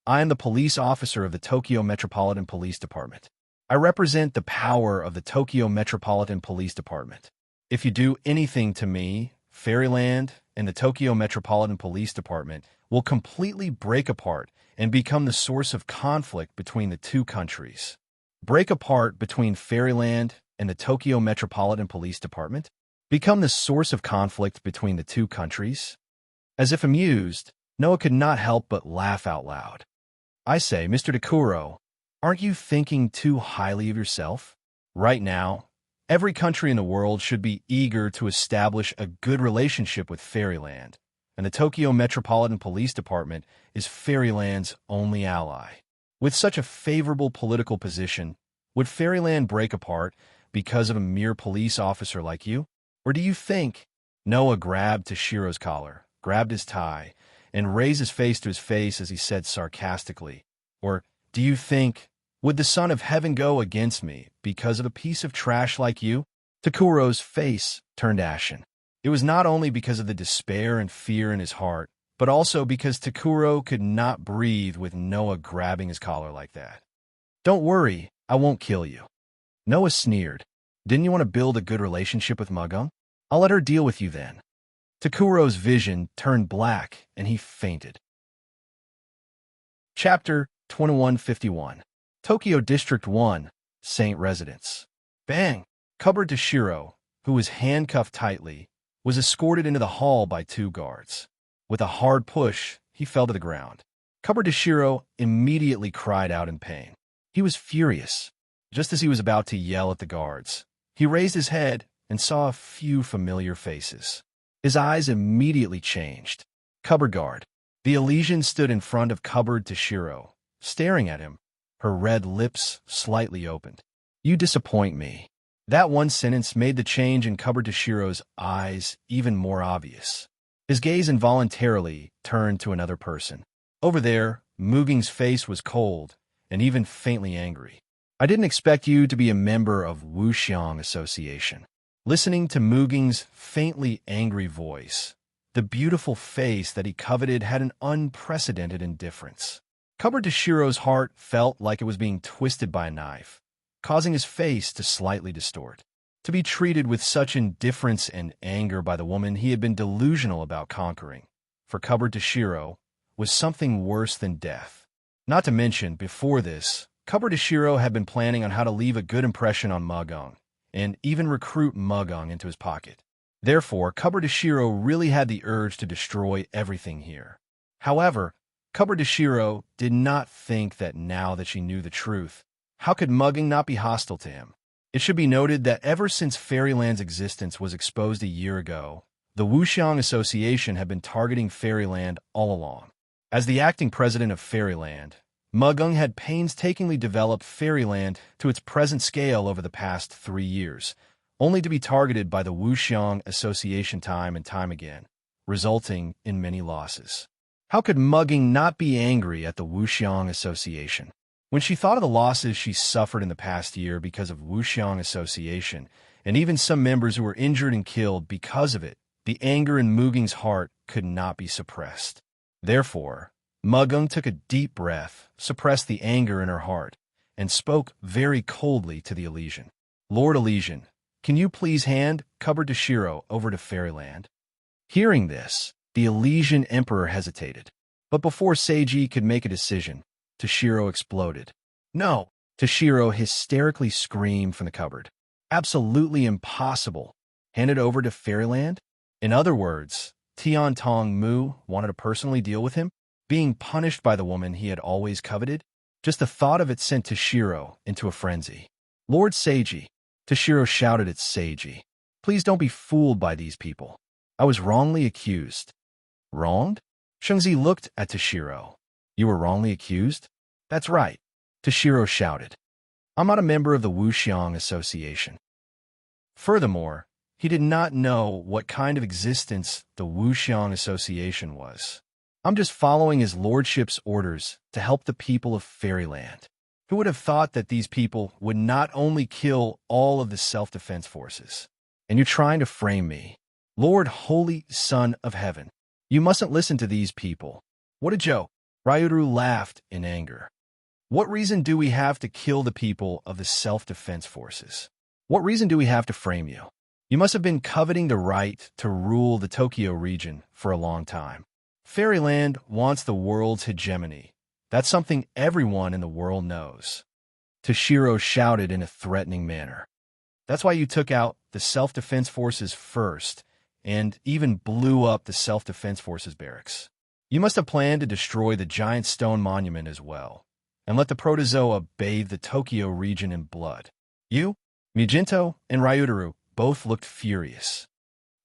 I am the police officer of the Tokyo Metropolitan Police Department. I represent the power of the Tokyo Metropolitan Police Department. If you do anything to me, Fairyland and the Tokyo Metropolitan Police Department will completely break apart and become the source of conflict between the 2 countries. break apart between Fairyland and the Tokyo Metropolitan Police Department, become the source of conflict between the two countries? As if amused, Noah could not help but laugh out loud. I say, Mr. Takuro, aren't you thinking too highly of yourself? Right now, every country in the world should be eager to establish a good relationship with Fairyland, and the Tokyo Metropolitan Police Department is Fairyland's only ally. With such a favorable political position, would Fairyland break apart because of a mere police officer like you? Or do you think? Noah grabbed Toshiro's collar, grabbed his tie, and raised his face to his face as he said sarcastically, or do you think, would the Son of Heaven go against me because of a piece of trash like you? Takuro's face turned ashen. It was not only because of the despair and fear in his heart, but also because Takuro could not breathe with Noah grabbing his collar like that. Don't worry, I won't kill you. Noah sneered. Didn't you want to build a good relationship with Mugung? I'll let her deal with you then. Takuro's vision turned black and he fainted. Chapter 2151 Tokyo District 1, Saint Residence. Bang! Cupboard Toshiro, who was handcuffed tightly, was escorted into the hall by two guards. With a hard push, he fell to the ground. Cupboard Toshiro immediately cried out in pain. He was furious. Just as he was about to yell at the guards, he raised his head and saw a few familiar faces. His eyes immediately changed. Cupboard guard. The Elysian stood in front of Cupboard Toshiro, staring at him, her red lips slightly opened. You disappoint me. That one sentence made the change in Cupboard Toshiro's eyes even more obvious. His gaze involuntarily turned to another person. Over there, Muging's face was cold and even faintly angry. I didn't expect you to be a member of Wuxiang Association. Listening to Muging's faintly angry voice, the beautiful face that he coveted had an unprecedented indifference. Cupboard Toshiro's heart felt like it was being twisted by a knife, causing his face to slightly distort. To be treated with such indifference and anger by the woman he had been delusional about conquering, for Cupboard Toshiro, was something worse than death. Not to mention, before this, Cupboard Toshiro had been planning on how to leave a good impression on Mugung, and even recruit Mugung into his pocket. Therefore, Cupboard Toshiro really had the urge to destroy everything here. However, Cupboard Toshiro did not think that now that she knew the truth, how could Mugung not be hostile to him? It should be noted that ever since Fairyland's existence was exposed a year ago, the Wuxiang Association had been targeting Fairyland all along. As the acting president of Fairyland, Mugung had painstakingly developed Fairyland to its present scale over the past 3 years, only to be targeted by the Wuxiang Association time and time again, resulting in many losses. How could Mugung not be angry at the Wuxiang Association? When she thought of the losses she suffered in the past year because of Wuxiang Association, and even some members who were injured and killed because of it, the anger in Muging's heart could not be suppressed. Therefore, Mugung took a deep breath, suppressed the anger in her heart, and spoke very coldly to the Elysian. Lord Elysian, can you please hand Cupboard Toshiro over to Fairyland? Hearing this, the Elysian Emperor hesitated. But before Seiji could make a decision, Toshiro exploded. No! Toshiro hysterically screamed from the cupboard. Absolutely impossible. Hand it over to Fairyland? In other words, Tian Tong Mu wanted to personally deal with him, being punished by the woman he had always coveted? Just the thought of it sent Toshiro into a frenzy. Lord Seiji, Toshiro shouted at Seiji. Please don't be fooled by these people. I was wrongly accused. Wronged? Shungzi looked at Toshiro. You were wrongly accused? That's right, Toshiro shouted. I'm not a member of the Wuxiang Association. Furthermore, he did not know what kind of existence the Wuxiang Association was. I'm just following his lordship's orders to help the people of Fairyland. Who would have thought that these people would not only kill all of the self-defense forces? And you're trying to frame me. Lord Holy Son of Heaven, you mustn't listen to these people. What a joke. Ryuru laughed in anger. What reason do we have to kill the people of the self-defense forces? What reason do we have to frame you? You must have been coveting the right to rule the Tokyo region for a long time. Fairyland wants the world's hegemony. That's something everyone in the world knows. Toshiro shouted in a threatening manner. That's why you took out the self-defense forces first, and even blew up the self-defense forces barracks. You must have planned to destroy the giant stone monument as well, and let the protozoa bathe the Tokyo region in blood. You, Mijinto, and Ryutaru both looked furious.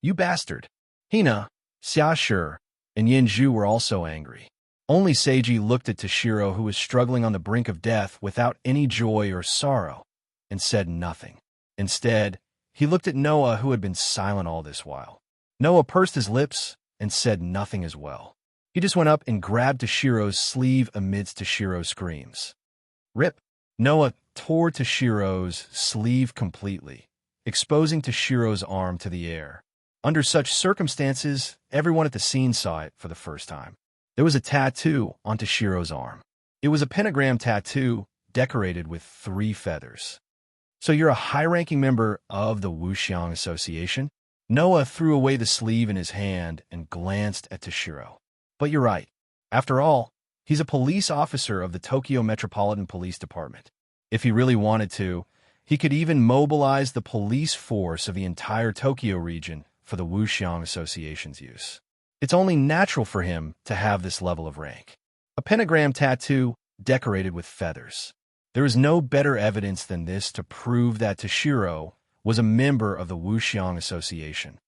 You bastard! Hina, Xiaoshi, and Yinju were also angry. Only Seiji looked at Toshiro, who was struggling on the brink of death without any joy or sorrow, and said nothing. Instead, he looked at Noah, who had been silent all this while. Noah pursed his lips and said nothing as well. He just went up and grabbed Toshiro's sleeve amidst Toshiro's screams. Rip! Noah tore Toshiro's sleeve completely, exposing Toshiro's arm to the air. Under such circumstances, everyone at the scene saw it for the first time. There was a tattoo on Toshiro's arm. It was a pentagram tattoo decorated with 3 feathers. So you're a high-ranking member of the Wuxiang Association? Noah threw away the sleeve in his hand and glanced at Toshiro. But you're right. After all, he's a police officer of the Tokyo Metropolitan Police Department. If he really wanted to, he could even mobilize the police force of the entire Tokyo region for the Wuxiang Association's use. It's only natural for him to have this level of rank. A pentagram tattoo decorated with feathers. There is no better evidence than this to prove that Toshiro was a member of the Wuxiang Association.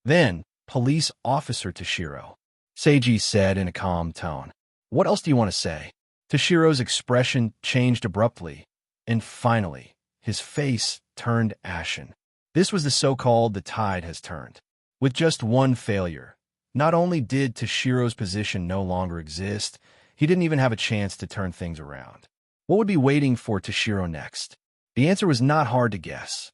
Then, Police Officer Toshiro, Seiji said in a calm tone. What else do you want to say? Toshiro's expression changed abruptly, and finally, his face turned ashen. This was the so-called "the tide has turned." With just one failure, not only did Toshiro's position no longer exist, he didn't even have a chance to turn things around. What would be waiting for Toshiro next? The answer was not hard to guess.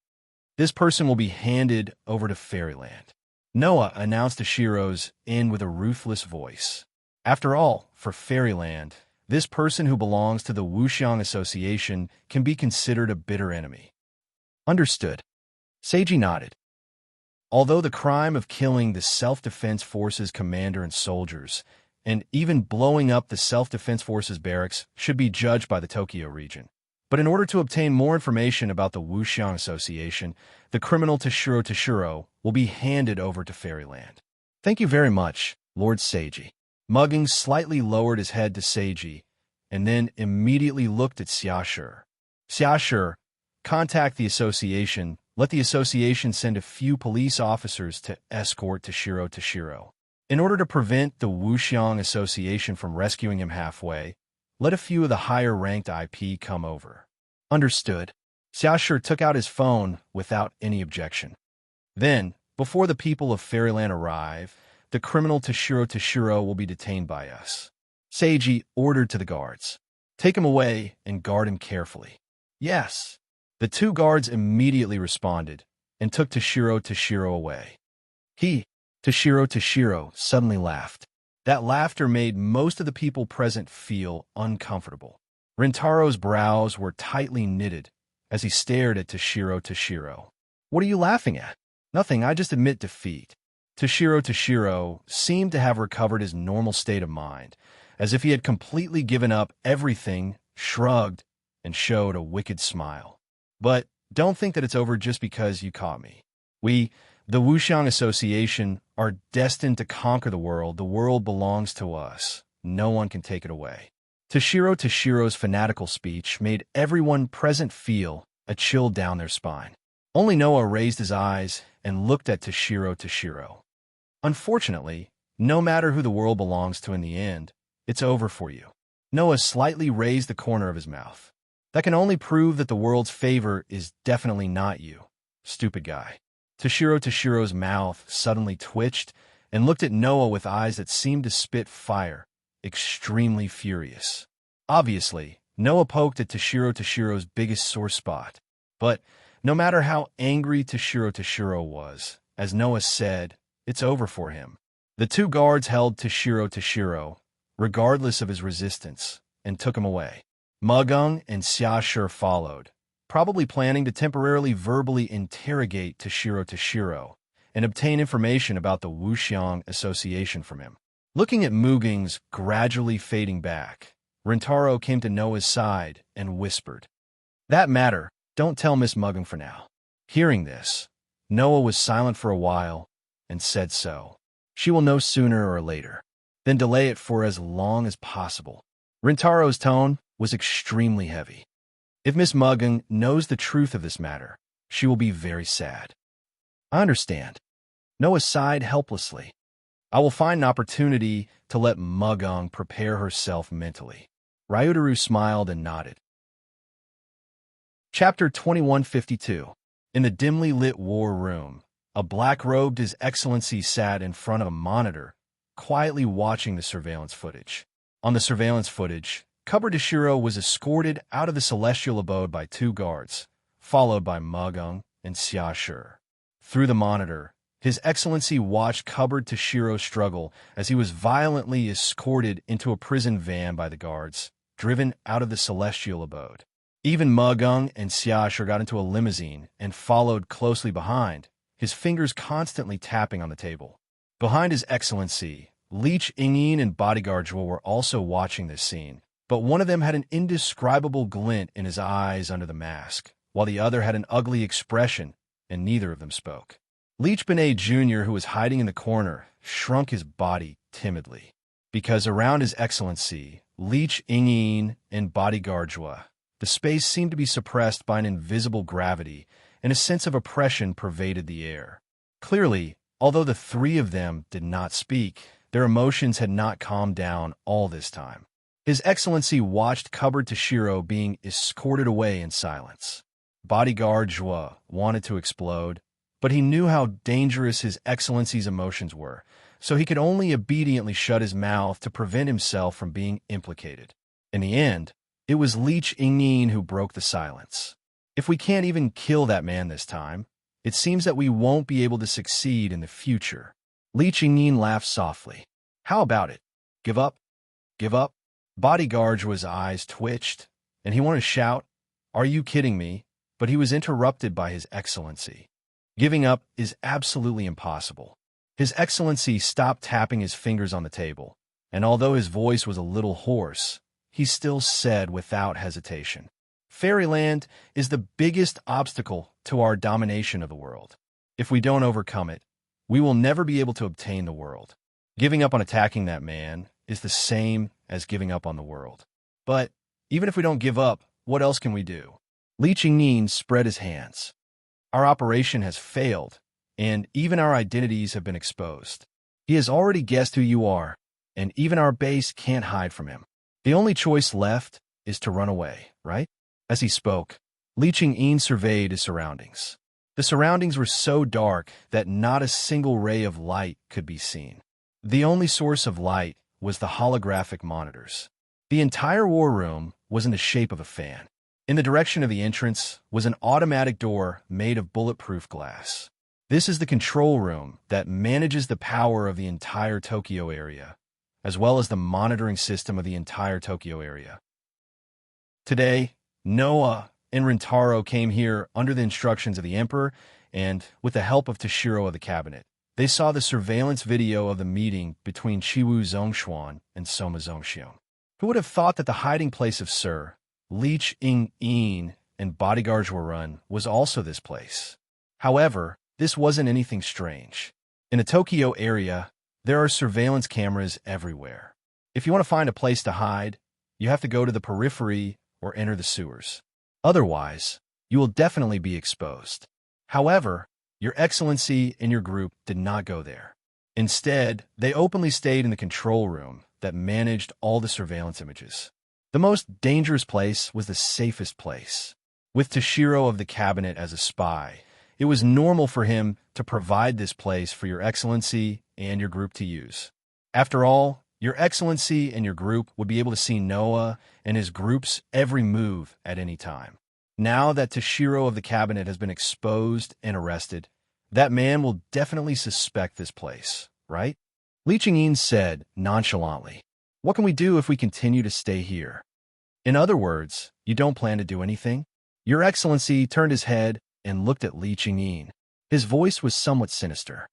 This person will be handed over to Fairyland. Noah announced Toshiro's end with a ruthless voice. After all, for Fairyland, this person who belongs to the Wuxiang Association can be considered a bitter enemy. Understood. Seiji nodded. Although the crime of killing the Self-Defense Forces commander and soldiers, and even blowing up the Self-Defense Forces barracks, should be judged by the Tokyo region. But in order to obtain more information about the Wuxiang Association, the criminal Toshiro will be handed over to Fairyland. Thank you very much, Lord Seiji. Mugging slightly lowered his head to Seiji, and then immediately looked at Xiaoshi. Xiaoshi, contact the association. Let the association send a few police officers to escort Toshiro. In order to prevent the Wuxiang Association from rescuing him halfway, let a few of the higher-ranked IP come over. Understood. Xiaoshi took out his phone without any objection. Then, before the people of Fairyland arrive, the criminal Toshiro will be detained by us. Seiji ordered to the guards. Take him away and guard him carefully. Yes. The 2 guards immediately responded and took Toshiro away. Toshiro suddenly laughed. That laughter made most of the people present feel uncomfortable. Rintaro's brows were tightly knitted as he stared at Toshiro. What are you laughing at? Nothing, I just admit defeat. Toshiro seemed to have recovered his normal state of mind, as if he had completely given up everything, shrugged, and showed a wicked smile. But don't think that it's over just because you caught me. We, the Wuxiang Association, are destined to conquer the world. The world belongs to us. No one can take it away. Toshiro's fanatical speech made everyone present feel a chill down their spine. Only Noah raised his eyes and looked at Toshiro. Unfortunately, no matter who the world belongs to in the end, it's over for you. Noah slightly raised the corner of his mouth. That can only prove that the world's favor is definitely not you, stupid guy. Toshiro's mouth suddenly twitched and looked at Noah with eyes that seemed to spit fire, extremely furious. Obviously, Noah poked at Toshiro's biggest sore spot. But no matter how angry Toshiro was, as Noah said, it's over for him. The 2 guards held Toshiro, regardless of his resistance, and took him away. Mugung and Xiaoshi followed, probably planning to temporarily verbally interrogate Toshiro and obtain information about the Wuxiang Association from him. Looking at Muging's gradually fading back, Rintaro came to Noah's side and whispered, That matter, don't tell Miss Mugging for now. Hearing this, Noah was silent for a while and said so. She will know sooner or later. Then delay it for as long as possible. Rintaro's tone was extremely heavy. If Miss Mugging knows the truth of this matter, she will be very sad. I understand. Noah sighed helplessly. I will find an opportunity to let Muggong prepare herself mentally. Ryutaru smiled and nodded. Chapter 2152. In the dimly lit war room, a black-robed His Excellency sat in front of a monitor, quietly watching the surveillance footage. On the surveillance footage, Cupboard Toshiro was escorted out of the celestial abode by 2 guards, followed by Muggong and Xia Shi. Through the monitor, His Excellency watched Cupboard Toshiro struggle as he was violently escorted into a prison van by the guards, driven out of the celestial abode. Even Muggong and Xia Shi got into a limousine and followed closely behind, his fingers constantly tapping on the table. Behind His Excellency, Leech Ingyin and bodyguard Zhuo were also watching this scene, but one of them had an indescribable glint in his eyes under the mask, while the other had an ugly expression, and neither of them spoke. Leech Benet Jr., who was hiding in the corner, shrunk his body timidly, because around His Excellency, Leech Ingyin and bodyguard Zhuo, the space seemed to be suppressed by an invisible gravity, and a sense of oppression pervaded the air. Clearly, although the 3 of them did not speak, their emotions had not calmed down all this time. His Excellency watched Cupboard Toshiro being escorted away in silence. Bodyguard Zhuo wanted to explode, but he knew how dangerous His Excellency's emotions were, so he could only obediently shut his mouth to prevent himself from being implicated. In the end, it was Leech Ingyin who broke the silence. If we can't even kill that man this time, it seems that we won't be able to succeed in the future. Leech Ingyin laughed softly. How about it? Give up? Give up? Bodyguard Zhuo's eyes twitched, and he wanted to shout, "Are you kidding me?" But he was interrupted by His Excellency. Giving up is absolutely impossible. His Excellency stopped tapping his fingers on the table, and although his voice was a little hoarse, he still said without hesitation, "Fairyland is the biggest obstacle to our domination of the world. If we don't overcome it, we will never be able to obtain the world. Giving up on attacking that man is the same as giving up on the world. But even if we don't give up, what else can we do?" Li Qingyin spread his hands. "Our operation has failed, and even our identities have been exposed. He has already guessed who you are, and even our base can't hide from him. The only choice left is to run away, right?" As he spoke, Li Qingyin surveyed his surroundings. The surroundings were so dark that not a single ray of light could be seen. The only source of light was the holographic monitors. The entire war room was in the shape of a fan. In the direction of the entrance was an automatic door made of bulletproof glass. This is the control room that manages the power of the entire Tokyo area, as well as the monitoring system of the entire Tokyo area. Today, Noah and Rintaro came here under the instructions of the Emperor and with the help of Toshiro of the cabinet. They saw the surveillance video of the meeting between Chiwu Zhongshuan and Soma Zhongshion. Who would have thought that the hiding place of Sir, Leech Ingyin, and bodyguard Zhuorun was also this place? However, this wasn't anything strange. In the Tokyo area, there are surveillance cameras everywhere. If you want to find a place to hide, you have to go to the periphery or enter the sewers. Otherwise, you will definitely be exposed. However, Your Excellency and your group did not go there. Instead, they openly stayed in the control room that managed all the surveillance images. The most dangerous place was the safest place. With Toshiro of the cabinet as a spy, it was normal for him to provide this place for Your Excellency and your group to use. After all, Your Excellency and your group would be able to see Noah and his group's every move at any time. Now that Toshiro of the cabinet has been exposed and arrested, that man will definitely suspect this place, right? Li Qingyin said nonchalantly, "What can we do if we continue to stay here?" In other words, you don't plan to do anything? Your Excellency turned his head and looked at Li Qingyin. His voice was somewhat sinister.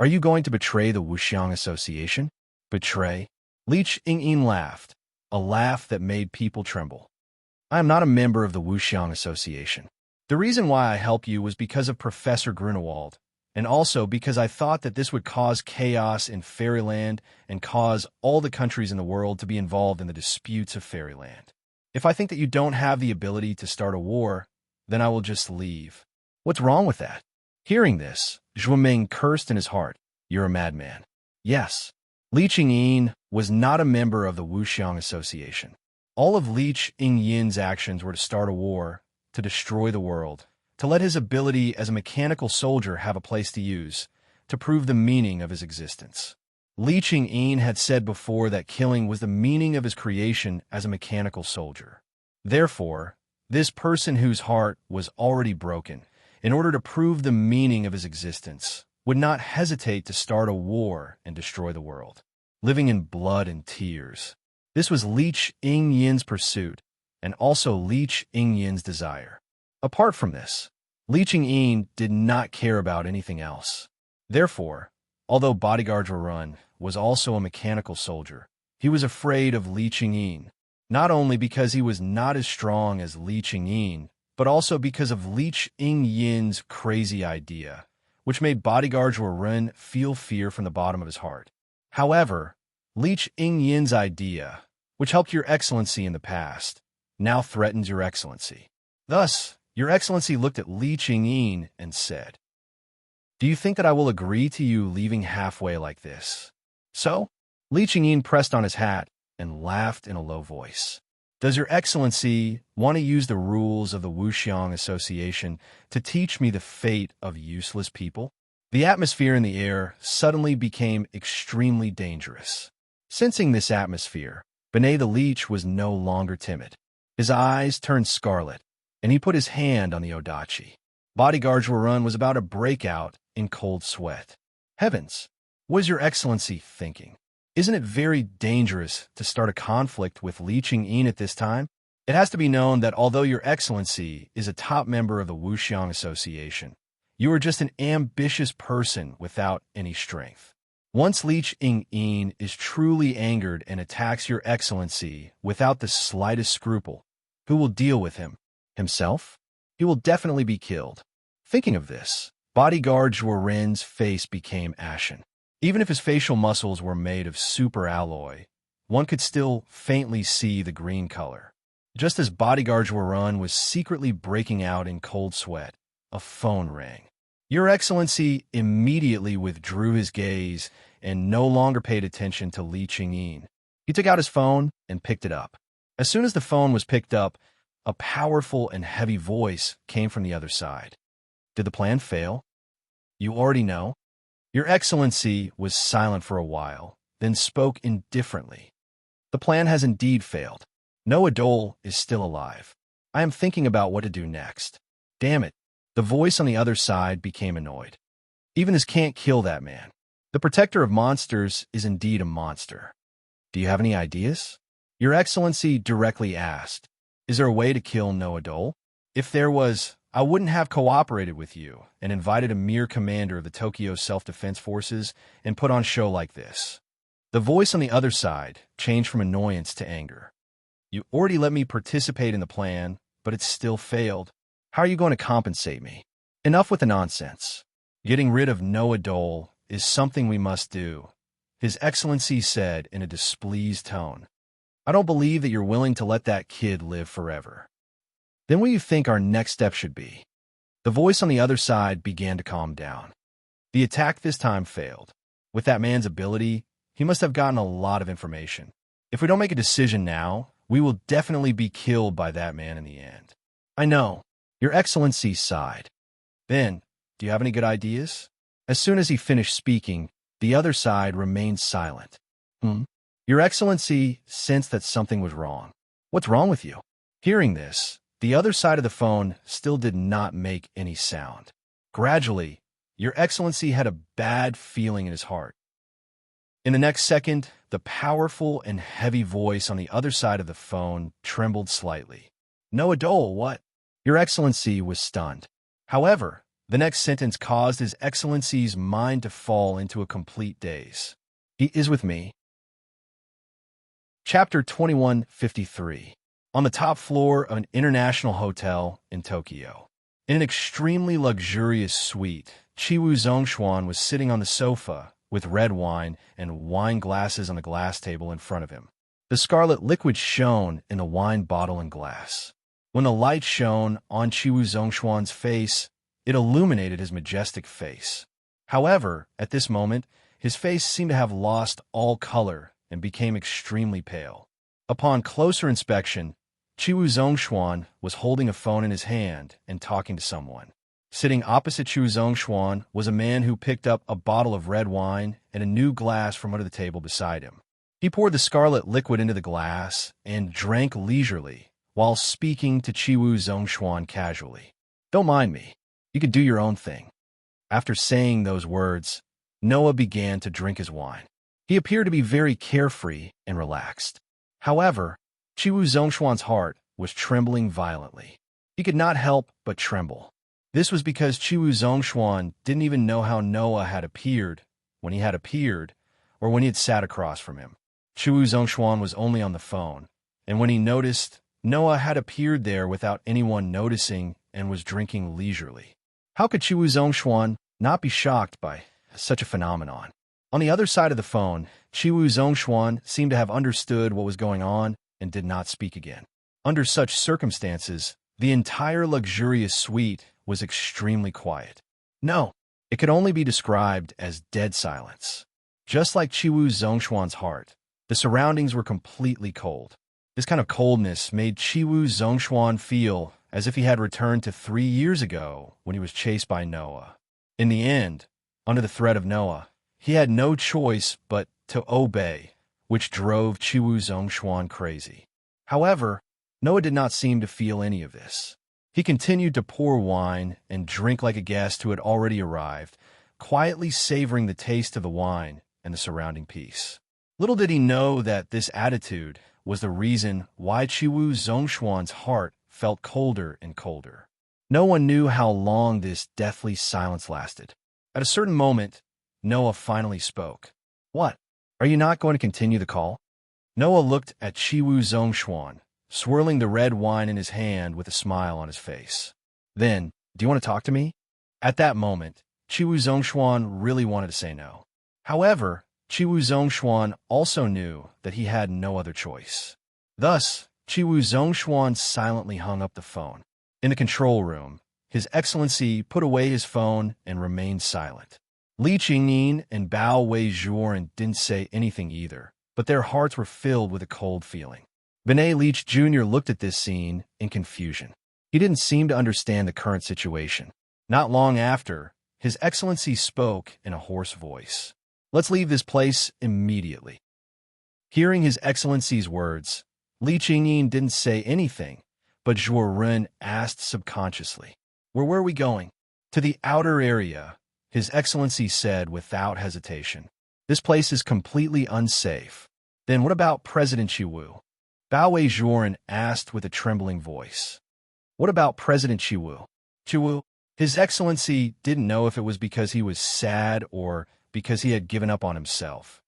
"Are you going to betray the Wuxiang Association?" "Betray?" Li Qingyin laughed, a laugh that made people tremble. I am not a member of the Wuxiang Association. The reason why I help you was because of Professor Grunewald, and also because I thought that this would cause chaos in Fairyland and cause all the countries in the world to be involved in the disputes of Fairyland. If I think that you don't have the ability to start a war, then I will just leave. What's wrong with that? Hearing this, Zhuoming cursed in his heart. You're a madman. Yes. Li Qingyin was not a member of the Wuxiang Association. All of Li Qingyin's actions were to start a war, to destroy the world, to let his ability as a mechanical soldier have a place to use, to prove the meaning of his existence. Li Qingyin had said before that killing was the meaning of his creation as a mechanical soldier. Therefore, this person whose heart was already broken, in order to prove the meaning of his existence, would not hesitate to start a war and destroy the world, living in blood and tears. This was Li Qingyin's pursuit, and also Li Qingyin's desire. Apart from this, Li Qingyin did not care about anything else. Therefore, although bodyguard Zhuorun was also a mechanical soldier, he was afraid of Li Qingyin, not only because he was not as strong as Li Qingyin, but also because of Li Qingyin's crazy idea, which made bodyguard Zhuorun feel fear from the bottom of his heart. However, Li Qingyin's idea, which helped Your Excellency in the past, now threatens Your Excellency. Thus, Your Excellency looked at Li Qingyin and said, "Do you think that I will agree to you leaving halfway like this?" So, Li Qingyin pressed on his hat and laughed in a low voice. "Does Your Excellency want to use the rules of the Wuxiang Association to teach me the fate of useless people?" The atmosphere in the air suddenly became extremely dangerous. Sensing this atmosphere, Benet the Leech was no longer timid. His eyes turned scarlet, and he put his hand on the odachi. Bodyguard Zhuorun was about to break out in cold sweat. Heavens, what is Your Excellency thinking? Isn't it very dangerous to start a conflict with Li Qingyin at this time? It has to be known that although Your Excellency is a top member of the Wuxiang Association, you are just an ambitious person without any strength. Once Li Qingyin is truly angered and attacks Your Excellency without the slightest scruple, who will deal with him? Himself? He will definitely be killed. Thinking of this, bodyguard Zhuorun's face became ashen. Even if his facial muscles were made of super alloy, one could still faintly see the green color. Just as bodyguard Zhuorun was secretly breaking out in cold sweat, a phone rang. Your Excellency immediately withdrew his gaze and no longer paid attention to Li Qingyin. He took out his phone and picked it up. As soon as the phone was picked up, a powerful and heavy voice came from the other side. Did the plan fail? You already know. Your Excellency was silent for a while, then spoke indifferently. The plan has indeed failed. Noah Dole is still alive. I am thinking about what to do next. Damn it. The voice on the other side became annoyed. Even this can't kill that man. The protector of monsters is indeed a monster. Do you have any ideas? Your Excellency directly asked, is there a way to kill Noah Dole? If there was, I wouldn't have cooperated with you and invited a mere commander of the Tokyo Self-Defense Forces and put on show like this. The voice on the other side changed from annoyance to anger. You already let me participate in the plan, but it still failed. How are you going to compensate me? Enough with the nonsense. Getting rid of Noah Dole is something we must do, His Excellency said in a displeased tone. I don't believe that you're willing to let that kid live forever. Then what do you think our next step should be? The voice on the other side began to calm down. The attack this time failed. With that man's ability, he must have gotten a lot of information. If we don't make a decision now, we will definitely be killed by that man in the end. I know. Your Excellency sighed. Then, do you have any good ideas? As soon as he finished speaking, the other side remained silent. Your Excellency sensed that something was wrong. What's wrong with you? Hearing this, the other side of the phone still did not make any sound. Gradually, Your Excellency had a bad feeling in his heart. In the next second, the powerful and heavy voice on the other side of the phone trembled slightly. Noah Dole, what? Your Excellency was stunned. However, the next sentence caused His Excellency's mind to fall into a complete daze. He is with me. Chapter 2153. on the top floor of an international hotel in Tokyo. In an extremely luxurious suite, Chiwu Zhongshuan was sitting on the sofa with red wine and wine glasses on the glass table in front of him. The scarlet liquid shone in the wine bottle and glass. When the light shone on Chiwu Zhongshuan's face, it illuminated his majestic face. However, at this moment, his face seemed to have lost all color and became extremely pale. Upon closer inspection, Chiwu Zhongshuan was holding a phone in his hand and talking to someone. Sitting opposite Chiwu Zhongshuan was a man who picked up a bottle of red wine and a new glass from under the table beside him. He poured the scarlet liquid into the glass and drank leisurely while speaking to Chiwu Zhongshuan casually. "Don't mind me. You could do your own thing." After saying those words, Noah began to drink his wine. He appeared to be very carefree and relaxed. However, Chiwu Zhongshuan's heart was trembling violently. He could not help but tremble. This was because Chiwu Zhongshuan didn't even know how Noah had appeared, when he had appeared, or when he had sat across from him. Chiwu Zhongshuan was only on the phone, and when he noticed, Noah had appeared there without anyone noticing and was drinking leisurely. How could Chiwu Zhongshuan not be shocked by such a phenomenon? On the other side of the phone, Chiwu Zhongshuan seemed to have understood what was going on and did not speak again. Under such circumstances, the entire luxurious suite was extremely quiet. No, it could only be described as dead silence. Just like Chiwu Zhongshuan's heart, the surroundings were completely cold. This kind of coldness made Chiwu Zhongshuan feel as if he had returned to 3 years ago when he was chased by Noah. In the end, under the threat of Noah, he had no choice but to obey, which drove Chiwu Zhongshuan crazy. However, Noah did not seem to feel any of this. He continued to pour wine and drink like a guest who had already arrived, quietly savoring the taste of the wine and the surrounding peace. Little did he know that this attitude was the reason why Chiwu Zhongshuan's heart felt colder and colder. No one knew how long this deathly silence lasted. At a certain moment, Noah finally spoke. "What? Are you not going to continue the call?" Noah looked at Chiwu Zhongshuan, swirling the red wine in his hand with a smile on his face. Then, "Do you want to talk to me?" At that moment, Chiwu Zhongshuan really wanted to say no. However, Chiwu Zhongshuan also knew that he had no other choice. Thus, Chiwu Zhongshuan silently hung up the phone. In the control room, His Excellency put away his phone and remained silent. Li Qingyin and Bao Weizhuoren didn't say anything either, but their hearts were filled with a cold feeling. Benet Leach Jr. looked at this scene in confusion. He didn't seem to understand the current situation. Not long after, His Excellency spoke in a hoarse voice. "Let's leave this place immediately." Hearing His Excellency's words, Li Qingyin didn't say anything, but Zhuo Ren asked subconsciously, "Where were we going?" "To the outer area," His Excellency said without hesitation. "This place is completely unsafe." "Then what about President Chiwu?" Bao Weizhuoren asked with a trembling voice. "What about President Chiwu?" "Chiwu?" His Excellency didn't know if it was because he was sad or because he had given up on himself.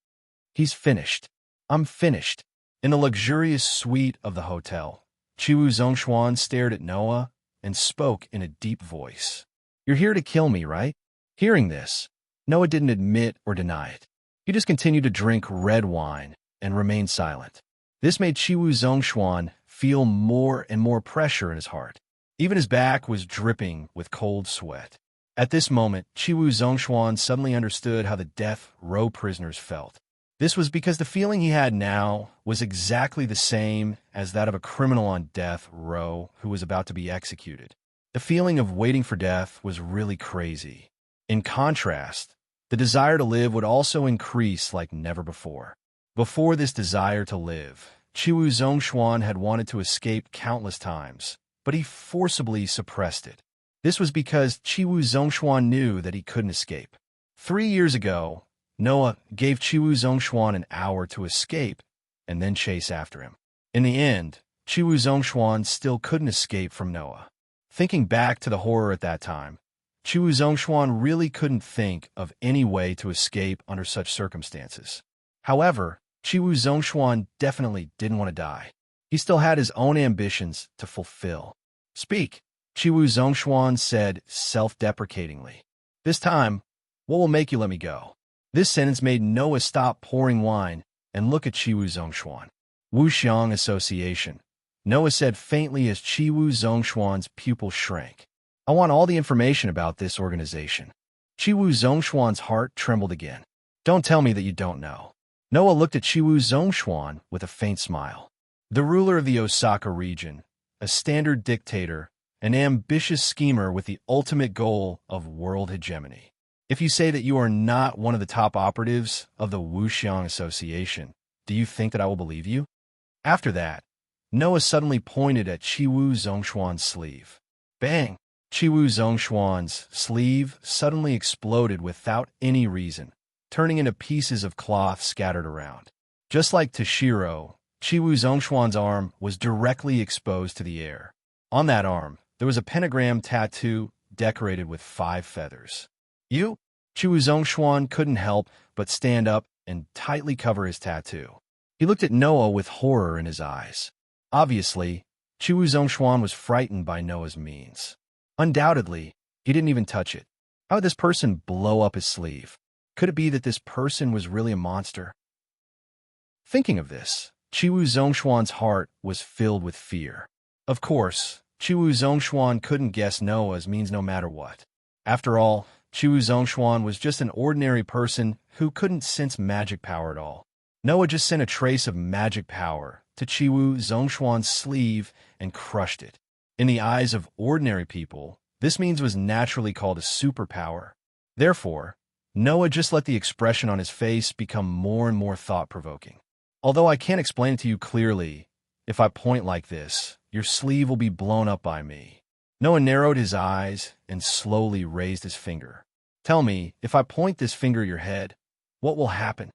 "He's finished. I'm finished." In the luxurious suite of the hotel, Chiwu Zhongshuan stared at Noah and spoke in a deep voice. "You're here to kill me, right?" Hearing this, Noah didn't admit or deny it. He just continued to drink red wine and remain silent. This made Chiwu Zhongshuan feel more and more pressure in his heart. Even his back was dripping with cold sweat. At this moment, Chiwu Zhongshuan suddenly understood how the death row prisoners felt. This was because the feeling he had now was exactly the same as that of a criminal on death row who was about to be executed. The feeling of waiting for death was really crazy. In contrast, the desire to live would also increase like never before. Before this desire to live, Chiwu Zhongshuan had wanted to escape countless times, but he forcibly suppressed it. This was because Chiwu Zhongshuan knew that he couldn't escape. 3 years ago, Noah gave Chiwu Zhongshuan an hour to escape and then chase after him. In the end, Chiwu Zhongshuan still couldn't escape from Noah. Thinking back to the horror at that time, Chiwu Zhongshuan really couldn't think of any way to escape under such circumstances. However, Chiwu Zhongshuan definitely didn't want to die. He still had his own ambitions to fulfill. Speak, Chiwu Zhongshuan said self-deprecatingly. This time, what will make you let me go? This sentence made Noah stop pouring wine and look at Chiwu Zhongshuan. Wuxiang Association, Noah said faintly as Chiwu Zhongshuan's pupil shrank. I want all the information about this organization. Chiwu Zhongshuan's heart trembled again. Don't tell me that you don't know. Noah looked at Chiwu Zhongshuan with a faint smile. The ruler of the Osaka region, a standard dictator, an ambitious schemer with the ultimate goal of world hegemony. If you say that you are not one of the top operatives of the Wuxiang Association, do you think that I will believe you? After that, Noah suddenly pointed at Chiwu Zhongshuan's sleeve. Bang! Chiwu Zhongshuan's sleeve suddenly exploded without any reason, turning into pieces of cloth scattered around. Just like Toshiro, Chiwu Zhongshuan's arm was directly exposed to the air. On that arm, there was a pentagram tattoo decorated with 5 feathers. You? Chiwu Zhongshuan couldn't help but stand up and tightly cover his tattoo. He looked at Noah with horror in his eyes. Obviously, Chiwu Zhongshuan was frightened by Noah's means. Undoubtedly, he didn't even touch it. How would this person blow up his sleeve? Could it be that this person was really a monster? Thinking of this, Chiwu Zhongshuan's heart was filled with fear. Of course, Chiwu Zhongshuan couldn't guess Noah's means no matter what. After all, Chiwu Zhongshuan was just an ordinary person who couldn't sense magic power at all. Noah just sent a trace of magic power to Chiwu Zhongshuan's sleeve and crushed it. In the eyes of ordinary people, this means was naturally called a superpower. Therefore, Noah just let the expression on his face become more and more thought-provoking. Although I can't explain it to you clearly, if I point like this, your sleeve will be blown up by me. Noah narrowed his eyes and slowly raised his finger. Tell me, if I point this finger at your head, what will happen?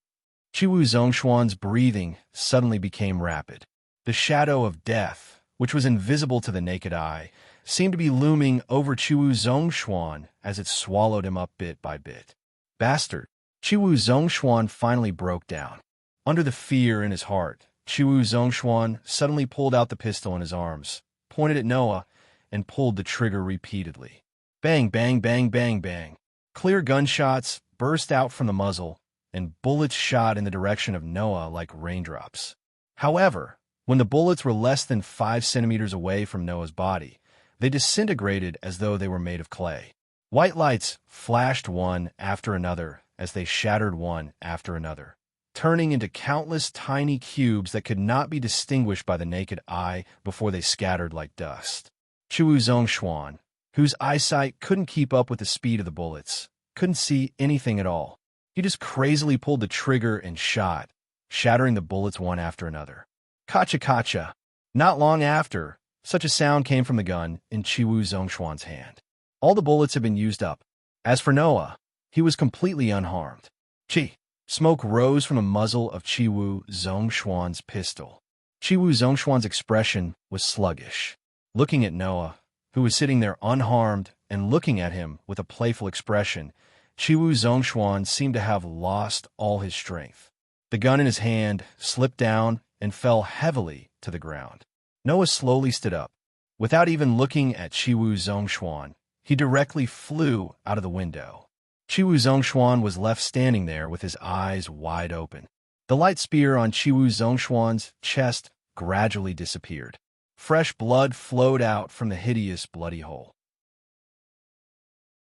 Chiwu Zhongshuan's breathing suddenly became rapid. The shadow of death, which was invisible to the naked eye, seemed to be looming over Chiwu Zhongshuan as it swallowed him up bit by bit. Bastard! Chiwu Zhongshuan finally broke down. Under the fear in his heart, Chiwu Zhongshuan suddenly pulled out the pistol in his arms, pointed at Noah, and pulled the trigger repeatedly. Bang, bang, bang, bang, bang. Clear gunshots burst out from the muzzle, and bullets shot in the direction of Noah like raindrops. However, when the bullets were less than 5 centimeters away from Noah's body, they disintegrated as though they were made of clay. White lights flashed one after another as they shattered one after another, turning into countless tiny cubes that could not be distinguished by the naked eye before they scattered like dust. Chiwu Zhongshuan, whose eyesight couldn't keep up with the speed of the bullets, couldn't see anything at all. He just crazily pulled the trigger and shot, shattering the bullets one after another. Kacha-kacha! Not long after, such a sound came from the gun in Chiwu Zhongshuan's hand. All the bullets had been used up. As for Noah, he was completely unharmed. Chi! Smoke rose from the muzzle of Chiwu Zhongshuan's pistol. Chiwu Zhongshuan's expression was sluggish. Looking at Noah, who was sitting there unharmed and looking at him with a playful expression, Chiwu Zhongshuan seemed to have lost all his strength. The gun in his hand slipped down and fell heavily to the ground. Noah slowly stood up. Without even looking at Chiwu Zhongshuan, he directly flew out of the window. Chiwu Zhongshuan was left standing there with his eyes wide open. The light spear on Chiwu Zhongshuan's chest gradually disappeared. Fresh blood flowed out from the hideous bloody hole.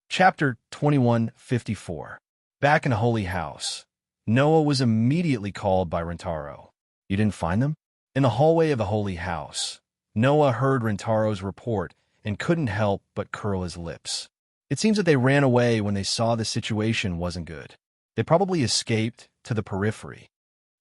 Chapter 2154. Back in the holy house, Noah was immediately called by Rentaro. You didn't find them? In the hallway of the holy house, Noah heard Rentaro's report and couldn't help but curl his lips. It seems that they ran away when they saw the situation wasn't good. They probably escaped to the periphery.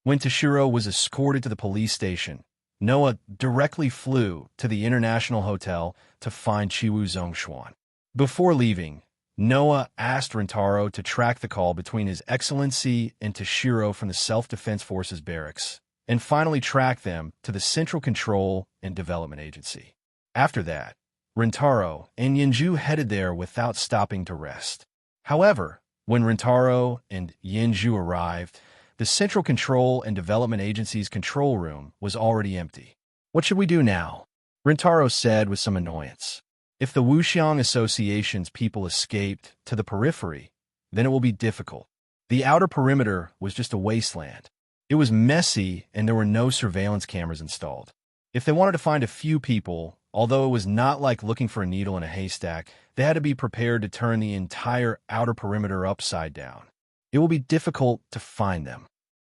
When Toshiro was escorted to the police station, Noah directly flew to the International Hotel to find Chiwu Zhongshuan. Before leaving, Noah asked Rentaro to track the call between His Excellency and Toshiro from the Self-Defense Forces barracks, and finally track them to the Central Control and Development Agency. After that, Rentaro and Yenju headed there without stopping to rest. However, when Rentaro and Yenju arrived, the Central Control and Development Agency's control room was already empty. What should we do now? Rintaro said with some annoyance. If the Wuxiang Association's people escaped to the periphery, then it will be difficult. The outer perimeter was just a wasteland. It was messy and there were no surveillance cameras installed. If they wanted to find a few people, although it was not like looking for a needle in a haystack, they had to be prepared to turn the entire outer perimeter upside down. It will be difficult to find them.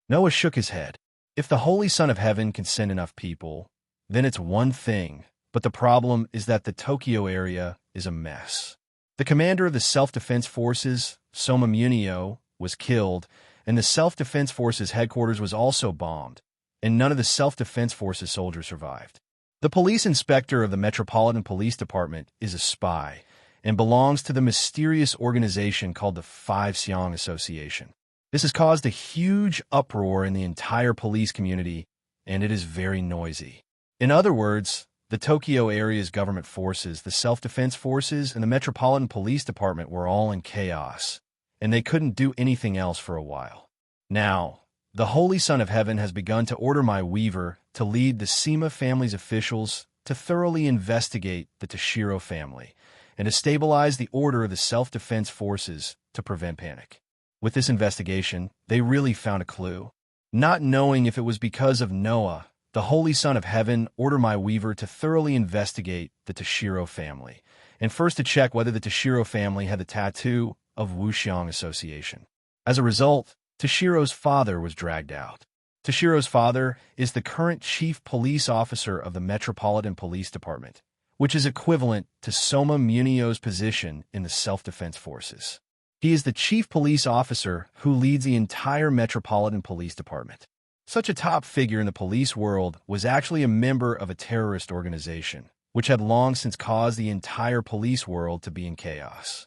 Noah shook his head. If the Holy Son of Heaven can send enough people, then it's one thing, but the problem is that the Tokyo area is a mess. The commander of the Self-Defense Forces, Soma Munio, was killed, and the Self-Defense Forces headquarters was also bombed, and none of the Self-Defense Forces soldiers survived. The police inspector of the Metropolitan Police Department is a spy and belongs to the mysterious organization called the Five Xiong Association. This has caused a huge uproar in the entire police community, and it is very noisy. In other words, the Tokyo area's government forces, the Self-Defense Forces, and the Metropolitan Police Department were all in chaos, and they couldn't do anything else for a while. Now, the Holy Son of Heaven has begun to order my weaver to lead the Sima family's officials to thoroughly investigate the Toshiro family and to stabilize the order of the Self-Defense Forces to prevent panic. With this investigation, they really found a clue. Not knowing if it was because of Noah, the Holy Son of Heaven ordered my weaver to thoroughly investigate the Toshiro family, and first to check whether the Toshiro family had the tattoo of Wuxiang Association. As a result, Toshiro's father was dragged out. Toshiro's father is the current chief police officer of the Metropolitan Police Department, which is equivalent to Soma Munio's position in the Self-Defense Forces. He is the chief police officer who leads the entire Metropolitan Police Department. Such a top figure in the police world was actually a member of a terrorist organization, which had long since caused the entire police world to be in chaos.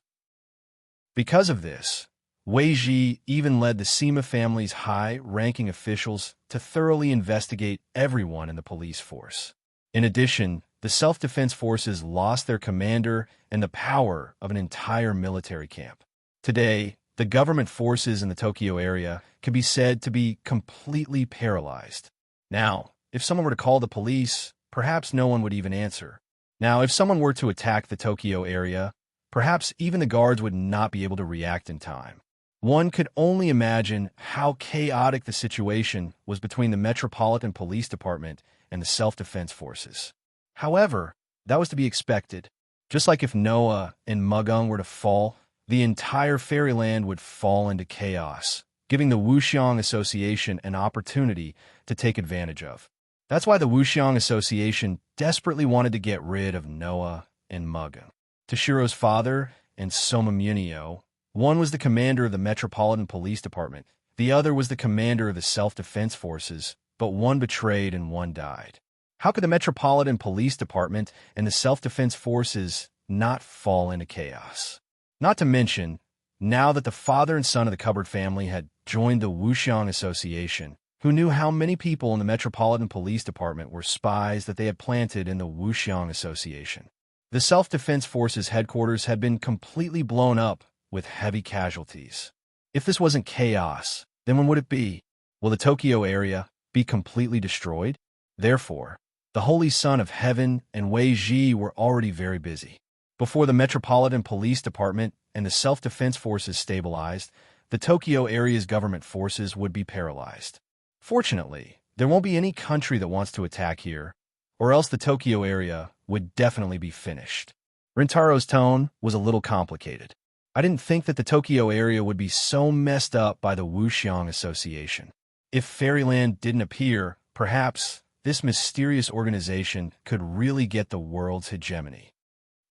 Because of this, Wei Ji even led the Sima family's high-ranking officials to thoroughly investigate everyone in the police force. In addition, the Self-Defense Forces lost their commander and the power of an entire military camp. Today, the government forces in the Tokyo area can be said to be completely paralyzed. Now, if someone were to call the police, perhaps no one would even answer. Now, if someone were to attack the Tokyo area, perhaps even the guards would not be able to react in time. One could only imagine how chaotic the situation was between the Metropolitan Police Department and the Self-Defense Forces. However, that was to be expected. Just like if Noah and Mugung were to fall, the entire fairyland would fall into chaos, giving the Wuxiang Association an opportunity to take advantage of. That's why the Wuxiang Association desperately wanted to get rid of Noah and Mugung. Toshiro's father and Soma Munio, one was the commander of the Metropolitan Police Department, the other was the commander of the Self-Defense Forces, but one betrayed and one died. How could the Metropolitan Police Department and the Self-Defense Forces not fall into chaos? Not to mention, now that the father and son of the Cupboard family had joined the Wuxiang Association, who knew how many people in the Metropolitan Police Department were spies that they had planted in the Wuxiang Association. The Self-Defense Forces headquarters had been completely blown up with heavy casualties. If this wasn't chaos, then when would it be? Will the Tokyo area be completely destroyed? Therefore, the Holy Son of Heaven and Wei Ji were already very busy. Before the Metropolitan Police Department and the Self-Defense Forces stabilized, the Tokyo area's government forces would be paralyzed. Fortunately, there won't be any country that wants to attack here, or else the Tokyo area would definitely be finished. Rintaro's tone was a little complicated. I didn't think that the Tokyo area would be so messed up by the Wuxiang Association. If Fairyland didn't appear, perhaps this mysterious organization could really get the world's hegemony.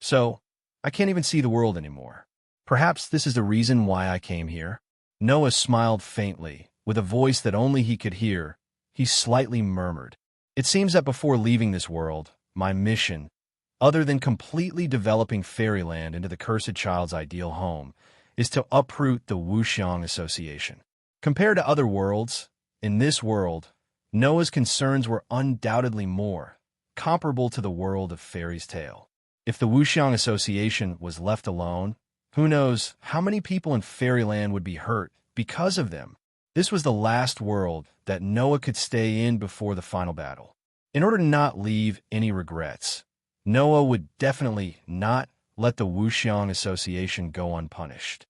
So, I can't even see the world anymore. Perhaps this is the reason why I came here. Noah smiled faintly, with a voice that only he could hear. He slightly murmured, "It seems that before leaving this world, my mission, other than completely developing Fairyland into the cursed child's ideal home, is to uproot the Wuxiang Association." Compared to other worlds, in this world, Noah's concerns were undoubtedly more comparable to the world of Fairy's Tale. If the Wuxiang Association was left alone, who knows how many people in Fairyland would be hurt because of them. This was the last world that Noah could stay in before the final battle. In order to not leave any regrets, Noah would definitely not let the Wuxiang Association go unpunished.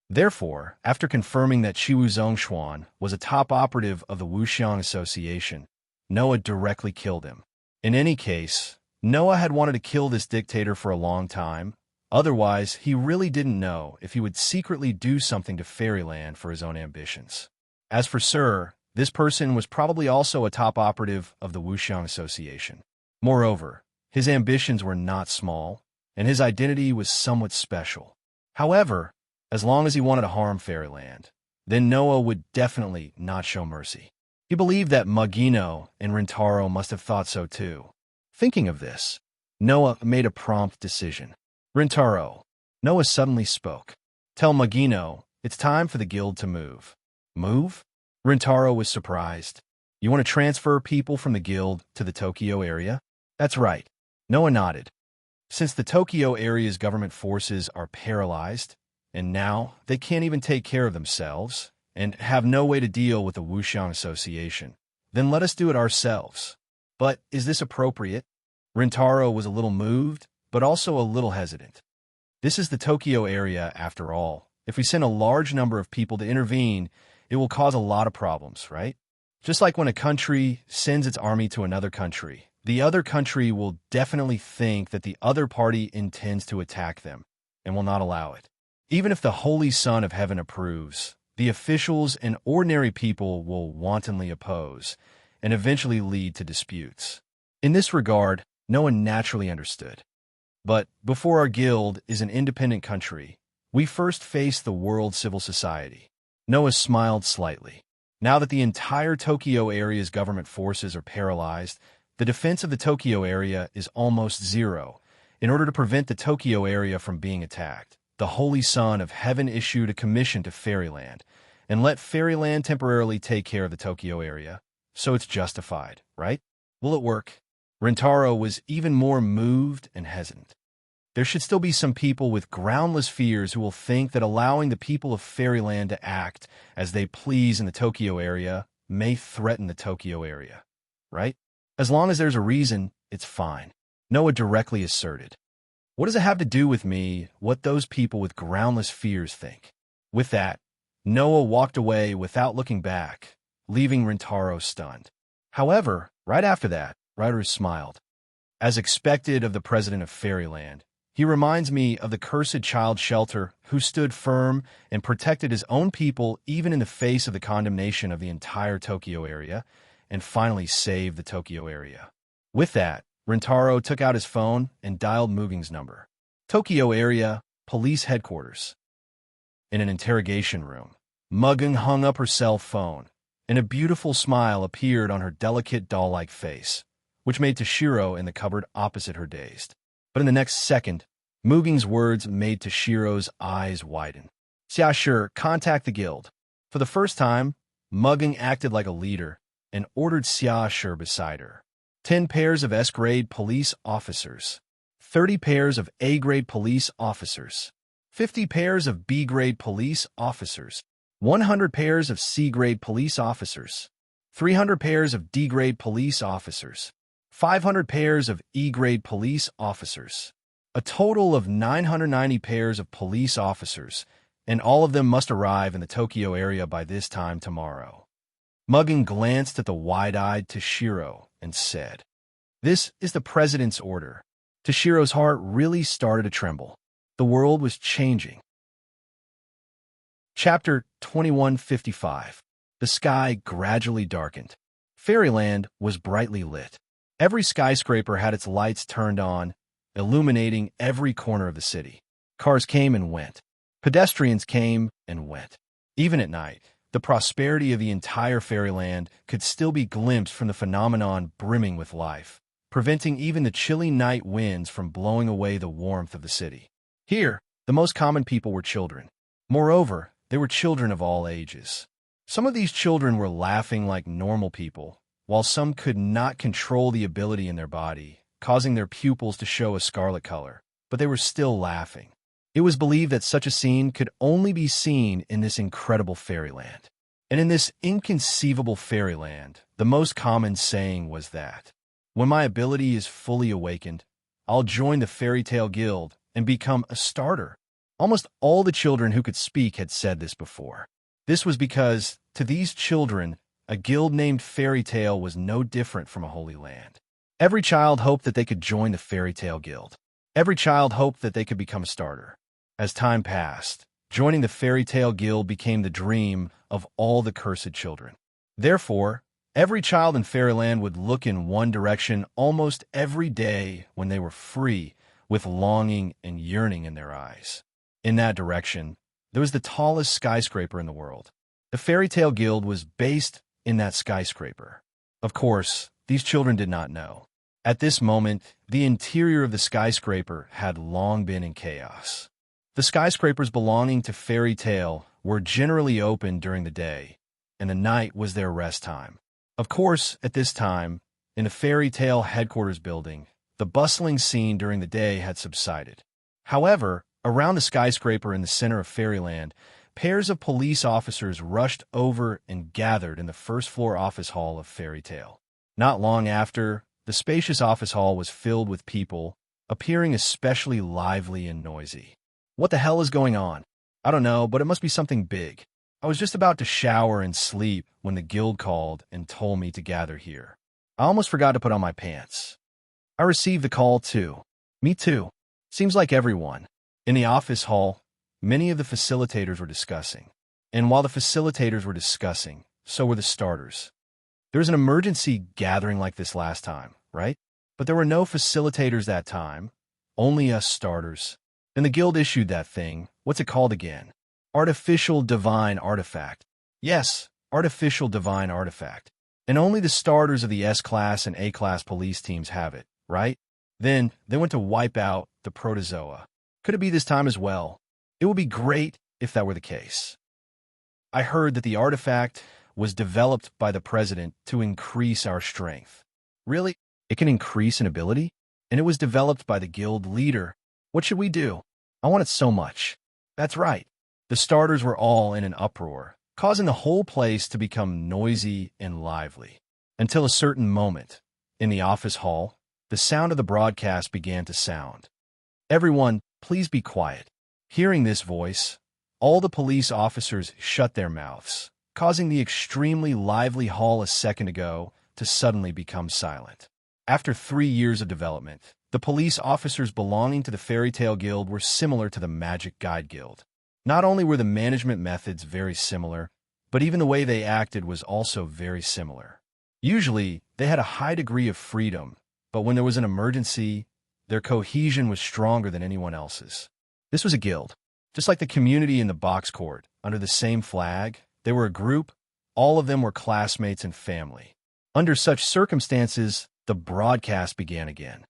Therefore, after confirming that Qiwu Zhongshuan was a top operative of the Wuxiang Association, Noah directly killed him. In any case, Noah had wanted to kill this dictator for a long time. Otherwise, he really didn't know if he would secretly do something to Fairyland for his own ambitions. As for Sir, this person was probably also a top operative of the Wuxiang Association. Moreover, his ambitions were not small, and his identity was somewhat special. However, as long as he wanted to harm Fairyland, then Noah would definitely not show mercy. He believed that Mugino and Rintaro must have thought so too. Thinking of this, Noah made a prompt decision. Rintaro, Noah suddenly spoke. Tell Mugino it's time for the guild to move. Move? Rintaro was surprised. You want to transfer people from the guild to the Tokyo area? That's right. Noah nodded. Since the Tokyo area's government forces are paralyzed, and now they can't even take care of themselves, and have no way to deal with the Wuxiang Association, then let us do it ourselves. But is this appropriate? Rintaro was a little moved, but also a little hesitant. This is the Tokyo area, after all. If we send a large number of people to intervene, it will cause a lot of problems, right? Just like when a country sends its army to another country, the other country will definitely think that the other party intends to attack them, and will not allow it. Even if the Holy Son of Heaven approves, the officials and ordinary people will wantonly oppose, and eventually lead to disputes. In this regard, Noah naturally understood. But before our guild is an independent country, we first face the world civil society. Noah smiled slightly. Now that the entire Tokyo area's government forces are paralyzed, the defense of the Tokyo area is almost zero. In order to prevent the Tokyo area from being attacked, the Holy Son of Heaven issued a commission to Fairyland, and let Fairyland temporarily take care of the Tokyo area. So it's justified, right? Will it work? Rintaro was even more moved and hesitant. There should still be some people with groundless fears who will think that allowing the people of Fairyland to act as they please in the Tokyo area may threaten the Tokyo area, right? As long as there's a reason, it's fine. Noah directly asserted. What does it have to do with me, what those people with groundless fears think? With that, Noah walked away without looking back, leaving Rintaro stunned. However, right after that, Ryder smiled. As expected of the president of Fairyland, he reminds me of the cursed child shelter who stood firm and protected his own people even in the face of the condemnation of the entire Tokyo area, and finally saved the Tokyo area. With that, Rintaro took out his phone and dialed Muging's number. Tokyo area, police headquarters. In an interrogation room, Muging hung up her cell phone, and a beautiful smile appeared on her delicate doll-like face, which made Toshiro in the cupboard opposite her dazed. But in the next second, Muging's words made Toshiro's eyes widen. Xiashi, contact the guild. For the first time, Muging acted like a leader and ordered Xiashi beside her. 10 pairs of S-grade police officers, 30 pairs of A-grade police officers, 50 pairs of B-grade police officers, 100 pairs of C-grade police officers, 300 pairs of D-grade police officers, 500 pairs of E-grade police officers, a total of 990 pairs of police officers, and all of them must arrive in the Tokyo area by this time tomorrow. Muging glanced at the wide-eyed Toshiro and said, "This is the president's order." Toshiro's heart really started to tremble. The world was changing. Chapter 2155. The sky gradually darkened. Fairyland was brightly lit. Every skyscraper had its lights turned on, illuminating every corner of the city. Cars came and went. Pedestrians came and went. Even at night, the prosperity of the entire Fairyland could still be glimpsed from the phenomenon brimming with life, preventing even the chilly night winds from blowing away the warmth of the city. Here, the most common people were children. Moreover, they were children of all ages. Some of these children were laughing like normal people, while some could not control the ability in their body, causing their pupils to show a scarlet color, but they were still laughing. It was believed that such a scene could only be seen in this incredible Fairyland. And in this inconceivable fairyland, the most common saying was that, when my ability is fully awakened, I'll join the fairy tale guild and become a starter. Almost all the children who could speak had said this before. This was because, to these children, a guild named Fairy Tale was no different from a holy land. Every child hoped that they could join the Fairy Tale Guild. Every child hoped that they could become a starter. As time passed, joining the Fairy Tale Guild became the dream of all the cursed children. Therefore, every child in Fairyland would look in one direction almost every day when they were free, with longing and yearning in their eyes. In that direction, there was the tallest skyscraper in the world. The Fairy Tale Guild was based in that skyscraper. Of course, these children did not know. At this moment, the interior of the skyscraper had long been in chaos. The skyscrapers belonging to Fairy Tale were generally open during the day, and the night was their rest time. Of course, at this time, in the Fairy Tale headquarters building, the bustling scene during the day had subsided. However, around the skyscraper in the center of Fairyland, pairs of police officers rushed over and gathered in the first-floor office hall of Fairy Tale. Not long after, the spacious office hall was filled with people, appearing especially lively and noisy. What the hell is going on? I don't know, but it must be something big. I was just about to shower and sleep when the guild called and told me to gather here. I almost forgot to put on my pants. I received the call too. Me too. Seems like everyone. In the office hall, many of the facilitators were discussing. And while the facilitators were discussing, so were the starters. There was an emergency gathering like this last time, right? But there were no facilitators that time, only us starters. And the guild issued that thing. What's it called again? Artificial Divine Artifact. Yes, Artificial Divine Artifact. And only the starters of the S-Class and A-Class police teams have it, right? Then they went to wipe out the protozoa. Could it be this time as well? It would be great if that were the case. I heard that the artifact was developed by the president to increase our strength. Really? It can increase an ability? And it was developed by the guild leader. What should we do? I want it so much. That's right. The starters were all in an uproar, causing the whole place to become noisy and lively. Until a certain moment, in the office hall, the sound of the broadcast began to sound. Everyone, please be quiet. Hearing this voice, all the police officers shut their mouths, causing the extremely lively hall a second ago to suddenly become silent. After 3 years of development, the police officers belonging to the Fairy Tale Guild were similar to the Magic Guide Guild. Not only were the management methods very similar, but even the way they acted was also very similar. Usually, they had a high degree of freedom, but when there was an emergency, their cohesion was stronger than anyone else's. This was a guild. Just like the community in the box court, under the same flag, they were a group. All of them were classmates and family. Under such circumstances, the broadcast began again.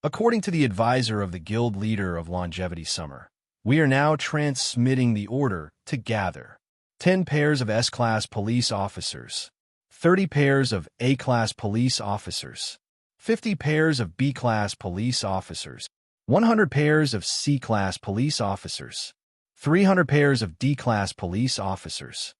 According to the advisor of the guild leader of Longevity Summer, we are now transmitting the order to gather 10 pairs of S-Class police officers, 30 pairs of A-Class police officers, 50 pairs of B-Class police officers, 100 pairs of C-Class police officers, 300 pairs of D-Class police officers,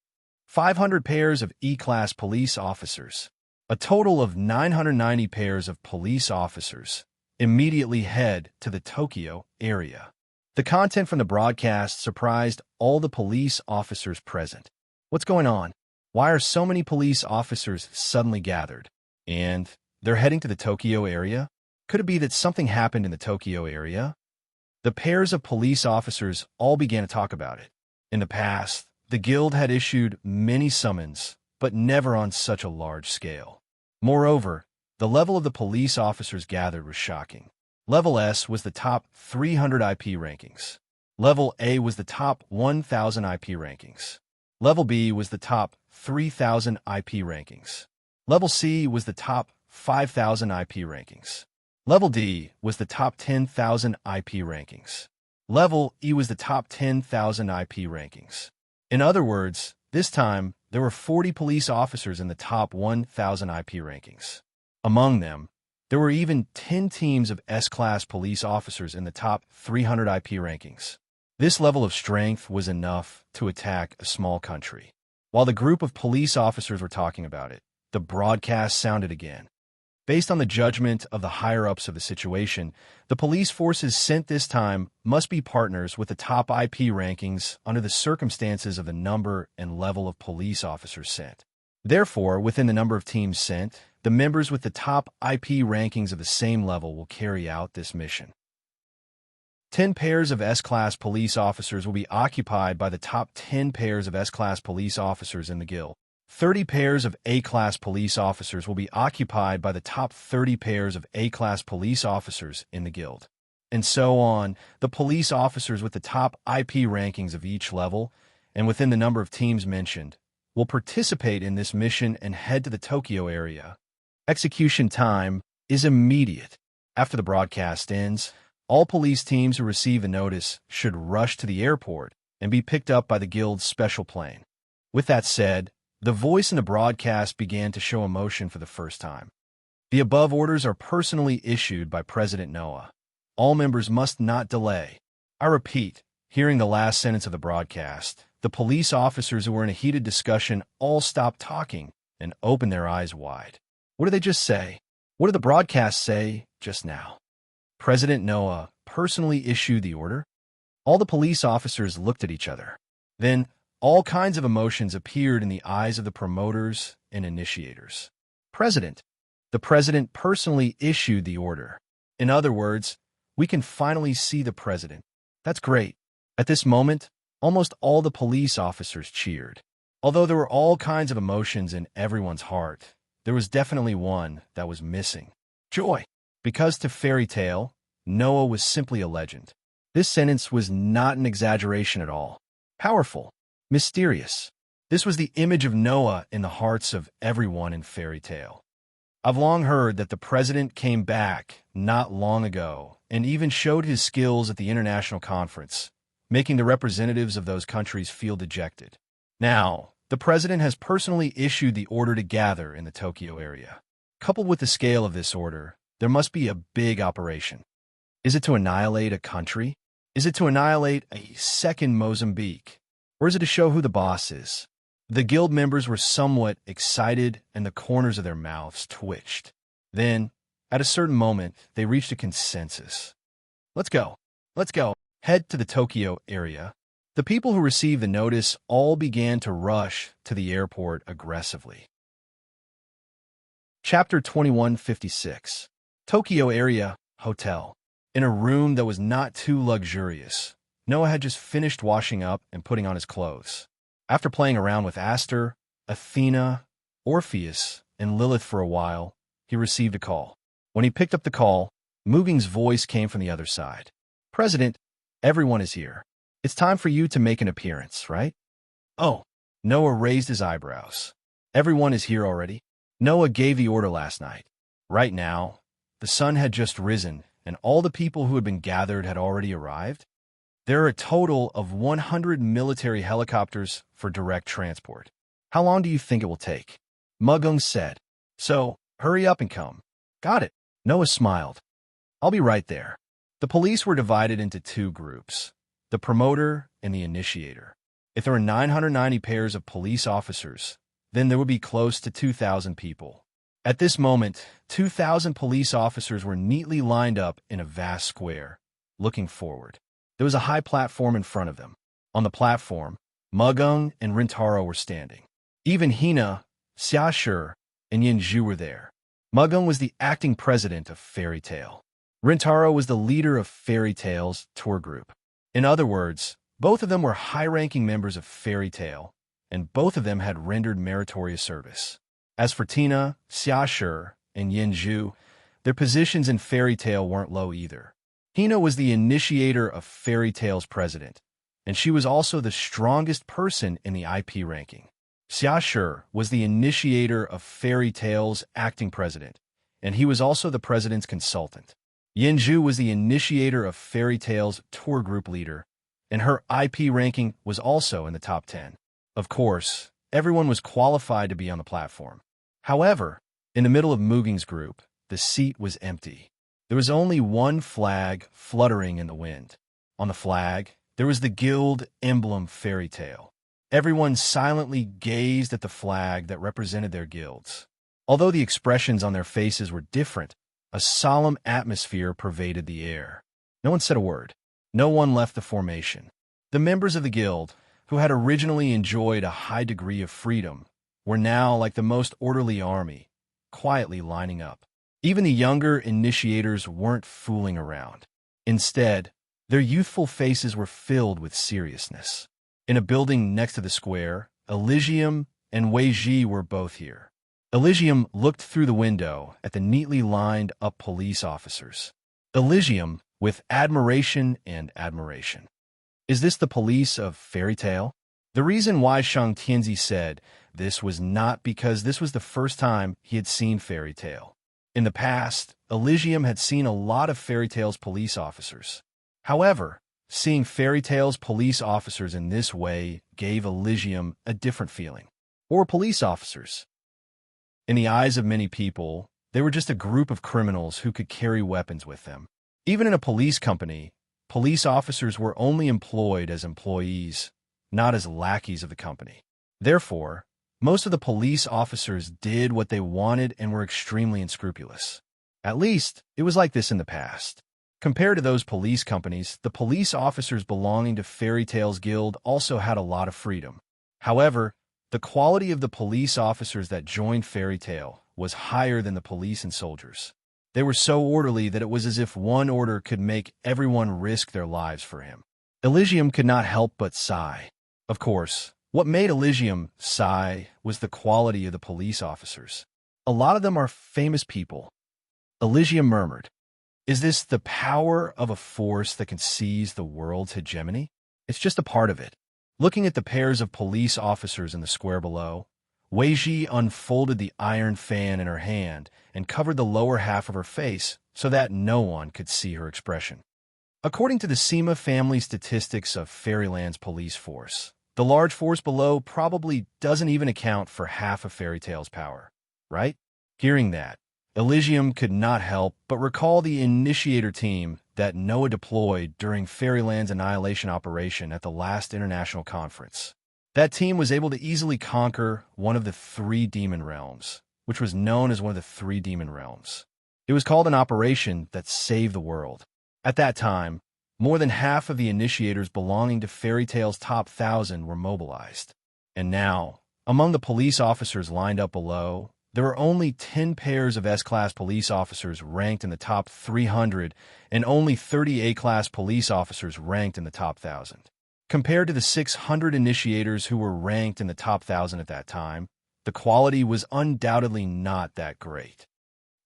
500 pairs of E-Class police officers, a total of 990 pairs of police officers. Immediately head to the Tokyo area. The content from the broadcast surprised all the police officers present. What's going on? Why are so many police officers suddenly gathered? And they're heading to the Tokyo area? Could it be that something happened in the Tokyo area? The pairs of police officers all began to talk about it. In the past, the guild had issued many summons, but never on such a large scale. Moreover, the level of the police officers gathered was shocking. Level S was the top 300 IP rankings. Level A was the top 1,000 IP rankings. Level B was the top 3,000 IP rankings. Level C was the top 5,000 IP rankings. Level D was the top 10,000 IP rankings. Level E was the top 10,000 IP rankings. In other words, this time, there were 40 police officers in the top 1,000 IP rankings. Among them, there were even 10 teams of S-Class police officers in the top 300 IP rankings. This level of strength was enough to attack a small country. While the group of police officers were talking about it, the broadcast sounded again. Based on the judgment of the higher-ups of the situation, the police forces sent this time must be partners with the top IP rankings under the circumstances of the number and level of police officers sent. Therefore, within the number of teams sent, the members with the top IP rankings of the same level will carry out this mission. 10 pairs of S-Class police officers will be occupied by the top 10 pairs of S-Class police officers in the guild. 30 pairs of A-Class police officers will be occupied by the top 30 pairs of A-Class police officers in the guild. And so on, the police officers with the top IP rankings of each level, and within the number of teams mentioned, will participate in this mission and head to the Tokyo area. Execution time is immediate. After the broadcast ends, all police teams who receive a notice should rush to the airport and be picked up by the guild's special plane. With that said, the voice in the broadcast began to show emotion for the first time. The above orders are personally issued by President Noah. All members must not delay. I repeat, hearing the last sentence of the broadcast, the police officers who were in a heated discussion all stopped talking and opened their eyes wide. What did they just say? What did the broadcast say just now? President Noah personally issued the order? All the police officers looked at each other. Then, all kinds of emotions appeared in the eyes of the promoters and initiators. The president personally issued the order. In other words, we can finally see the president. That's great. At this moment, almost all the police officers cheered. Although there were all kinds of emotions in everyone's heart, there was definitely one that was missing. Joy. Because to fairy tale, Noah was simply a legend. This sentence was not an exaggeration at all. Powerful. Mysterious. This was the image of Noah in the hearts of everyone in fairy tale. I've long heard that the president came back not long ago and even showed his skills at the international conference, making the representatives of those countries feel dejected. Now, the president has personally issued the order to gather in the Tokyo area. Coupled with the scale of this order, there must be a big operation. Is it to annihilate a country? Is it to annihilate a second Mozambique? Or is it to show who the boss is? The guild members were somewhat excited and the corners of their mouths twitched. Then, at a certain moment, they reached a consensus. Let's go. Let's go. Head to the Tokyo area. The people who received the notice all began to rush to the airport aggressively. Chapter 2156. Tokyo Area Hotel. In a room that was not too luxurious, Noah had just finished washing up and putting on his clothes. After playing around with Aster, Athena, Orpheus, and Lilith for a while, he received a call. When he picked up the call, Mugen's voice came from the other side. President, everyone is here. It's time for you to make an appearance, right? Oh, Noah raised his eyebrows. Everyone is here already? Noah gave the order last night. Right now, the sun had just risen, and all the people who had been gathered had already arrived. There are a total of 100 military helicopters for direct transport. How long do you think it will take? Mugung said. So, hurry up and come. Got it. Noah smiled. I'll be right there. The police were divided into two groups, the promoter and the initiator. If there were 990 pairs of police officers, then there would be close to 2,000 people. At this moment, 2,000 police officers were neatly lined up in a vast square, looking forward. There was a high platform in front of them. On the platform, Mugung and Rintaro were standing. Even Hina, Xiashi, and Yinzhu were there. Mugung was the acting president of Fairy Tale. Rintaro was the leader of Fairy Tale's tour group. In other words, both of them were high-ranking members of Fairy Tale, and both of them had rendered meritorious service. As for Tina, Xiashi, and Yinzhu, their positions in Fairy Tale weren't low either. Hina was the initiator of Fairy Tale's president, and she was also the strongest person in the IP ranking. Xiashi was the initiator of Fairy Tale's acting president, and he was also the president's consultant. Yinzhu was the initiator of Fairy Tale's tour group leader, and her IP ranking was also in the top 10. Of course, everyone was qualified to be on the platform. However, in the middle of Mugen's group, the seat was empty. There was only one flag fluttering in the wind. On the flag, there was the guild emblem Fairy Tale. Everyone silently gazed at the flag that represented their guilds. Although the expressions on their faces were different, a solemn atmosphere pervaded the air. No one said a word. No one left the formation. The members of the guild, who had originally enjoyed a high degree of freedom, were now like the most orderly army, quietly lining up. Even the younger initiators weren't fooling around. Instead, their youthful faces were filled with seriousness. In a building next to the square, Elysium and Wei Ji were both here. Elysium looked through the window at the neatly lined-up police officers. Elysium with admiration and admiration. Is this the police of fairy tale? The reason why Shang Tianzi said this was not because this was the first time he had seen fairy tale. In the past, Elysium had seen a lot of fairy tale's police officers. However, seeing fairy tale's police officers in this way gave Elysium a different feeling. Or police officers. In the eyes of many people, they were just a group of criminals who could carry weapons with them. Even in a police company, police officers were only employed as employees, not as lackeys of the company. Therefore, most of the police officers did what they wanted and were extremely unscrupulous. At least, it was like this in the past. Compared to those police companies, the police officers belonging to Fairy Tale's guild also had a lot of freedom. However, the quality of the police officers that joined Fairy Tale was higher than the police and soldiers. They were so orderly that it was as if one order could make everyone risk their lives for him. Elysium could not help but sigh. Of course, what made Elysium sigh was the quality of the police officers. A lot of them are famous people. Elysium murmured, "Is this the power of a force that can seize the world's hegemony? It's just a part of it." Looking at the pairs of police officers in the square below, Wei Ji unfolded the iron fan in her hand and covered the lower half of her face so that no one could see her expression. According to the Sima family statistics of Fairyland's police force, the large force below probably doesn't even account for half of Fairy Tale's power, right? Hearing that, Elysium could not help but recall the initiator team that Noah deployed during Fairyland's annihilation operation at the last international conference. That team was able to easily conquer one of the three demon realms, which was known as one of the three demon realms. It was called an operation that saved the world. At that time, more than half of the initiators belonging to Fairy Tale's top 1,000 were mobilized. And now, among the police officers lined up below, there were only 10 pairs of S-Class police officers ranked in the top 300 and only 30 A-Class police officers ranked in the top 1,000. Compared to the 600 initiators who were ranked in the top 1,000 at that time, the quality was undoubtedly not that great.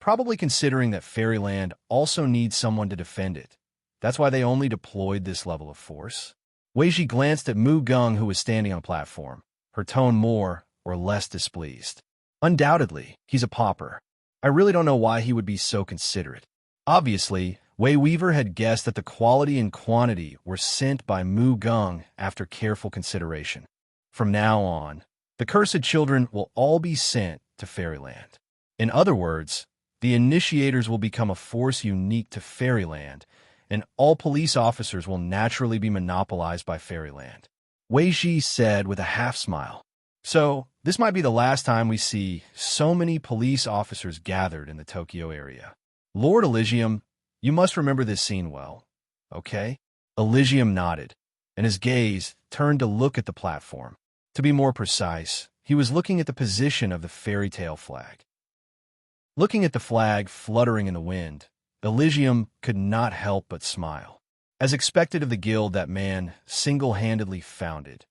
Probably considering that Fairyland also needs someone to defend it. That's why they only deployed this level of force. Wei Ji glanced at Mu Gung, who was standing on a platform, her tone more or less displeased. Undoubtedly, he's a pauper. I really don't know why he would be so considerate. Obviously, Wei Weaver had guessed that the quality and quantity were sent by Mu Gung after careful consideration. From now on, the cursed children will all be sent to Fairyland. In other words, the initiators will become a force unique to Fairyland, and all police officers will naturally be monopolized by Fairyland. Wei Ji said with a half-smile. So, this might be the last time we see so many police officers gathered in the Tokyo area. Lord Elysium, you must remember this scene well, okay? Elysium nodded, and his gaze turned to look at the platform. To be more precise, he was looking at the position of the Fairy Tale flag. Looking at the flag fluttering in the wind, Elysium could not help but smile. As expected of the guild that man single-handedly founded.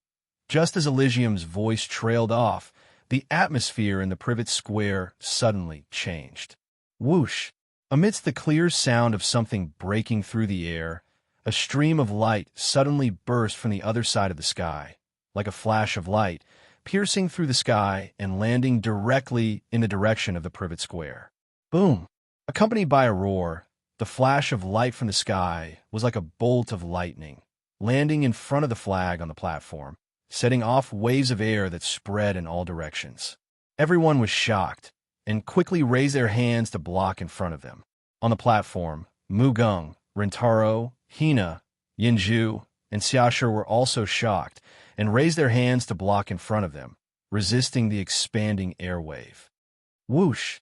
Just as Elysium's voice trailed off, the atmosphere in the Privet Square suddenly changed. Whoosh! Amidst the clear sound of something breaking through the air, a stream of light suddenly burst from the other side of the sky, like a flash of light, piercing through the sky and landing directly in the direction of the Privet Square. Boom! Accompanied by a roar, the flash of light from the sky was like a bolt of lightning, landing in front of the flag on the platform, setting off waves of air that spread in all directions. Everyone was shocked, and quickly raised their hands to block in front of them. On the platform, Mu Gung, Rintaro, Hina, Yinju, and Xiashi were also shocked, and raised their hands to block in front of them, resisting the expanding airwave. Whoosh!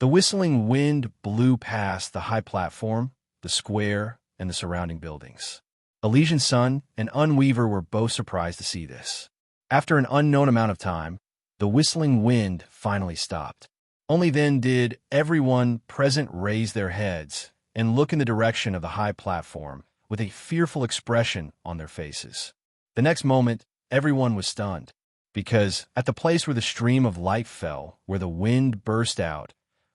The whistling wind blew past the high platform, the square, and the surrounding buildings. Elysian Sun and Unweaver were both surprised to see this. After an unknown amount of time, the whistling wind finally stopped. Only then did everyone present raise their heads and look in the direction of the high platform with a fearful expression on their faces. The next moment, everyone was stunned, because at the place where the stream of light fell, where the wind burst out,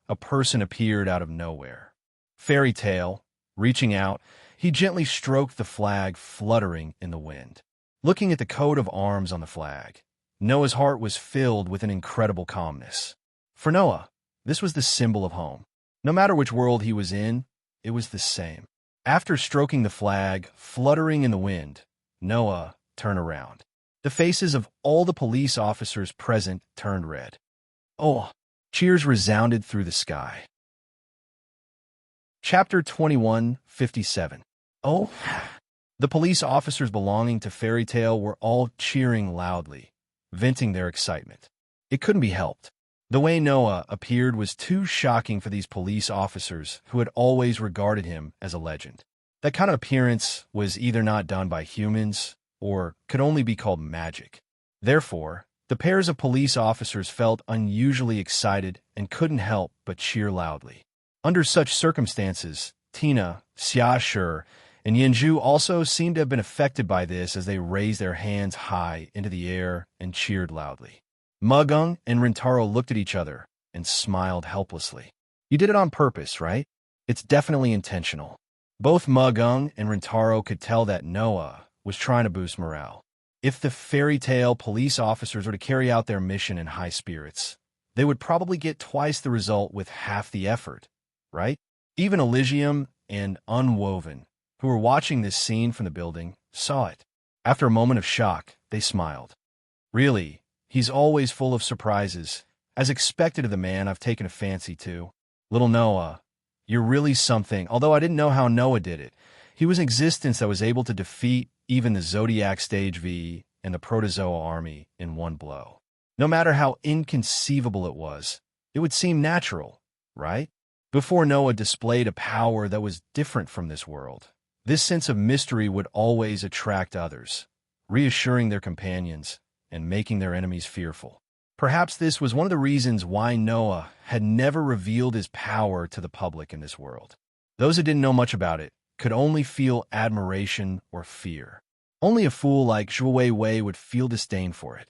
a person appeared out of nowhere. Fairy Tale, reaching out, he gently stroked the flag fluttering in the wind. Looking at the coat of arms on the flag, Noah's heart was filled with an incredible calmness. For Noah, this was the symbol of home. No matter which world he was in, it was the same. After stroking the flag fluttering in the wind, Noah turned around. The faces of all the police officers present turned red. Oh! Cheers resounded through the sky. Chapter 21:57. Oh! The police officers belonging to Fairy Tale were all cheering loudly, venting their excitement. It couldn't be helped. The way Noah appeared was too shocking for these police officers who had always regarded him as a legend. That kind of appearance was either not done by humans or could only be called magic. Therefore, the pairs of police officers felt unusually excited and couldn't help but cheer loudly. Under such circumstances, Tina, Xiashi, and Yanju also seemed to have been affected by this as they raised their hands high into the air and cheered loudly. Mugung and Rintaro looked at each other and smiled helplessly. You did it on purpose, right? It's definitely intentional. Both Mugung and Rintaro could tell that Noah was trying to boost morale. If the Fairy Tale police officers were to carry out their mission in high spirits, they would probably get twice the result with half the effort, right? Even Elysium and Unwoven, who were watching this scene from the building, saw it. After a moment of shock, they smiled. Really, he's always full of surprises, as expected of the man I've taken a fancy to. Little Noah, you're really something, although I didn't know how Noah did it. He was an existence that was able to defeat even the Zodiac Stage V and the Protozoa army in one blow. No matter how inconceivable it would seem natural, right? Before Noah displayed a power that was different from this world, this sense of mystery would always attract others, reassuring their companions and making their enemies fearful. Perhaps this was one of the reasons why Noah had never revealed his power to the public in this world. Those who didn't know much about it could only feel admiration or fear. Only a fool like Zhuo Wei would feel disdain for it,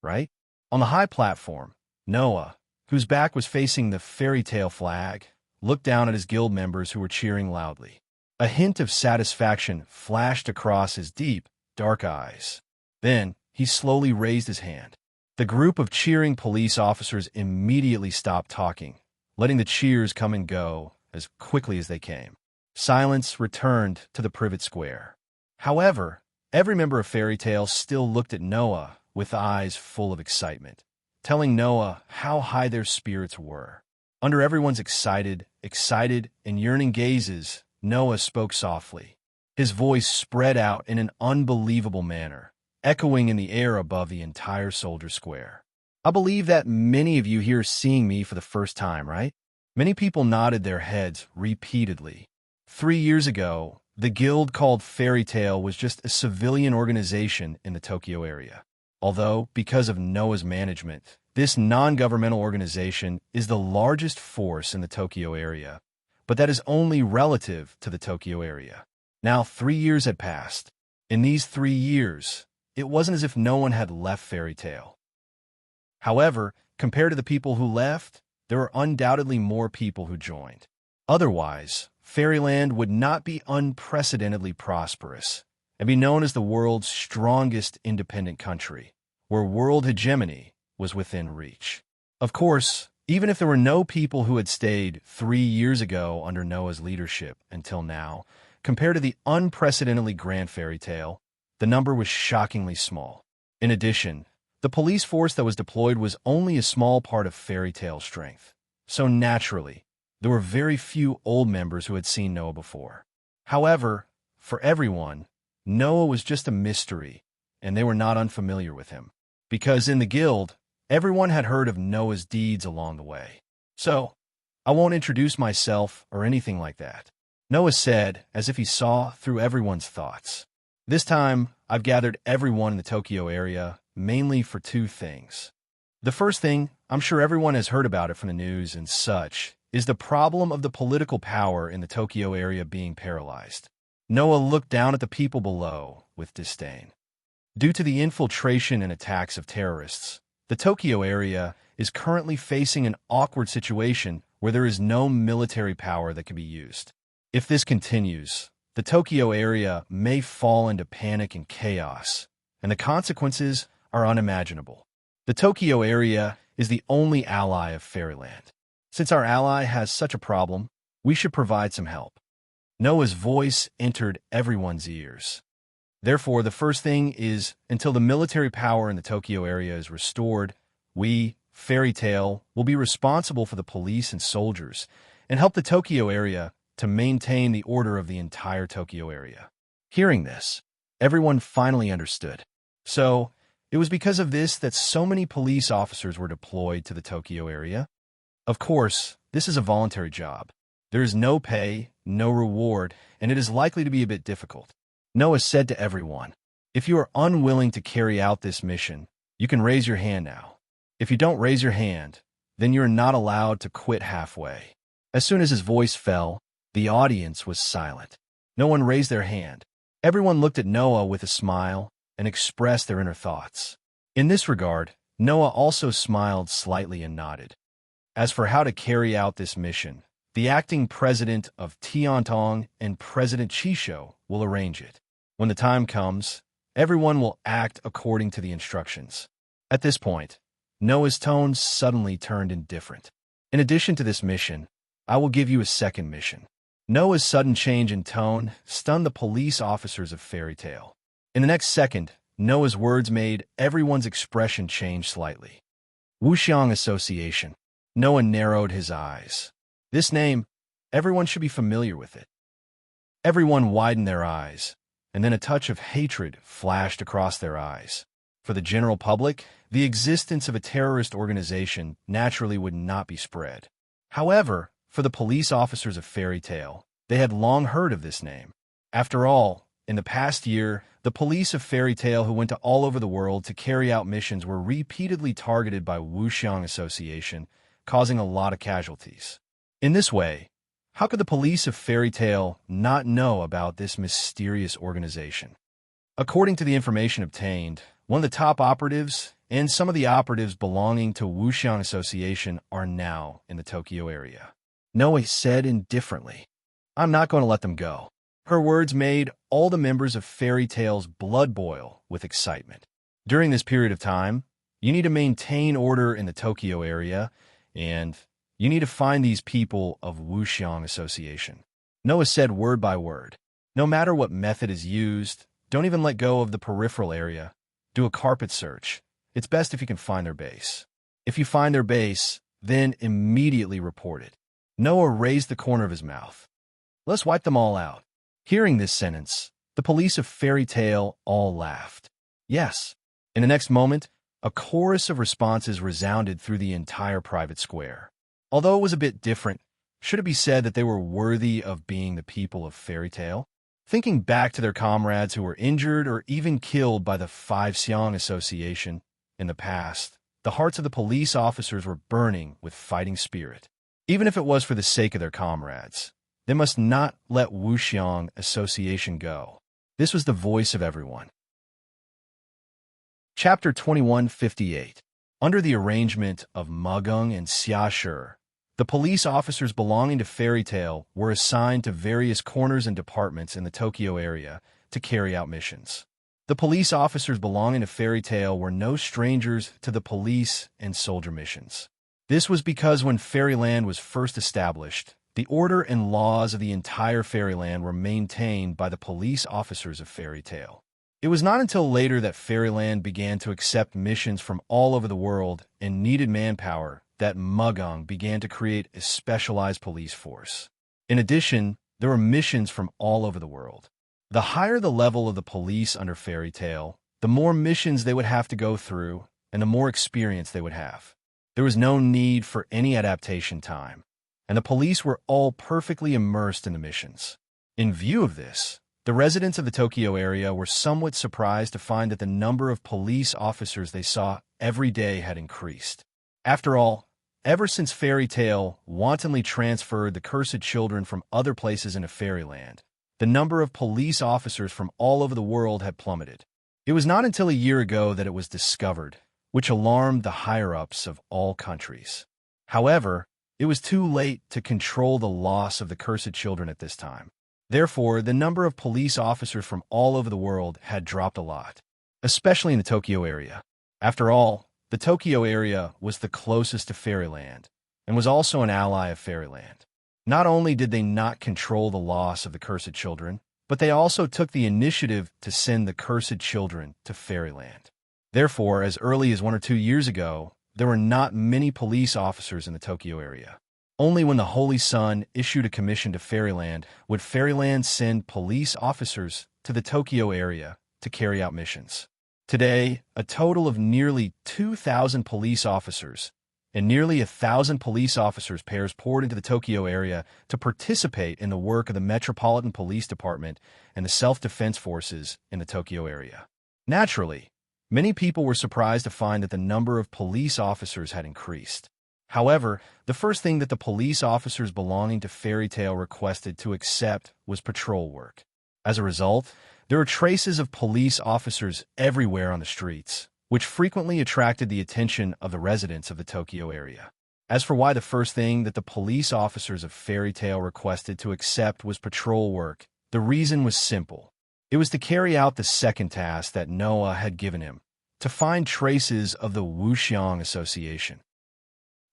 right? On the high platform, Noah, whose back was facing the Fairy Tale flag, looked down at his guild members who were cheering loudly. A hint of satisfaction flashed across his deep, dark eyes. Then, he slowly raised his hand. The group of cheering police officers immediately stopped talking, letting the cheers come and go as quickly as they came. Silence returned to the privet square. However, every member of Fairy Tale still looked at Noah with eyes full of excitement, telling Noah how high their spirits were. Under everyone's excited, and yearning gazes, Noah spoke softly. His voice spread out in an unbelievable manner, echoing in the air above the entire soldier square. I believe that many of you here are seeing me for the first time, right? Many people nodded their heads repeatedly. 3 years ago, the guild called Fairy Tale was just a civilian organization in the Tokyo area. Although, because of Noah's management, this non-governmental organization is the largest force in the Tokyo area, but that is only relative to the Tokyo area. Now 3 years had passed. In these 3 years, it wasn't as if no one had left Fairy Tale. However, compared to the people who left, there were undoubtedly more people who joined. Otherwise, Fairyland would not be unprecedentedly prosperous and be known as the world's strongest independent country, where world hegemony was within reach. Of course, even if there were no people who had stayed 3 years ago under Noah's leadership until now, compared to the unprecedentedly grand Fairy Tale, the number was shockingly small. In addition, the police force that was deployed was only a small part of Fairy Tale's strength. So naturally, there were very few old members who had seen Noah before. However, for everyone, Noah was just a mystery, and they were not unfamiliar with him. Because in the guild, everyone had heard of Noah's deeds along the way. So, I won't introduce myself or anything like that. Noah said, as if he saw through everyone's thoughts. This time, I've gathered everyone in the Tokyo area, mainly for two things. The first thing, I'm sure everyone has heard about it from the news and such, is the problem of the political power in the Tokyo area being paralyzed. Noah looked down at the people below with disdain. Due to the infiltration and attacks of terrorists, the Tokyo area is currently facing an awkward situation where there is no military power that can be used. If this continues, the Tokyo area may fall into panic and chaos, and the consequences are unimaginable. The Tokyo area is the only ally of Fairyland. Since our ally has such a problem, we should provide some help. Noah's voice entered everyone's ears. Therefore, the first thing is, until the military power in the Tokyo area is restored, we, Fairy Tale, will be responsible for the police and soldiers and help the Tokyo area to maintain the order of the entire Tokyo area. Hearing this, everyone finally understood. So, it was because of this that so many police officers were deployed to the Tokyo area. Of course, this is a voluntary job. There is no pay, no reward, and it is likely to be a bit difficult. Noah said to everyone, if you are unwilling to carry out this mission, you can raise your hand now. If you don't raise your hand, then you are not allowed to quit halfway. As soon as his voice fell, the audience was silent. No one raised their hand. Everyone looked at Noah with a smile and expressed their inner thoughts. In this regard, Noah also smiled slightly and nodded. As for how to carry out this mission, the acting president of Tiantong and President Chisho will arrange it. When the time comes, everyone will act according to the instructions. At this point, Noah's tone suddenly turned indifferent. In addition to this mission, I will give you a second mission. Noah's sudden change in tone stunned the police officers of Fairy Tale. In the next second, Noah's words made everyone's expression change slightly. Wuxiang Association. Noah narrowed his eyes. This name, everyone should be familiar with it. Everyone widened their eyes, and then a touch of hatred flashed across their eyes. For the general public, the existence of a terrorist organization naturally would not be spread. However, for the police officers of Fairy Tale, they had long heard of this name. After all, in the past year, the police of Fairy Tale who went to all over the world to carry out missions were repeatedly targeted by Wuxiang Association, causing a lot of casualties. In this way, how could the police of Fairy Tale not know about this mysterious organization? According to the information obtained, one of the top operatives and some of the operatives belonging to Wuxiang Association are now in the Tokyo area. Noe said indifferently, I'm not going to let them go. Her words made all the members of Fairy Tale's blood boil with excitement. During this period of time, you need to maintain order in the Tokyo area, and you need to find these people of Wuxiang Association. Noah said word by word. No matter what method is used, don't even let go of the peripheral area. Do a carpet search. It's best if you can find their base. If you find their base, then immediately report it. Noah raised the corner of his mouth. Let's wipe them all out. Hearing this sentence, the police of Fairy Tale all laughed. Yes. In the next moment, a chorus of responses resounded through the entire private square. Although it was a bit different, should it be said that they were worthy of being the people of Fairy Tale? Thinking back to their comrades who were injured or even killed by the Five Xiang Association in the past, the hearts of the police officers were burning with fighting spirit. Even if it was for the sake of their comrades, they must not let Wuxiang Association go. This was the voice of everyone. Chapter 2158. Under the arrangement of Mugung and Xiashi, the police officers belonging to Fairy Tale were assigned to various corners and departments in the Tokyo area to carry out missions. The police officers belonging to Fairy Tale were no strangers to the police and soldier missions. This was because when Fairyland was first established, the order and laws of the entire Fairyland were maintained by the police officers of Fairy Tale. It was not until later that Fairyland began to accept missions from all over the world and needed manpower that Mugung began to create a specialized police force. In addition, there were missions from all over the world. The higher the level of the police under Fairy Tale, the more missions they would have to go through and the more experience they would have. There was no need for any adaptation time, and the police were all perfectly immersed in the missions. In view of this, the residents of the Tokyo area were somewhat surprised to find that the number of police officers they saw every day had increased. After all, ever since Fairy Tale wantonly transferred the cursed children from other places into Fairyland, the number of police officers from all over the world had plummeted. It was not until a year ago that it was discovered, which alarmed the higher-ups of all countries. However, it was too late to control the loss of the cursed children at this time. Therefore, the number of police officers from all over the world had dropped a lot, especially in the Tokyo area. After all, the Tokyo area was the closest to Fairyland and was also an ally of Fairyland. Not only did they not control the loss of the cursed children, but they also took the initiative to send the cursed children to Fairyland. Therefore, as early as 1 or 2 years ago, there were not many police officers in the Tokyo area. Only when the Holy Sun issued a commission to Fairyland would Fairyland send police officers to the Tokyo area to carry out missions. Today, a total of nearly 2,000 police officers and nearly 1,000 police officers pairs poured into the Tokyo area to participate in the work of the Metropolitan Police Department and the self-defense forces in the Tokyo area. Naturally, many people were surprised to find that the number of police officers had increased. However, the first thing that the police officers belonging to Fairy Tale requested to accept was patrol work. As a result, there were traces of police officers everywhere on the streets, which frequently attracted the attention of the residents of the Tokyo area. As for why the first thing that the police officers of Fairy Tale requested to accept was patrol work, the reason was simple. It was to carry out the second task that Noah had given him, to find traces of the Wuxiang Association.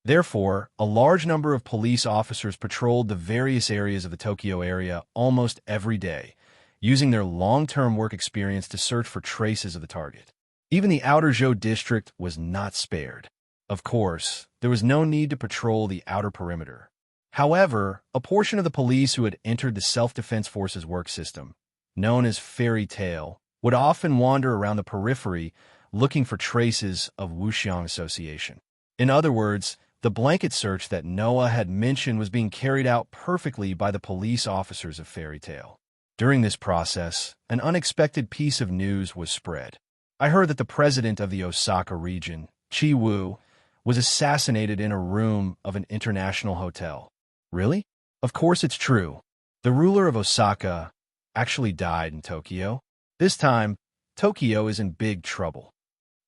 Therefore, a large number of police officers patrolled the various areas of the Tokyo area almost every day, using their long-term work experience to search for traces of the target. Even the Outer Zhou district was not spared. Of course, there was no need to patrol the outer perimeter. However, a portion of the police who had entered the self-defense forces work system, known as Fairy Tale, would often wander around the periphery looking for traces of Wuxiang Association. In other words, the blanket search that Noah had mentioned was being carried out perfectly by the police officers of Fairy Tale. During this process, an unexpected piece of news was spread. I heard that the president of the Osaka region, Chi Wu, was assassinated in a room of an international hotel. Really? Of course it's true. The ruler of Osaka actually died in Tokyo. This time, Tokyo is in big trouble.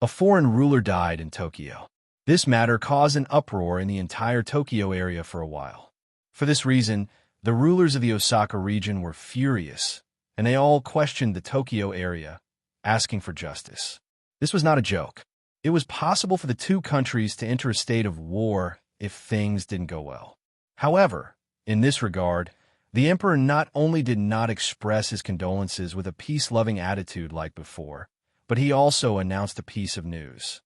A foreign ruler died in Tokyo. This matter caused an uproar in the entire Tokyo area for a while. For this reason, the rulers of the Osaka region were furious, and they all questioned the Tokyo area, asking for justice. This was not a joke. It was possible for the two countries to enter a state of war if things didn't go well. However, in this regard, the emperor not only did not express his condolences with a peace-loving attitude like before, but he also announced a piece of news.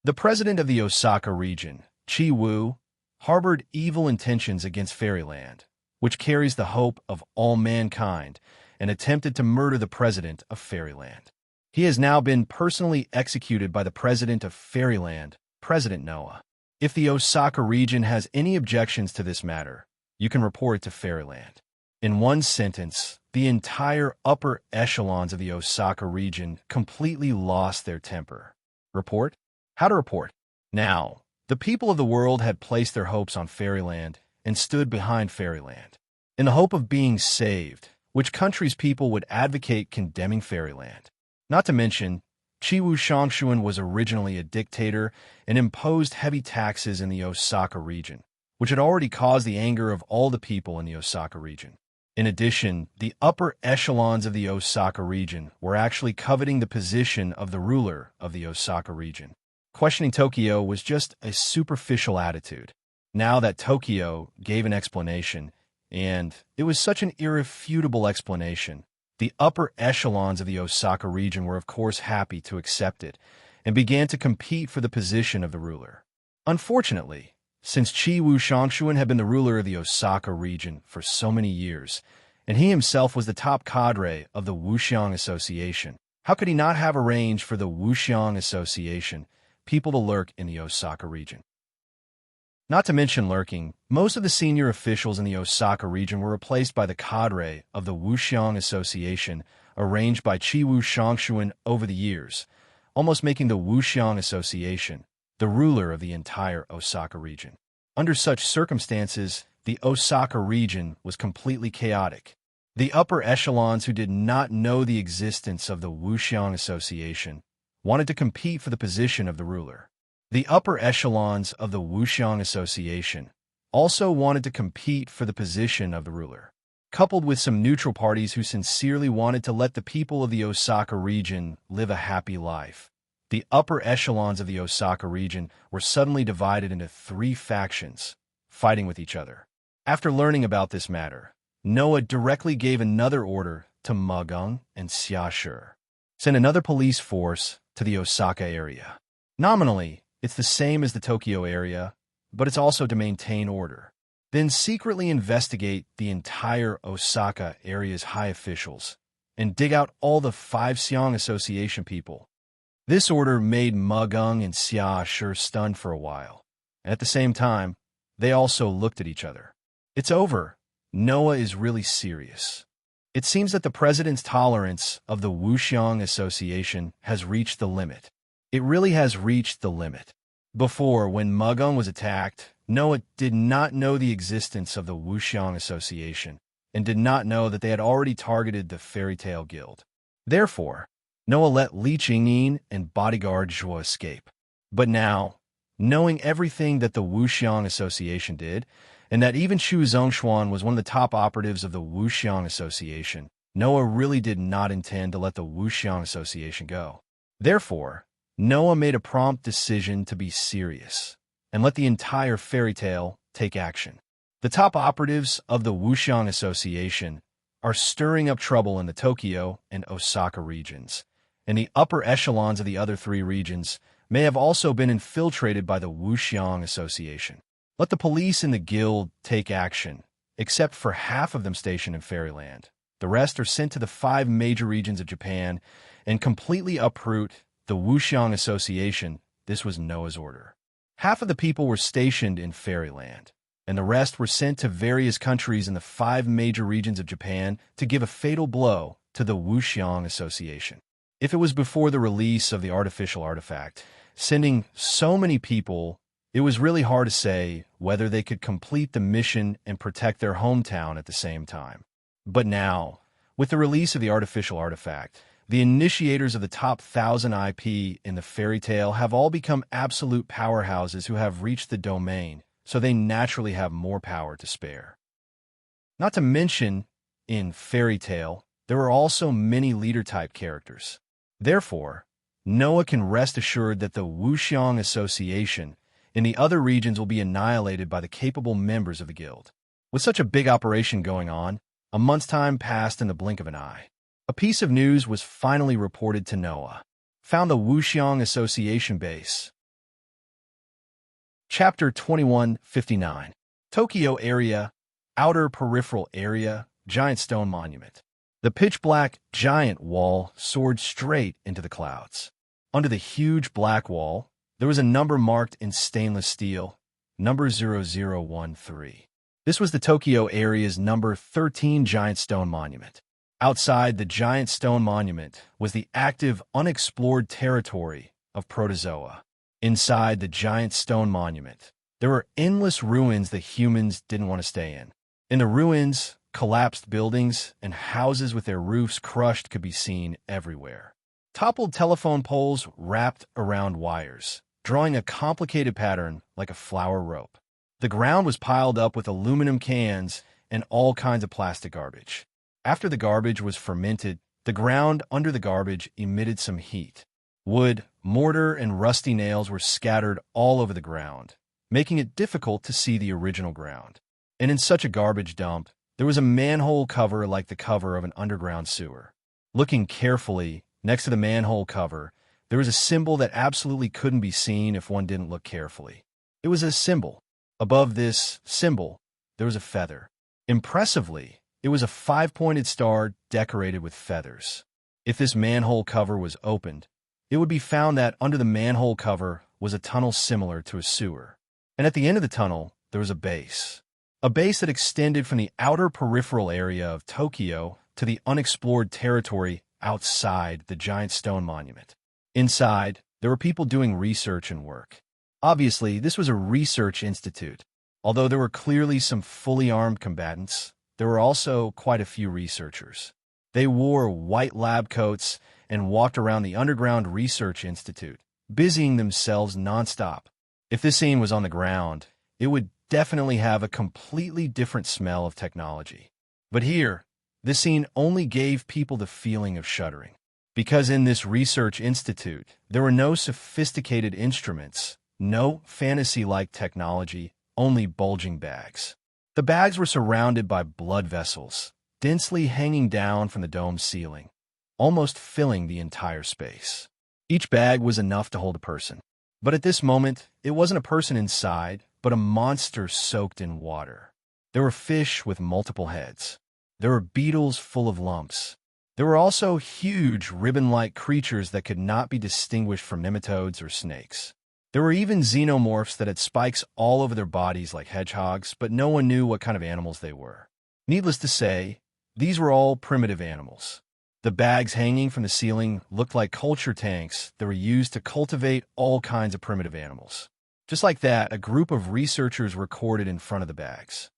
The president of the Osaka region, Chi Wu, harbored evil intentions against Fairyland, which carries the hope of all mankind, and attempted to murder the president of Fairyland. He has now been personally executed by the president of Fairyland, President Noah. If the Osaka region has any objections to this matter, you can report it to Fairyland. In one sentence, the entire upper echelons of the Osaka region completely lost their temper. Report? How to report? Now, the people of the world had placed their hopes on Fairyland and stood behind Fairyland. In the hope of being saved, which country's people would advocate condemning Fairyland? Not to mention, Chi Wu Shangshuan was originally a dictator and imposed heavy taxes in the Osaka region, which had already caused the anger of all the people in the Osaka region. In addition, the upper echelons of the Osaka region were actually coveting the position of the ruler of the Osaka region. Questioning Tokyo was just a superficial attitude. Now that Tokyo gave an explanation, and it was such an irrefutable explanation, the upper echelons of the Osaka region were of course happy to accept it and began to compete for the position of the ruler. Unfortunately, since Chi Wu Shangshuan had been the ruler of the Osaka region for so many years, and he himself was the top cadre of the Wuxiang Association, How could he not have arranged for the Wuxiang Association people to lurk in the Osaka region? Not to mention lurking, most of the senior officials in the Osaka region were replaced by the cadre of the Wuxiang Association arranged by Qiwu Shangshuan over the years, almost making the Wuxiang Association the ruler of the entire Osaka region. Under such circumstances, the Osaka region was completely chaotic. The upper echelons who did not know the existence of the Wuxiang Association wanted to compete for the position of the ruler. The upper echelons of the Wuxiang Association also wanted to compete for the position of the ruler, coupled with some neutral parties who sincerely wanted to let the people of the Osaka region live a happy life. The upper echelons of the Osaka region were suddenly divided into 3 factions, fighting with each other. After learning about this matter, Noah directly gave another order to Magung and Xiashi. Send another police force to the Osaka area. Nominally, it's the same as the Tokyo area, but it's also to maintain order. Then secretly investigate the entire Osaka area's high officials and dig out all the 5 Xiang Association people. This order made Magung and Xiashi stunned for a while, and at the same time, they also looked at each other. It's over. Noah is really serious. It seems that the president's tolerance of the Wuxiang Association has reached the limit. It really has reached the limit. Before, when Magung was attacked, Noah did not know the existence of the Wuxiang Association and did not know that they had already targeted the Fairy Tale Guild. Therefore, Noah let Li Qingyin and bodyguard Zhuo escape. But now, knowing everything that the Wuxiang Association did, and that even Xu Zhongshuan was one of the top operatives of the Wuxiang Association, Noah really did not intend to let the Wuxiang Association go. Therefore, Noah made a prompt decision to be serious and let the entire fairy tale take action. The top operatives of the Wuxiang Association are stirring up trouble in the Tokyo and Osaka regions, and the upper echelons of the other 3 regions may have also been infiltrated by the Wuxiang Association. Let the police in the guild take action, except for half of them stationed in Fairyland. The rest are sent to the 5 major regions of Japan and completely uproot the Wuxiang Association. This was Noah's order. Half of the people were stationed in Fairyland, and the rest were sent to various countries in the 5 major regions of Japan to give a fatal blow to the Wuxiang Association. If it was before the release of the artificial artifact, sending so many people, it was really hard to say whether they could complete the mission and protect their hometown at the same time. But now, with the release of the artificial artifact, the initiators of the top 1,000 IP in the fairy tale have all become absolute powerhouses who have reached the domain, so they naturally have more power to spare. Not to mention, in fairy tale, there are also many leader-type characters. Therefore, Noah can rest assured that the Wuxiang Association in the other regions will be annihilated by the capable members of the guild. With such a big operation going on, a month's time passed in the blink of an eye. A piece of news was finally reported to Noah. Found the Wuxiang Association base. Chapter 2159. Tokyo area, outer peripheral area, giant stone monument. The pitch-black giant wall soared straight into the clouds. Under the huge black wall, there was a number marked in stainless steel, number 0013. This was the Tokyo area's number 13 giant stone monument. Outside the giant stone monument was the active, unexplored territory of Protozoa. Inside the giant stone monument, there were endless ruins that humans didn't want to stay in. In the ruins, collapsed buildings and houses with their roofs crushed could be seen everywhere. Toppled telephone poles wrapped around wires, drawing a complicated pattern like a flower rope. The ground was piled up with aluminum cans and all kinds of plastic garbage. After the garbage was fermented, the ground under the garbage emitted some heat. Wood, mortar, and rusty nails were scattered all over the ground, making it difficult to see the original ground. And in such a garbage dump, there was a manhole cover like the cover of an underground sewer. Looking carefully, next to the manhole cover, there was a symbol that absolutely couldn't be seen if one didn't look carefully. It was a symbol. Above this symbol, there was a feather. Impressively, it was a 5-pointed star decorated with feathers. If this manhole cover was opened, it would be found that under the manhole cover was a tunnel similar to a sewer. And at the end of the tunnel, there was a base. A base that extended from the outer peripheral area of Tokyo to the unexplored territory outside the giant stone monument. Inside, there were people doing research and work. Obviously, this was a research institute. Although there were clearly some fully armed combatants, there were also quite a few researchers. They wore white lab coats and walked around the underground research institute, busying themselves nonstop. If this scene was on the ground, it would definitely have a completely different smell of technology. But here, this scene only gave people the feeling of shuddering. Because in this research institute, there were no sophisticated instruments, no fantasy-like technology, only bulging bags. The bags were surrounded by blood vessels, densely hanging down from the dome's ceiling, almost filling the entire space. Each bag was enough to hold a person. But at this moment, it wasn't a person inside, but a monster soaked in water. There were fish with multiple heads. There were beetles full of lumps. There were also huge ribbon-like creatures that could not be distinguished from nematodes or snakes. There were even xenomorphs that had spikes all over their bodies like hedgehogs, but no one knew what kind of animals they were. Needless to say, these were all primitive animals. The bags hanging from the ceiling looked like culture tanks that were used to cultivate all kinds of primitive animals. Just like that, a group of researchers recorded in front of the bags.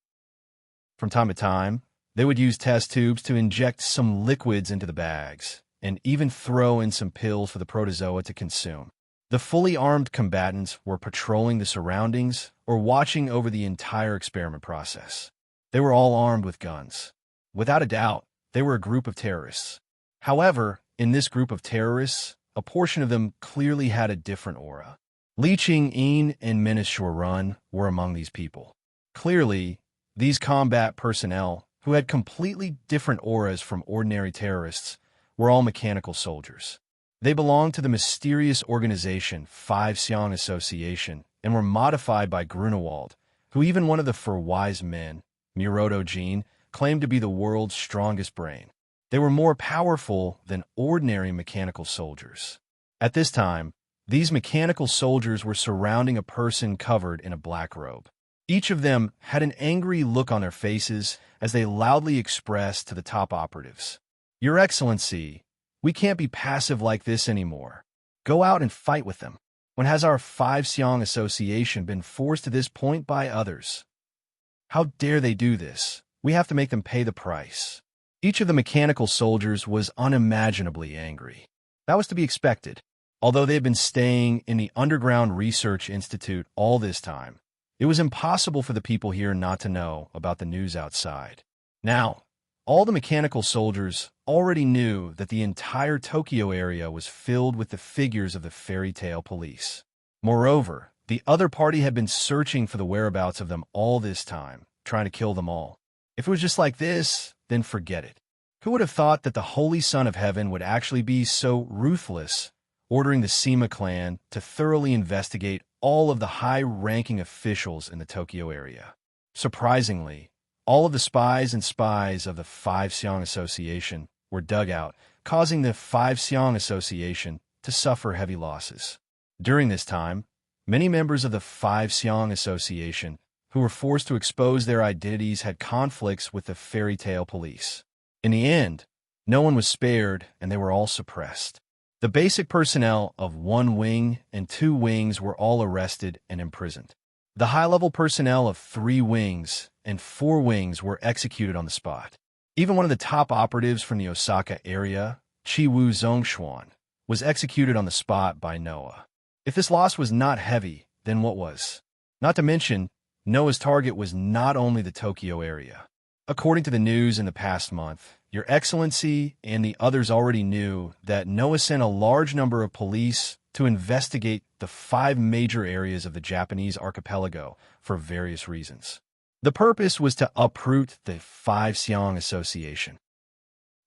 From time to time, they would use test tubes to inject some liquids into the bags, and even throw in some pills for the protozoa to consume. The fully armed combatants were patrolling the surroundings or watching over the entire experiment process. They were all armed with guns. Without a doubt, they were a group of terrorists. However, in this group of terrorists, a portion of them clearly had a different aura. Li Ching-in and Minister Run were among these people. Clearly, these combat personnel, who had completely different auras from ordinary terrorists, were all mechanical soldiers. They belonged to the mysterious organization Five Xiong Association and were modified by Grunewald, who even one of the four wise men, Miroto Jin, claimed to be the world's strongest brain. They were more powerful than ordinary mechanical soldiers. At this time, these mechanical soldiers were surrounding a person covered in a black robe. Each of them had an angry look on their faces as they loudly expressed to the top operatives, "Your Excellency, we can't be passive like this anymore. Go out and fight with them. When has our Five Xiong Association been forced to this point by others? How dare they do this? We have to make them pay the price." Each of the mechanical soldiers was unimaginably angry. That was to be expected. Although they had been staying in the Underground Research Institute all this time, it was impossible for the people here not to know about the news outside. Now, all the mechanical soldiers already knew that the entire Tokyo area was filled with the figures of the fairy tale police. Moreover, the other party had been searching for the whereabouts of them all this time, trying to kill them all. If it was just like this, then forget it. Who would have thought that the Holy Son of Heaven would actually be so ruthless, ordering the Sima clan to thoroughly investigate all of the high-ranking officials in the Tokyo area? Surprisingly, all of the spies of the Five Xiong Association were dug out, causing the Five Xiong Association to suffer heavy losses. During this time, many members of the Five Xiong Association who were forced to expose their identities had conflicts with the fairy tale police. In the end, no one was spared and they were all suppressed. The basic personnel of 1 wing and 2 wings were all arrested and imprisoned. The high-level personnel of 3 wings and 4 wings were executed on the spot. Even one of the top operatives from the Osaka area, Chiwu Zhongshuan, was executed on the spot by Noah. If this loss was not heavy, then what was? Not to mention, Noah's target was not only the Tokyo area. According to the news in the past month, Your Excellency and the others already knew that Noah sent a large number of police to investigate the 5 major areas of the Japanese archipelago for various reasons. The purpose was to uproot the Five Xiong Association.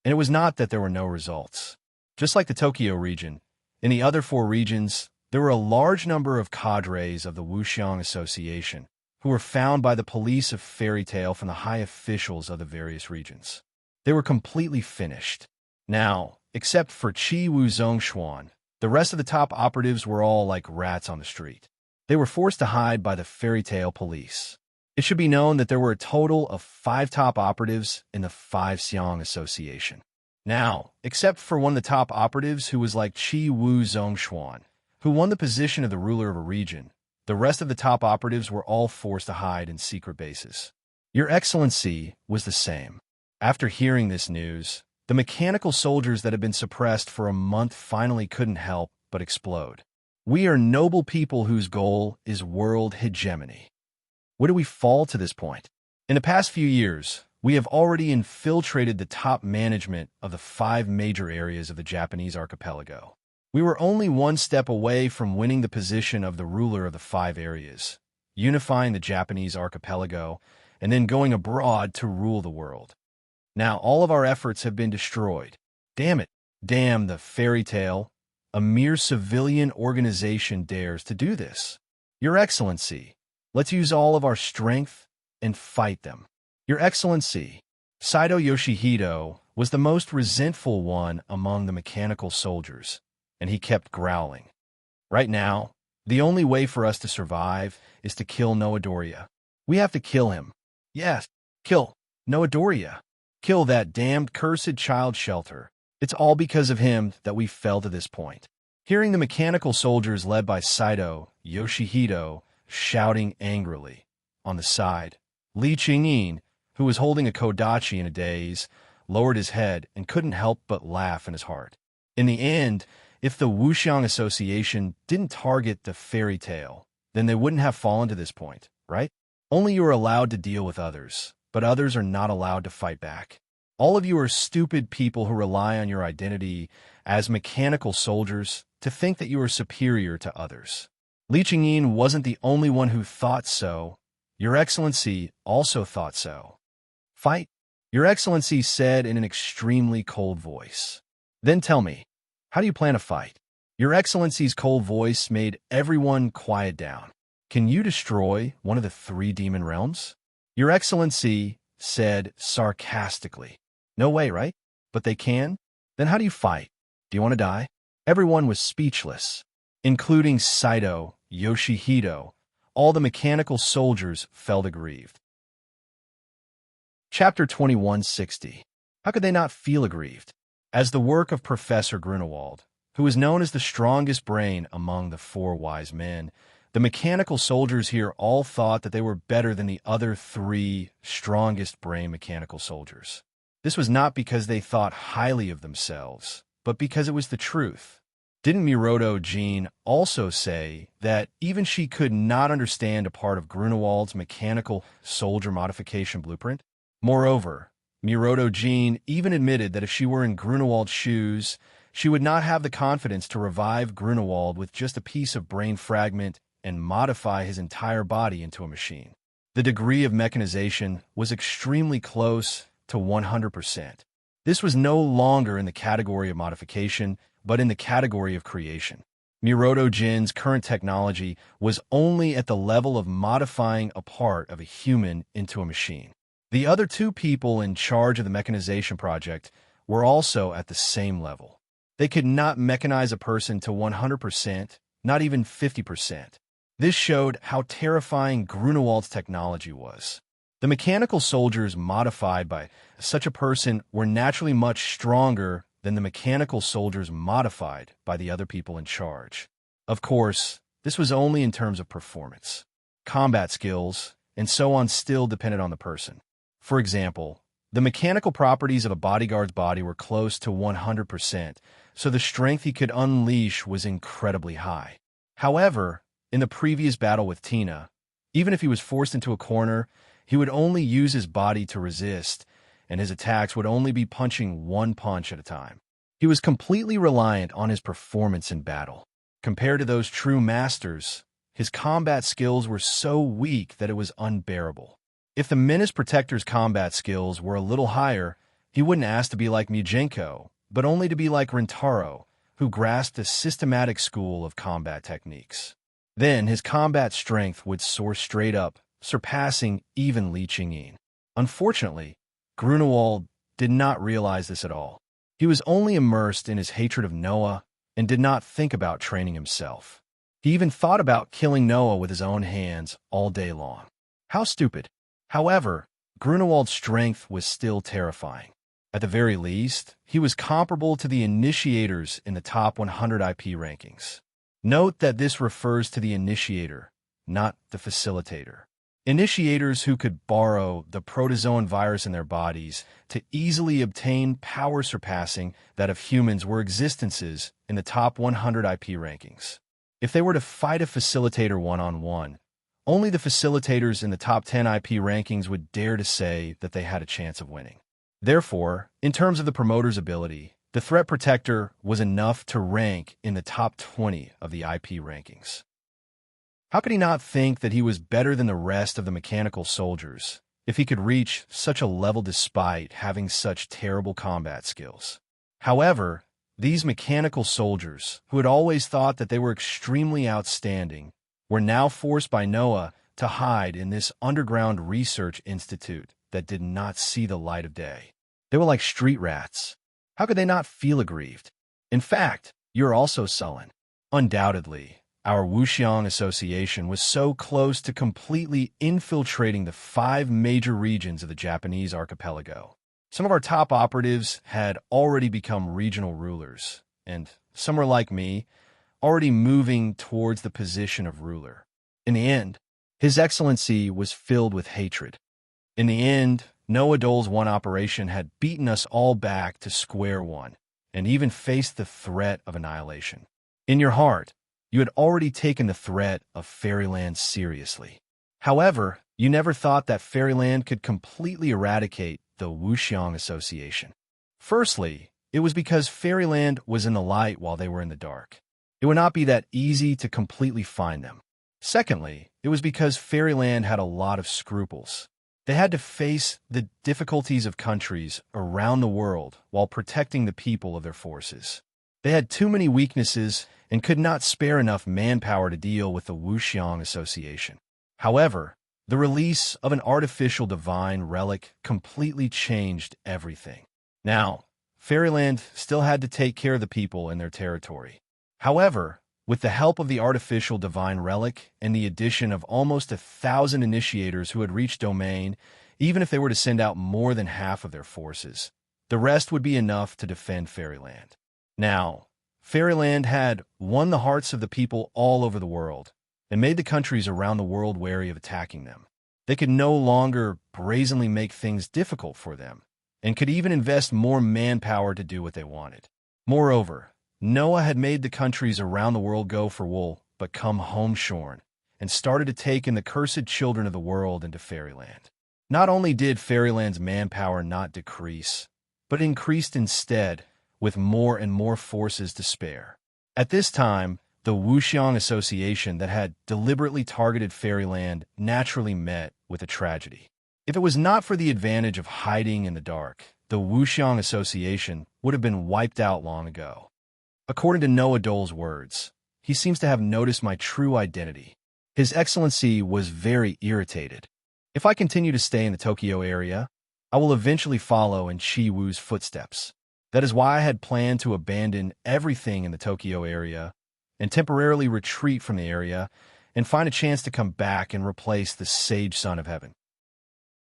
And it was not that there were no results. Just like the Tokyo region, in the other 4 regions, there were a large number of cadres of the Wuxiang Association who were found by the police of Fairy Tale from the high officials of the various regions. They were completely finished. Now, except for Qi Wu Zhongshuan, the rest of the top operatives were all like rats on the street. They were forced to hide by the fairy tale police. It should be known that there were a total of 5 top operatives in the Five Xiong Association. Now, except for one of the top operatives who was like Qi Wu Zhongshuan, who won the position of the ruler of a region, the rest of the top operatives were all forced to hide in secret bases. Your Excellency was the same. After hearing this news, the mechanical soldiers that had been suppressed for a month finally couldn't help but explode. We are noble people whose goal is world hegemony. Where do we fall to this point? In the past few years, we have already infiltrated the top management of the 5 major areas of the Japanese archipelago. We were only one step away from winning the position of the ruler of the 5 areas, unifying the Japanese archipelago, and then going abroad to rule the world. Now all of our efforts have been destroyed. Damn it. Damn the fairy tale. A mere civilian organization dares to do this. Your Excellency, let's use all of our strength and fight them. Your Excellency, Saito Yoshihito was the most resentful one among the mechanical soldiers, and he kept growling. Right now, the only way for us to survive is to kill Noadoriya. We have to kill him. Yes, kill Noadoriya. Kill that damned cursed child shelter. It's all because of him that we fell to this point. Hearing the mechanical soldiers led by Saito Yoshihito shouting angrily on the side, Li Qingyin, who was holding a kodachi in a daze, lowered his head and couldn't help but laugh in his heart. In the end, if the Wuxiang Association didn't target the fairy tale, then they wouldn't have fallen to this point, right? Only you are allowed to deal with others, but others are not allowed to fight back. All of you are stupid people who rely on your identity as mechanical soldiers to think that you are superior to others. Li Qingyin wasn't the only one who thought so. Your Excellency also thought so. Fight? Your Excellency said in an extremely cold voice. Then tell me, how do you plan to fight? Your Excellency's cold voice made everyone quiet down. Can you destroy one of the 3 demon realms? Your Excellency said sarcastically. No way, right? But they can? Then how do you fight? Do you want to die? Everyone was speechless, including Saito Yoshihito. All the mechanical soldiers felt aggrieved. Chapter 2160. How could they not feel aggrieved? As the work of Professor Grunewald, who is known as the strongest brain among the 4 wise men, the mechanical soldiers here all thought that they were better than the other 3 strongest brain mechanical soldiers. This was not because they thought highly of themselves, but because it was the truth. Didn't Miroto Jean also say that even she could not understand a part of Grunewald's mechanical soldier modification blueprint? Moreover, Miroto Jean even admitted that if she were in Grunewald's shoes, she would not have the confidence to revive Grunewald with just a piece of brain fragment and modify his entire body into a machine. The degree of mechanization was extremely close to 100%. This was no longer in the category of modification, but in the category of creation. Miroto Jin's current technology was only at the level of modifying a part of a human into a machine. The other 2 people in charge of the mechanization project were also at the same level. They could not mechanize a person to 100%, not even 50%. This showed how terrifying Grunewald's technology was. The mechanical soldiers modified by such a person were naturally much stronger than the mechanical soldiers modified by the other people in charge. Of course, this was only in terms of performance. Combat skills, and so on still depended on the person. For example, the mechanical properties of a bodyguard's body were close to 100%, so the strength he could unleash was incredibly high. However, in the previous battle with Tina, even if he was forced into a corner, he would only use his body to resist, and his attacks would only be punching 1 punch at a time. He was completely reliant on his performance in battle. Compared to those true masters, his combat skills were so weak that it was unbearable. If the Menace Protector's combat skills were a little higher, he wouldn't ask to be like Mijenko, but only to be like Rintaro, who grasped a systematic school of combat techniques. Then his combat strength would soar straight up, surpassing even Li Qingyin. Unfortunately, Grunewald did not realize this at all. He was only immersed in his hatred of Noah and did not think about training himself. He even thought about killing Noah with his own hands all day long. How stupid. However, Grunewald's strength was still terrifying. At the very least, he was comparable to the initiators in the top 100 IP rankings. Note that this refers to the initiator, not the facilitator. Initiators who could borrow the protozoan virus in their bodies to easily obtain power surpassing that of humans were existences in the top 100 IP rankings. If they were to fight a facilitator one-on-one, only the facilitators in the top 10 IP rankings would dare to say that they had a chance of winning. Therefore, in terms of the promoter's ability, the threat protector was enough to rank in the top 20 of the IP rankings. How could he not think that he was better than the rest of the mechanical soldiers if he could reach such a level despite having such terrible combat skills? However, these mechanical soldiers, who had always thought that they were extremely outstanding, were now forced by Noah to hide in this underground research institute that did not see the light of day. They were like street rats. How could they not feel aggrieved? In fact, you're also sullen. Undoubtedly, our Wuxiang Association was so close to completely infiltrating the 5 major regions of the Japanese archipelago. Some of our top operatives had already become regional rulers, and some were like me, already moving towards the position of ruler. In the end, His Excellency was filled with hatred. In the end, Noah Dole's one operation had beaten us all back to square one, and even faced the threat of annihilation. In your heart, you had already taken the threat of Fairyland seriously. However, you never thought that Fairyland could completely eradicate the Wuxiang Association. Firstly, it was because Fairyland was in the light while they were in the dark. It would not be that easy to completely find them. Secondly, it was because Fairyland had a lot of scruples. They had to face the difficulties of countries around the world while protecting the people of their forces. They had too many weaknesses and could not spare enough manpower to deal with the Wuxiang Association. However, the release of an artificial divine relic completely changed everything. Now, Fairyland still had to take care of the people in their territory. However, with the help of the artificial divine relic and the addition of almost 1,000 initiators who had reached domain, even if they were to send out more than half of their forces, the rest would be enough to defend Fairyland. Now, Fairyland had won the hearts of the people all over the world and made the countries around the world wary of attacking them. They could no longer brazenly make things difficult for them and could even invest more manpower to do what they wanted. Moreover, Noah had made the countries around the world go for wool, but come home shorn, and started to take in the cursed children of the world into Fairyland. Not only did Fairyland's manpower not decrease, but increased instead, with more and more forces to spare. At this time, the Wuxiang Association that had deliberately targeted Fairyland naturally met with a tragedy. If it was not for the advantage of hiding in the dark, the Wuxiang Association would have been wiped out long ago. According to Noah Dole's words, he seems to have noticed my true identity. His Excellency was very irritated. If I continue to stay in the Tokyo area, I will eventually follow in Chi Wu's footsteps. That is why I had planned to abandon everything in the Tokyo area and temporarily retreat from the area and find a chance to come back and replace the Sage Son of Heaven.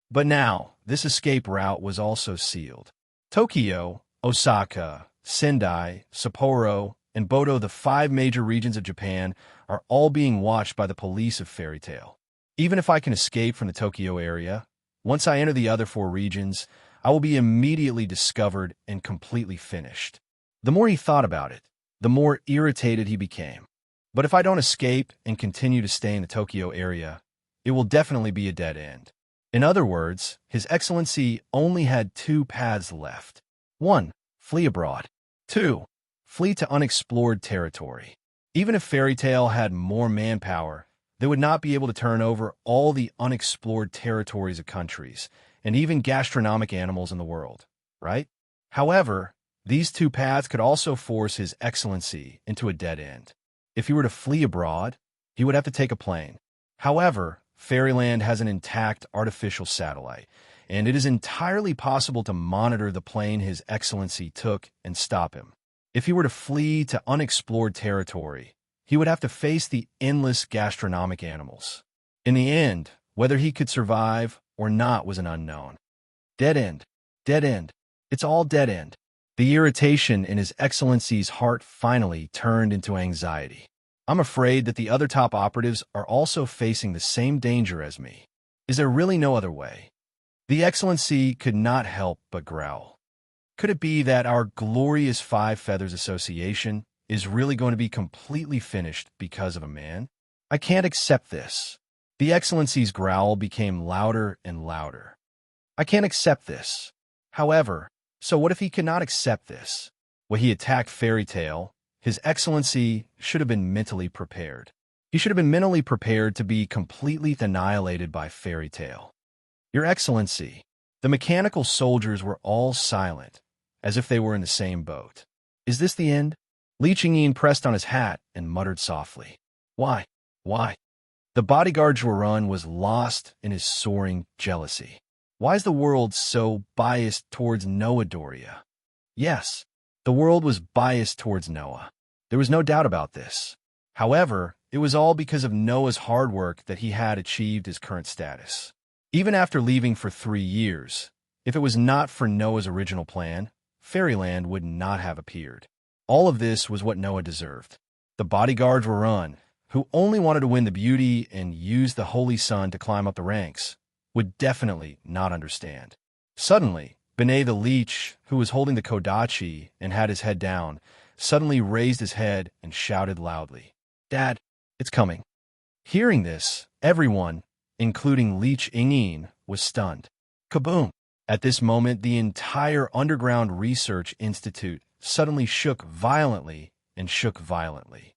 But now, this escape route was also sealed. Tokyo, Osaka, Sendai, Sapporo, and Bodo, the 5 major regions of Japan, are all being watched by the police of Fairy Tail. Even if I can escape from the Tokyo area, once I enter the other 4 regions, I will be immediately discovered and completely finished. The more he thought about it, the more irritated he became. But if I don't escape and continue to stay in the Tokyo area, it will definitely be a dead end. In other words, His Excellency only had 2 paths left. 1. Flee abroad. 2. Flee to unexplored territory. Even if Fairy Tail had more manpower, they would not be able to turn over all the unexplored territories of countries, and even gastronomic animals in the world, right? However, these 2 paths could also force His Excellency into a dead end. If he were to flee abroad, he would have to take a plane. However, Fairyland has an intact artificial satellite, and it is entirely possible to monitor the plane His Excellency took and stop him. If he were to flee to unexplored territory, he would have to face the endless gastronomic animals. In the end, whether he could survive or not was an unknown. Dead end. Dead end. It's all dead end. The irritation in His Excellency's heart finally turned into anxiety. I'm afraid that the other top operatives are also facing the same danger as me. Is there really no other way? The Excellency could not help but growl. Could it be that our glorious Five Feathers Association is really going to be completely finished because of a man? I can't accept this. The Excellency's growl became louder and louder. I can't accept this. However, so what if he could not accept this? When he attacked Fairy Tale, His Excellency should have been mentally prepared. He should have been mentally prepared to be completely annihilated by Fairy Tale. Your Excellency, the mechanical soldiers were all silent, as if they were in the same boat. Is this the end? Li Chingyin pressed on his hat and muttered softly. Why? Why? The bodyguard Zhuorun was lost in his soaring jealousy. Why is the world so biased towards Noah Doria? Yes, the world was biased towards Noah. There was no doubt about this. However, it was all because of Noah's hard work that he had achieved his current status. Even after leaving for 3 years, if it was not for Noah's original plan, Fairyland would not have appeared. All of this was what Noah deserved. The bodyguard Zhuorun, who only wanted to win the beauty and use the holy sun to climb up the ranks, would definitely not understand. Suddenly, Benet the leech, who was holding the Kodachi and had his head down, suddenly raised his head and shouted loudly, Dad, it's coming. Hearing this, everyone, including Li Chingyin, was stunned. Kaboom! At this moment, the entire Underground Research Institute suddenly shook violently and shook violently.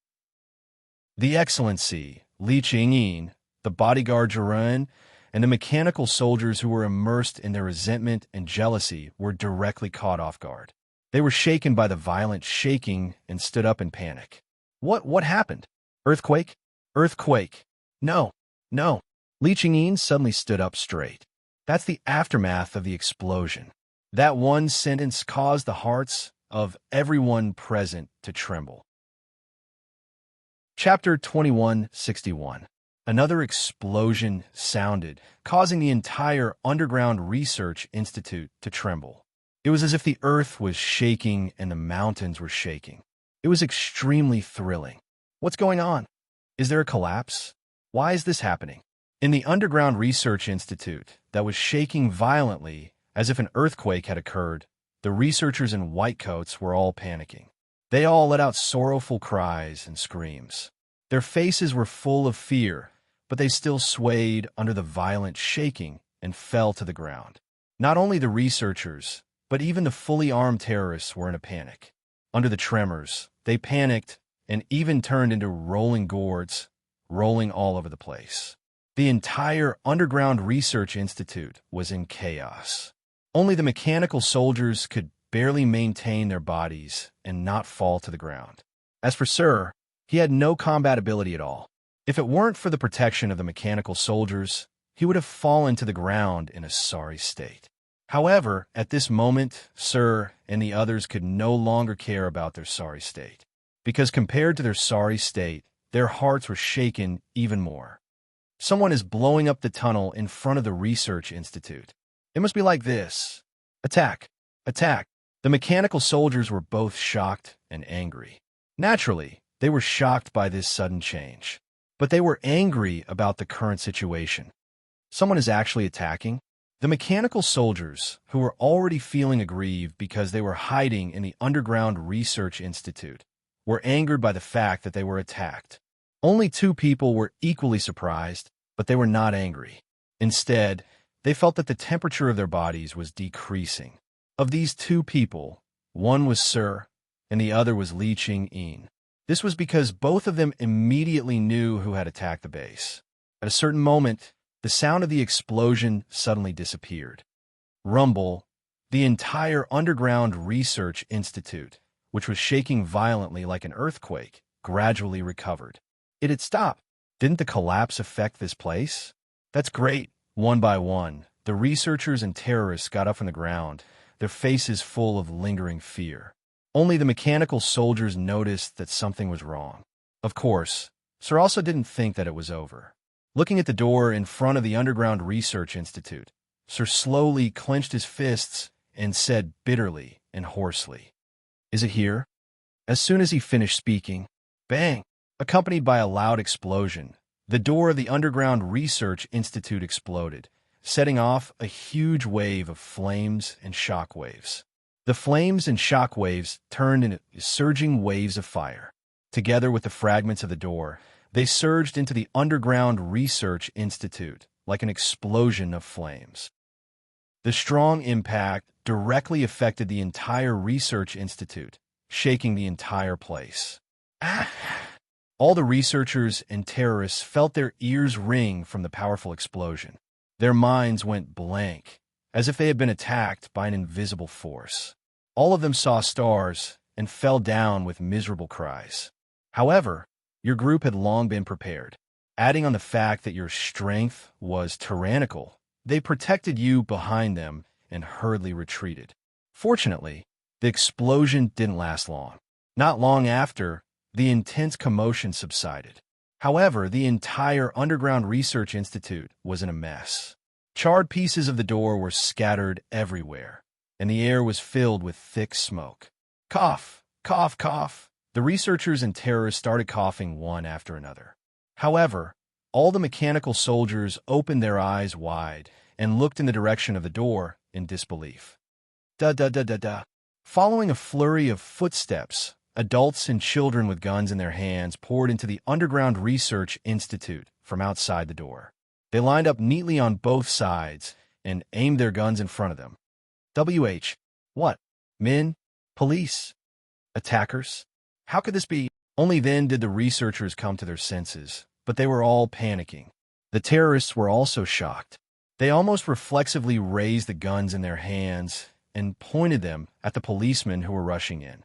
The Excellency, Li Chingyin, the bodyguard Zhuorun, and the mechanical soldiers who were immersed in their resentment and jealousy were directly caught off guard. They were shaken by the violent shaking and stood up in panic. What happened? Earthquake? Earthquake. No, no. Li Chingyin suddenly stood up straight. That's the aftermath of the explosion. That one sentence caused the hearts of everyone present to tremble. Chapter 2161. Another explosion sounded, causing the entire Underground Research Institute to tremble. It was as if the earth was shaking and the mountains were shaking. It was extremely thrilling. What's going on? Is there a collapse? Why is this happening? In the Underground Research Institute, that was shaking violently as if an earthquake had occurred, the researchers in white coats were all panicking. They all let out sorrowful cries and screams. Their faces were full of fear, but they still swayed under the violent shaking and fell to the ground. Not only the researchers, but even the fully armed terrorists were in a panic. Under the tremors, they panicked and even turned into rolling gourds, rolling all over the place. The entire Underground Research Institute was in chaos. Only the mechanical soldiers could barely maintain their bodies and not fall to the ground. As for Sir, he had no combat ability at all. If it weren't for the protection of the mechanical soldiers, he would have fallen to the ground in a sorry state. However, at this moment, Sir and the others could no longer care about their sorry state, because compared to their sorry state, their hearts were shaken even more. Someone is blowing up the tunnel in front of the Research Institute. It must be like this. Attack! Attack! The mechanical soldiers were both shocked and angry. Naturally, they were shocked by this sudden change. But they were angry about the current situation. Someone is actually attacking? The mechanical soldiers, who were already feeling aggrieved because they were hiding in the Underground Research Institute, were angered by the fact that they were attacked. Only 2 people were equally surprised, but they were not angry. Instead, they felt that the temperature of their bodies was decreasing. Of these 2 people, one was Sir, and the other was Li Chingyin. This was because both of them immediately knew who had attacked the base. At a certain moment, the sound of the explosion suddenly disappeared. Rumble, the entire Underground Research Institute, which was shaking violently like an earthquake, gradually recovered. It had stopped. Didn't the collapse affect this place? That's great. One by one, The researchers and terrorists got up from the ground, their faces full of lingering fear. Only the mechanical soldiers noticed that something was wrong. Of course, Sir also didn't think that it was over. Looking at the door in front of the Underground Research Institute, Sir slowly clenched his fists and said bitterly and hoarsely, "Is it here?" As soon as he finished speaking, bang, accompanied by a loud explosion, the door of the Underground Research Institute exploded, setting off a huge wave of flames and shock waves. The flames and shock waves turned into surging waves of fire. Together with the fragments of the door, they surged into the Underground Research Institute like an explosion of flames. The strong impact directly affected the entire research institute, shaking the entire place. All the researchers and terrorists felt their ears ring from the powerful explosion. Their minds went blank, as if they had been attacked by an invisible force. All of them saw stars and fell down with miserable cries. However, your group had long been prepared. Adding on the fact that your strength was tyrannical, they protected you behind them and hurriedly retreated. Fortunately, the explosion didn't last long. Not long after, the intense commotion subsided. However, the entire Underground Research Institute was in a mess. Charred pieces of the door were scattered everywhere, and the air was filled with thick smoke. Cough, cough, cough. The researchers and terrorists started coughing one after another. However, all the mechanical soldiers opened their eyes wide and looked in the direction of the door in disbelief. Da-da-da-da-da. Following a flurry of footsteps, adults and children with guns in their hands poured into the Underground Research Institute from outside the door. They lined up neatly on both sides and aimed their guns in front of them. What? Men? Police? Attackers? How could this be? Only then did the researchers come to their senses, but they were all panicking. The terrorists were also shocked. They almost reflexively raised the guns in their hands and pointed them at the policemen who were rushing in.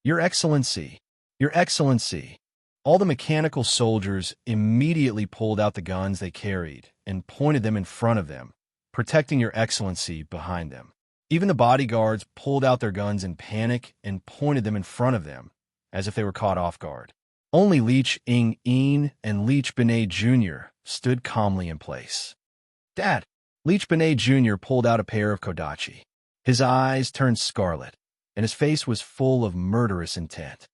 Your Excellency! Your Excellency! All the mechanical soldiers immediately pulled out the guns they carried and pointed them in front of them, protecting Your Excellency behind them. Even the bodyguards pulled out their guns in panic and pointed them in front of them, as if they were caught off guard. Only Leech Ing and Leech Benet Jr. stood calmly in place. Dad! Leech Benet Jr. pulled out a pair of Kodachi. His eyes turned scarlet, and his face was full of murderous intent.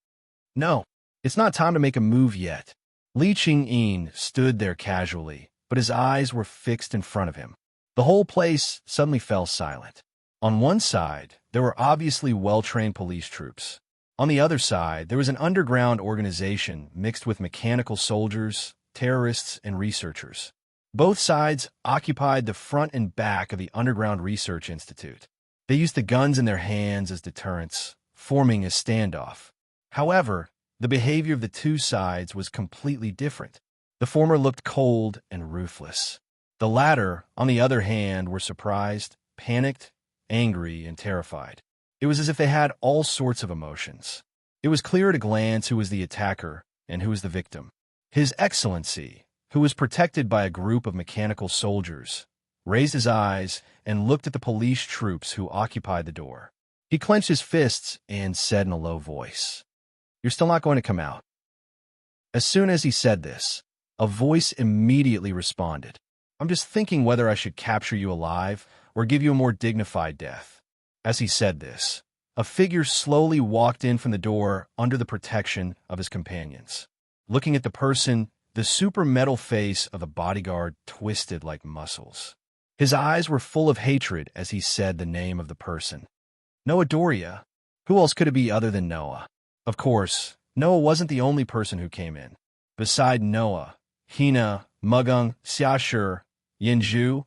No, it's not time to make a move yet. Leech Ing stood there casually, but his eyes were fixed in front of him. The whole place suddenly fell silent. On one side, there were obviously well-trained police troops. On the other side, there was an underground organization mixed with mechanical soldiers, terrorists, and researchers. Both sides occupied the front and back of the Underground Research Institute. They used the guns in their hands as deterrents, forming a standoff. However, the behavior of the two sides was completely different. The former looked cold and ruthless. The latter, on the other hand, were surprised, panicked, angry, and terrified. It was as if they had all sorts of emotions. It was clear at a glance who was the attacker and who was the victim. His Excellency, who was protected by a group of mechanical soldiers, raised his eyes and looked at the police troops who occupied the door. He clenched his fists and said in a low voice, "You're still not going to come out." As soon as he said this, a voice immediately responded, "I'm just thinking whether I should capture you alive or give you a more dignified death." As he said this, a figure slowly walked in from the door under the protection of his companions. Looking at the person, the super metal face of the bodyguard twisted like muscles. His eyes were full of hatred as he said the name of the person. Noah Doria. Who else could it be other than Noah? Of course, Noah wasn't the only person who came in. Beside Noah, Hina, Mugung, Xiashur, Yinju,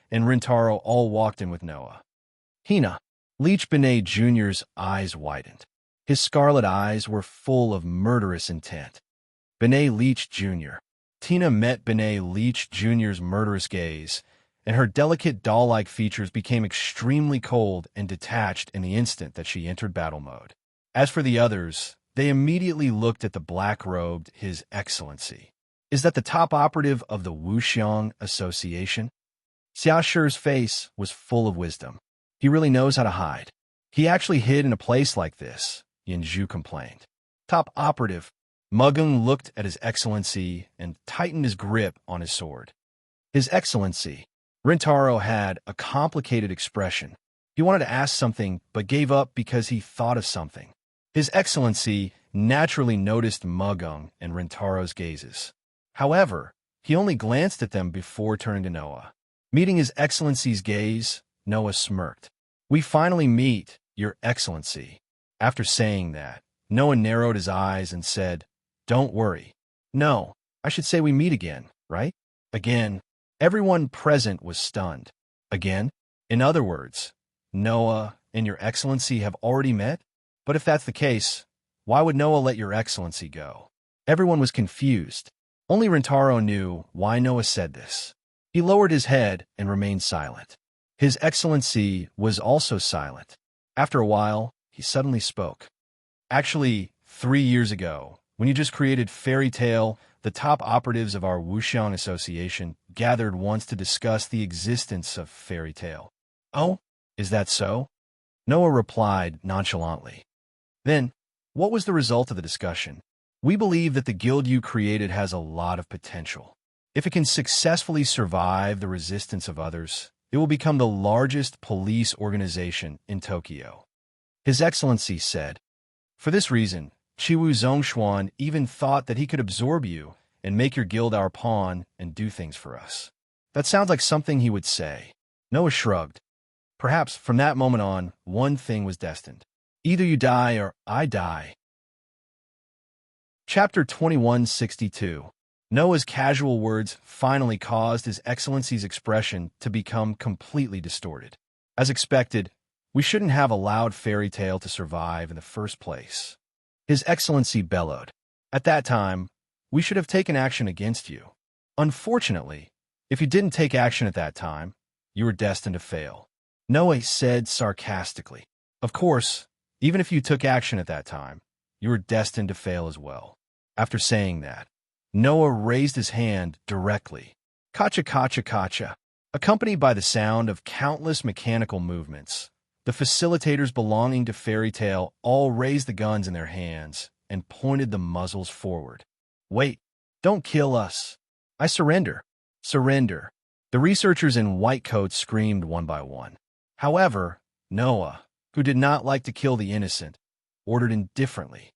and Rintaro all walked in with Noah. Hina. Leech Benet Jr.'s eyes widened. His scarlet eyes were full of murderous intent. Benet Leech Jr. Tina met Benet Leech Jr.'s murderous gaze, and her delicate doll-like features became extremely cold and detached in the instant that she entered battle mode. As for the others, they immediately looked at the black-robed His Excellency. Is that the top operative of the Wuxiang Association? Xiaoshi's face was full of wisdom. He really knows how to hide. He actually hid in a place like this, Yanzhu complained. Top operative. Mugung looked at His Excellency and tightened his grip on his sword. His Excellency. Rintaro had a complicated expression. He wanted to ask something, but gave up because he thought of something. His Excellency naturally noticed Mugung and Rintaro's gazes. However, he only glanced at them before turning to Noah. Meeting His Excellency's gaze, Noah smirked. We finally meet, Your Excellency. After saying that, Noah narrowed his eyes and said, Don't worry. No, I should say we meet again, right? Again. Everyone present was stunned. Again? In other words, Noah and Your Excellency have already met? But if that's the case, why would Noah let Your Excellency go? Everyone was confused. Only Rintaro knew why Noah said this. He lowered his head and remained silent. His Excellency was also silent. After a while, he suddenly spoke. Actually, 3 years ago, when you just created Fairy Tale, the top operatives of our Wuxian Association gathered once to discuss the existence of Fairy Tale. Oh, is that so? Noah replied nonchalantly. Then, what was the result of the discussion? We believe that the guild you created has a lot of potential. If it can successfully survive the resistance of others, it will become the largest police organization in Tokyo. His Excellency said. For this reason, Chiwu Zhongshuan even thought that he could absorb you and make your guild our pawn and do things for us. That sounds like something he would say. Noah shrugged. Perhaps from that moment on, one thing was destined. Either you die or I die. Chapter 2162. Noah's casual words finally caused His Excellency's expression to become completely distorted. As expected, we shouldn't have allowed Fairy Tale to survive in the first place. His Excellency bellowed. At that time, we should have taken action against you. Unfortunately, if you didn't take action at that time, you were destined to fail. Noah said sarcastically. Of course, even if you took action at that time, you were destined to fail as well. After saying that, Noah raised his hand directly. Kacha kacha kacha. Accompanied by the sound of countless mechanical movements, the facilitators belonging to Fairy Tale all raised the guns in their hands and pointed the muzzles forward. Wait, don't kill us. I surrender. Surrender. The researchers in white coats screamed one by one. However, Noah, who did not like to kill the innocent, ordered indifferently.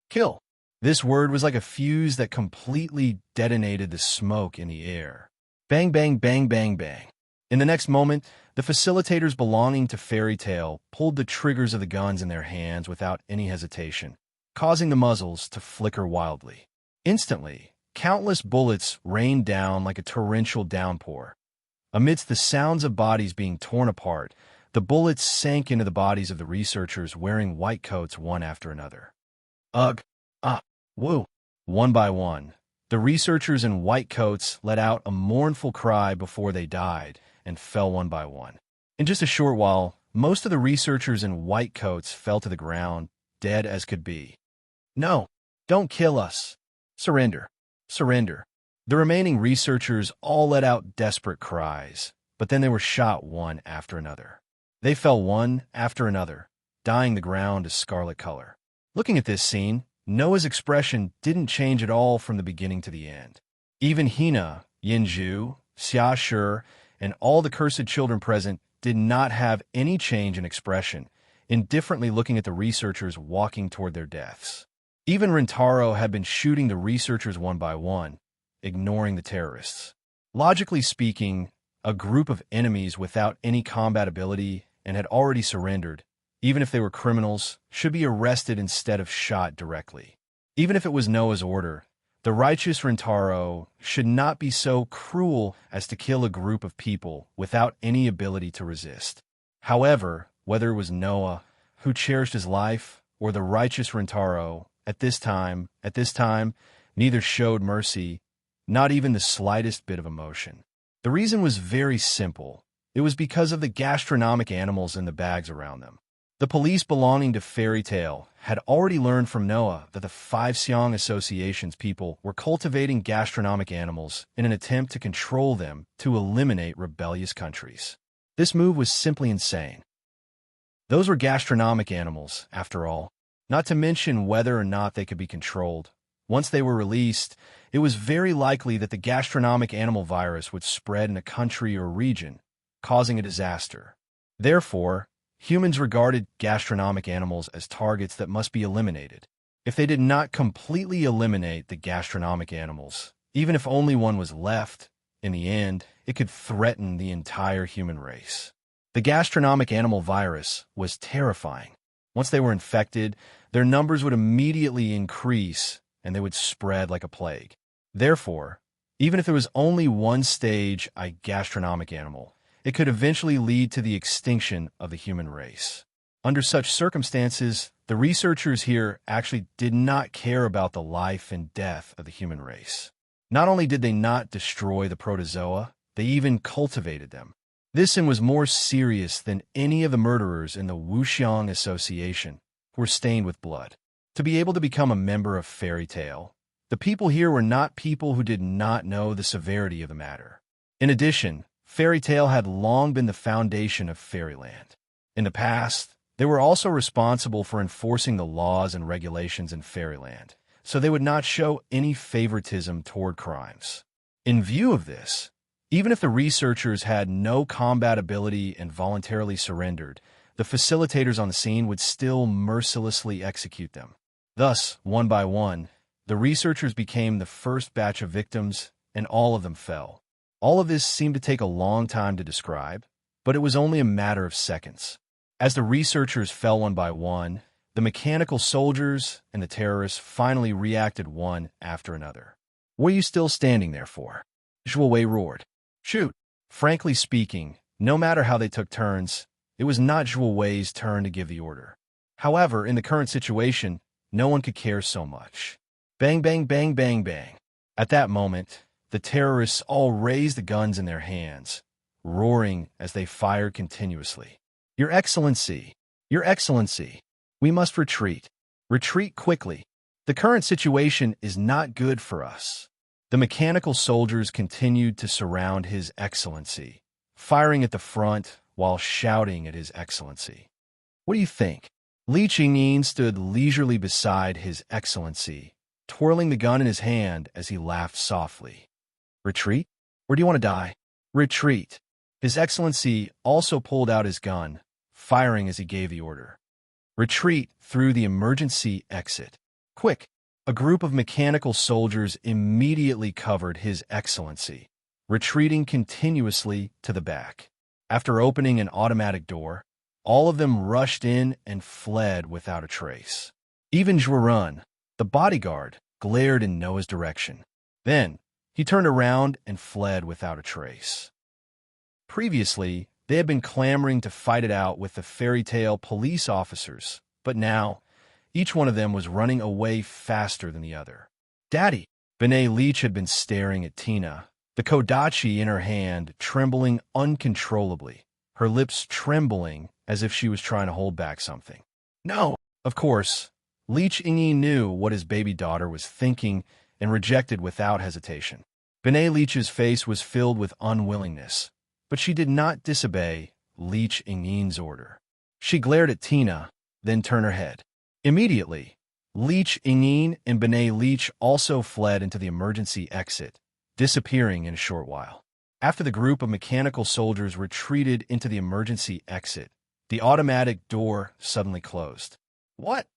Kill. This word was like a fuse that completely detonated the smoke in the air. Bang, bang, bang, bang, bang. In the next moment, the facilitators belonging to Fairy Tale pulled the triggers of the guns in their hands without any hesitation, causing the muzzles to flicker wildly. Instantly, countless bullets rained down like a torrential downpour. Amidst the sounds of bodies being torn apart, the bullets sank into the bodies of the researchers wearing white coats one after another. Ugh! Ah! Woo! One by one, the researchers in white coats let out a mournful cry before they died and fell one by one. In just a short while, most of the researchers in white coats fell to the ground, dead as could be. No! Don't kill us! Surrender! Surrender! The remaining researchers all let out desperate cries, but then they were shot one after another. They fell one after another, dyeing the ground a scarlet color. Looking at this scene, Noah's expression didn't change at all from the beginning to the end. Even Hina, Yanzhu, Xiaoshi, and all the cursed children present did not have any change in expression, indifferently looking at the researchers walking toward their deaths. Even Rintaro had been shooting the researchers one by one, ignoring the terrorists. Logically speaking, a group of enemies without any combat ability and had already surrendered, even if they were criminals, should be arrested instead of shot directly. Even if it was Noah's order, the righteous Rintaro should not be so cruel as to kill a group of people without any ability to resist. However, whether it was Noah, who cherished his life, or the righteous Rintaro, at this time, neither showed mercy, not even the slightest bit of emotion. The reason was very simple. It was because of the gastronomic animals in the bags around them. The police belonging to Fairy Tale had already learned from Noah that the Five Siang Association's people were cultivating gastronomic animals in an attempt to control them to eliminate rebellious countries. This move was simply insane. Those were gastronomic animals, after all, not to mention whether or not they could be controlled. Once they were released, it was very likely that the gastronomic animal virus would spread in a country or region, causing a disaster. Therefore, humans regarded gastronomic animals as targets that must be eliminated. If they did not completely eliminate the gastronomic animals, even if only one was left, in the end, it could threaten the entire human race. The gastronomic animal virus was terrifying. Once they were infected, their numbers would immediately increase and they would spread like a plague. Therefore, even if there was only one stage a gastronomic animal, it could eventually lead to the extinction of the human race. Under such circumstances, the researchers here actually did not care about the life and death of the human race. Not only did they not destroy the protozoa, they even cultivated them. This sin was more serious than any of the murderers in the Wuxiang Association who were stained with blood. To be able to become a member of Fairy Tale, the people here were not people who did not know the severity of the matter. In addition, Fairy Tale had long been the foundation of Fairyland. In the past, they were also responsible for enforcing the laws and regulations in Fairyland, so they would not show any favoritism toward crimes. In view of this, even if the researchers had no combat ability and voluntarily surrendered, the facilitators on the scene would still mercilessly execute them. Thus, one by one, the researchers became the first batch of victims, and all of them fell. All of this seemed to take a long time to describe, but it was only a matter of seconds. As the researchers fell one by one, the mechanical soldiers and the terrorists finally reacted one after another. "What are you still standing there for?" Zhuo Wei roared. "Shoot!" Frankly speaking, no matter how they took turns, it was not Zhuo Wei's turn to give the order. However, in the current situation, no one could care so much. Bang, bang, bang, bang, bang. At that moment, the terrorists all raised the guns in their hands, roaring as they fired continuously. "Your Excellency! Your Excellency! We must retreat. Retreat quickly. The current situation is not good for us." The mechanical soldiers continued to surround His Excellency, firing at the front while shouting at His Excellency. "What do you think?" Li Qingyin stood leisurely beside His Excellency, twirling the gun in his hand as he laughed softly. "Retreat? Or do you want to die?" "Retreat." His Excellency also pulled out his gun, firing as he gave the order. "Retreat through the emergency exit. Quick!" A group of mechanical soldiers immediately covered His Excellency, retreating continuously to the back. After opening an automatic door, all of them rushed in and fled without a trace. Even Zhuorun, the bodyguard, glared in Noah's direction. Then, he turned around and fled without a trace. Previously, they had been clamoring to fight it out with the Fairy Tale police officers, but now, each one of them was running away faster than the other. "Daddy!" Benet Leach had been staring at Tina, the kodachi in her hand trembling uncontrollably, her lips trembling as if she was trying to hold back something. "No!" Of course, Li Qingyi knew what his baby daughter was thinking and rejected without hesitation. Benet Leach's face was filled with unwillingness, but she did not disobey Li Qingyin's order. She glared at Tina, then turned her head. Immediately, Li Qingyin and Benet Leach also fled into the emergency exit, disappearing in a short while. After the group of mechanical soldiers retreated into the emergency exit, the automatic door suddenly closed. "What?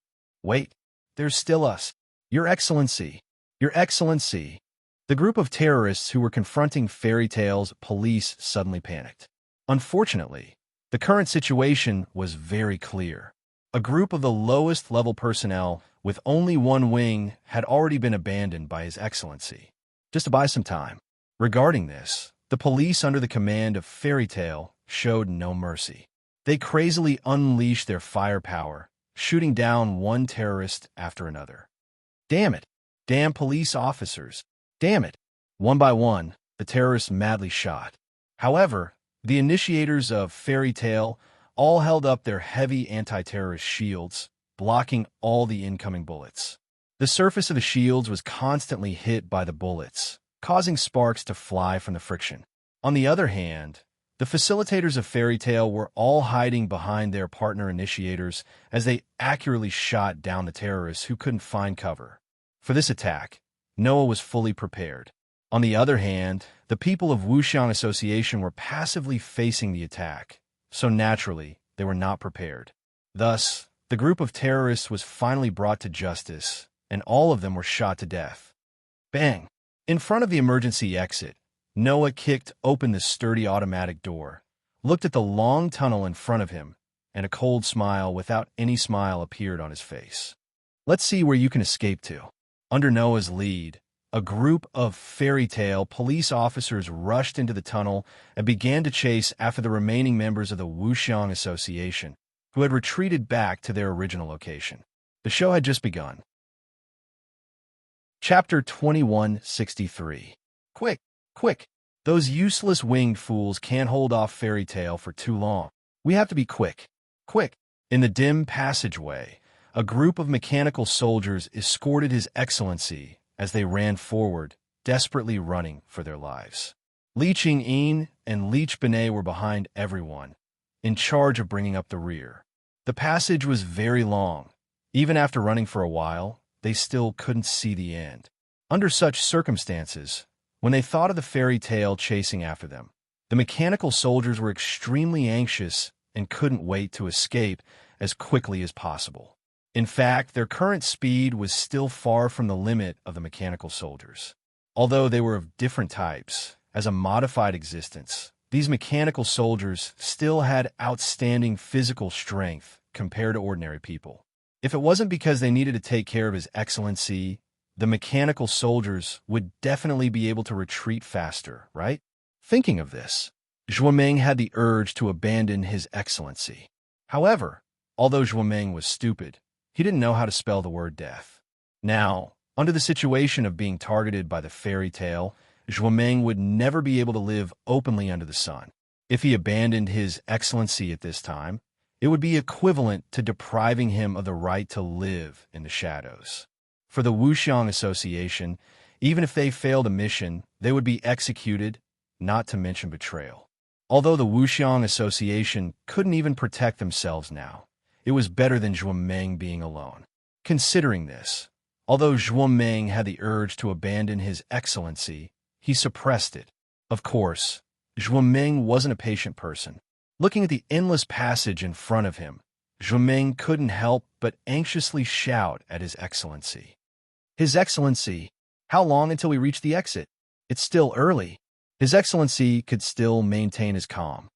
Wait, there's still us. Your Excellency! Your Excellency!" The group of terrorists who were confronting Fairy Tale's police suddenly panicked. Unfortunately, the current situation was very clear. A group of the lowest level personnel with only one wing had already been abandoned by His Excellency. Just to buy some time. Regarding this, the police under the command of Fairy Tale showed no mercy. They crazily unleashed their firepower, shooting down one terrorist after another. "Damn it! Damn police officers! Damn it!" One by one, the terrorists madly shot. However, the initiators of Fairy Tale all held up their heavy anti-terrorist shields, blocking all the incoming bullets. The surface of the shields was constantly hit by the bullets, causing sparks to fly from the friction. On the other hand, the facilitators of Fairy Tale were all hiding behind their partner initiators as they accurately shot down the terrorists who couldn't find cover. For this attack, Noah was fully prepared. On the other hand, the people of Wuxiang Association were passively facing the attack, so naturally, they were not prepared. Thus, the group of terrorists was finally brought to justice, and all of them were shot to death. Bang! In front of the emergency exit, Noah kicked open the sturdy automatic door, looked at the long tunnel in front of him, and a cold smile without any smile appeared on his face. Let's see where you can escape to. Under Noah's lead, a group of Fairy Tale police officers rushed into the tunnel and began to chase after the remaining members of the Wuxiang Association, who had retreated back to their original location. The show had just begun. Chapter 2163. Quick! Quick! Those useless winged fools can't hold off Fairy Tale for too long. We have to be quick. Quick! In the dim passageway, a group of mechanical soldiers escorted His Excellency as they ran forward, desperately running for their lives. Li Qingyin and Leech Benet were behind everyone, in charge of bringing up the rear. The passage was very long. Even after running for a while, they still couldn't see the end. Under such circumstances, when they thought of the Fairy Tale chasing after them, the mechanical soldiers were extremely anxious and couldn't wait to escape as quickly as possible. In fact, their current speed was still far from the limit of the mechanical soldiers. Although they were of different types, as a modified existence, these mechanical soldiers still had outstanding physical strength compared to ordinary people. If it wasn't because they needed to take care of His Excellency, the mechanical soldiers would definitely be able to retreat faster, right? Thinking of this, Zhuomeng had the urge to abandon His Excellency. However, although Zhuomeng was stupid, he didn't know how to spell the word death. Now, under the situation of being targeted by the Fairy Tale, Zhuomeng would never be able to live openly under the sun. If he abandoned His Excellency at this time, it would be equivalent to depriving him of the right to live in the shadows. For the Wuxiang Association, even if they failed a mission, they would be executed, not to mention betrayal. Although the Wuxiang Association couldn't even protect themselves now, it was better than Zhuomeng being alone. Considering this, although Zhuomeng had the urge to abandon His Excellency, he suppressed it. Of course, Zhuomeng wasn't a patient person. Looking at the endless passage in front of him, Zhuomeng couldn't help but anxiously shout at His Excellency. His Excellency, how long until we reach the exit? It's still early. His Excellency could still maintain his calm.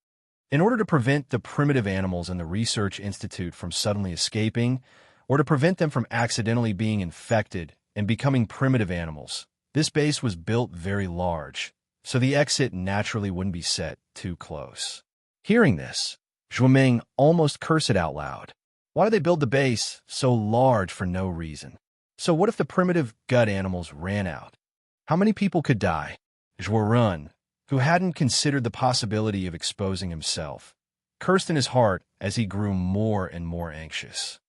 In order to prevent the primitive animals in the Research Institute from suddenly escaping, or to prevent them from accidentally being infected and becoming primitive animals, this base was built very large, so the exit naturally wouldn't be set too close. Hearing this, Zhuomeng almost cursed out loud. Why did they build the base so large for no reason? So what if the primitive gut animals ran out? How many people could die? Zhuorun, who hadn't considered the possibility of exposing himself, cursed in his heart as he grew more and more anxious.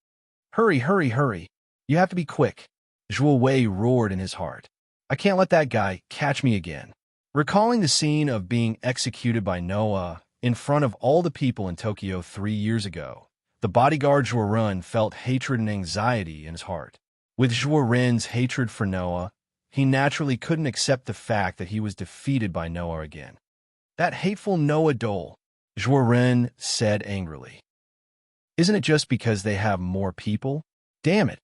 Hurry, hurry, hurry. You have to be quick. Zhuo Wei roared in his heart. I can't let that guy catch me again. Recalling the scene of being executed by Noah in front of all the people in Tokyo 3 years ago, the bodyguard Zhuorun felt hatred and anxiety in his heart. With Zhuorun's hatred for Noah, he naturally couldn't accept the fact that he was defeated by Noah again. That hateful Noah Dole, Zhuorun said angrily. Isn't it just because they have more people? Damn it.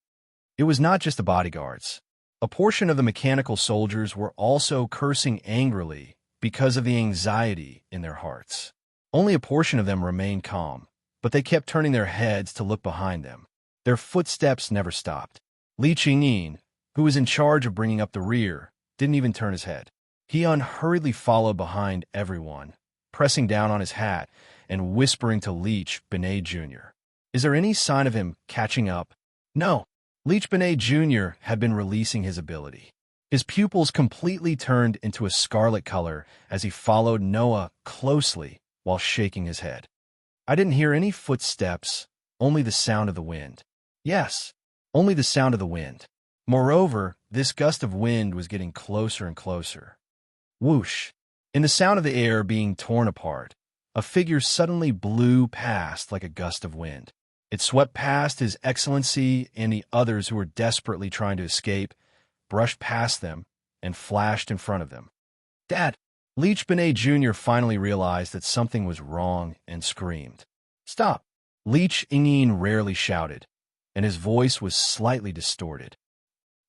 It was not just the bodyguards. A portion of the mechanical soldiers were also cursing angrily because of the anxiety in their hearts. Only a portion of them remained calm, but they kept turning their heads to look behind them. Their footsteps never stopped. Li Qingyin, who was in charge of bringing up the rear, didn't even turn his head. He unhurriedly followed behind everyone, pressing down on his hat and whispering to Leech Benet Jr. Is there any sign of him catching up? No. Leech Benet Jr. had been releasing his ability. His pupils completely turned into a scarlet color as he followed Noah closely while shaking his head. I didn't hear any footsteps, only the sound of the wind. Yes, only the sound of the wind. Moreover, this gust of wind was getting closer and closer. Whoosh! In the sound of the air being torn apart, a figure suddenly blew past like a gust of wind. It swept past His Excellency and the others who were desperately trying to escape, brushed past them, and flashed in front of them. Dad! Leech Benet Jr. finally realized that something was wrong and screamed. Stop! Leech Ingeen rarely shouted, and his voice was slightly distorted.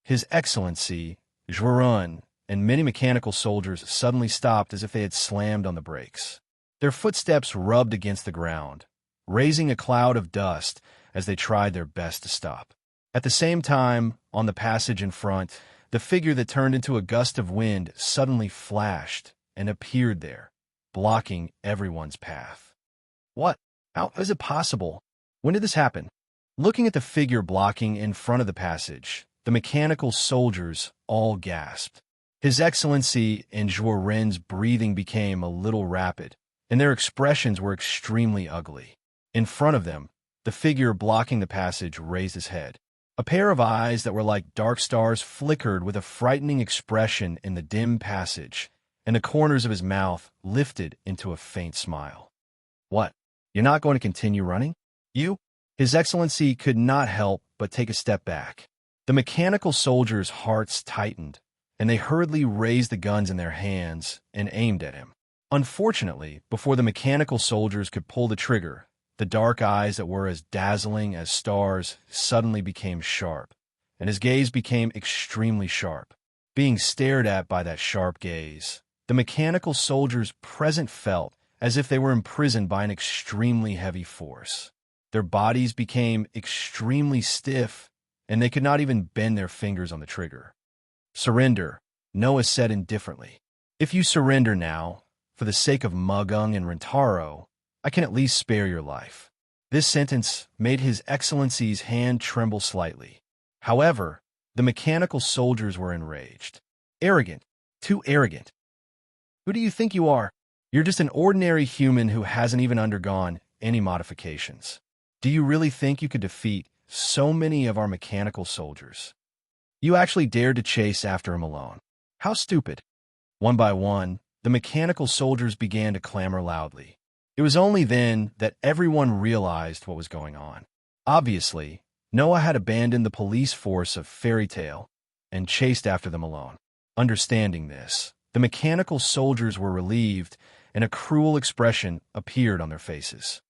His Excellency, Zhuorun, and many mechanical soldiers suddenly stopped as if they had slammed on the brakes. Their footsteps rubbed against the ground, raising a cloud of dust as they tried their best to stop. At the same time, on the passage in front, the figure that turned into a gust of wind suddenly flashed and appeared there, blocking everyone's path. What? How is it possible? When did this happen? Looking at the figure blocking in front of the passage, the mechanical soldiers all gasped. His Excellency and Zhuorun's breathing became a little rapid, and their expressions were extremely ugly. In front of them, the figure blocking the passage raised his head. A pair of eyes that were like dark stars flickered with a frightening expression in the dim passage, and the corners of his mouth lifted into a faint smile. What? You're not going to continue running? You? His Excellency could not help but take a step back. The mechanical soldiers' hearts tightened, and they hurriedly raised the guns in their hands and aimed at him. Unfortunately, before the mechanical soldiers could pull the trigger, the dark eyes that were as dazzling as stars suddenly became sharp, and his gaze became extremely sharp. Being stared at by that sharp gaze, the mechanical soldiers present felt as if they were imprisoned by an extremely heavy force. Their bodies became extremely stiff, and they could not even bend their fingers on the trigger. Surrender, Noah said indifferently. If you surrender now, for the sake of Mugung and Rentaro, I can at least spare your life. This sentence made His Excellency's hand tremble slightly. However, the mechanical soldiers were enraged. Arrogant, too arrogant. Who do you think you are? You're just an ordinary human who hasn't even undergone any modifications. Do you really think you could defeat so many of our mechanical soldiers? You actually dared to chase after him alone. How stupid. One by one, the mechanical soldiers began to clamor loudly. It was only then that everyone realized what was going on. Obviously, Noah had abandoned the police force of Fairy Tale and chased after them alone. Understanding this, the mechanical soldiers were relieved, and a cruel expression appeared on their faces.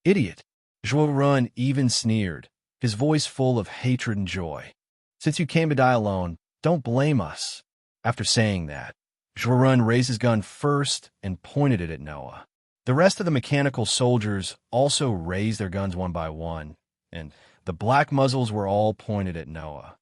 Idiot! Zhuorun even sneered, his voice full of hatred and joy. Since you came to die alone, don't blame us. After saying that, Zhuorun raised his gun first and pointed it at Noah. The rest of the mechanical soldiers also raised their guns one by one, and the black muzzles were all pointed at Noah.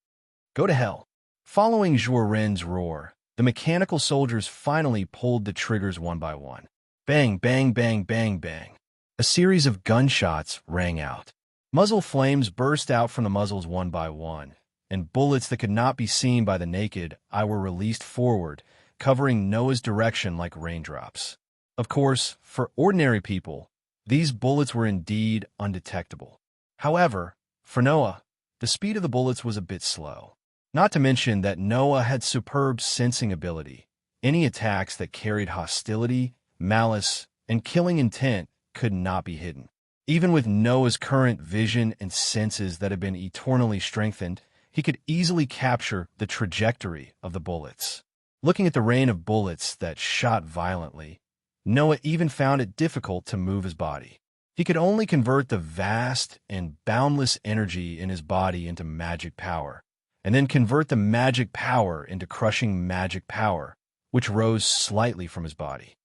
Go to hell. Following Zhuorun's roar, the mechanical soldiers finally pulled the triggers one by one. Bang, bang, bang, bang, bang. A series of gunshots rang out. Muzzle flames burst out from the muzzles one by one, and bullets that could not be seen by the naked eye were released forward, covering Noah's direction like raindrops. Of course, for ordinary people, these bullets were indeed undetectable. However, for Noah, the speed of the bullets was a bit slow. Not to mention that Noah had superb sensing ability. Any attacks that carried hostility, malice, and killing intent could not be hidden. Even with Noah's current vision and senses that had been eternally strengthened, he could easily capture the trajectory of the bullets. Looking at the rain of bullets that shot violently, Noah even found it difficult to move his body. He could only convert the vast and boundless energy in his body into magic power, and then convert the magic power into crushing magic power, which rose slightly from his body.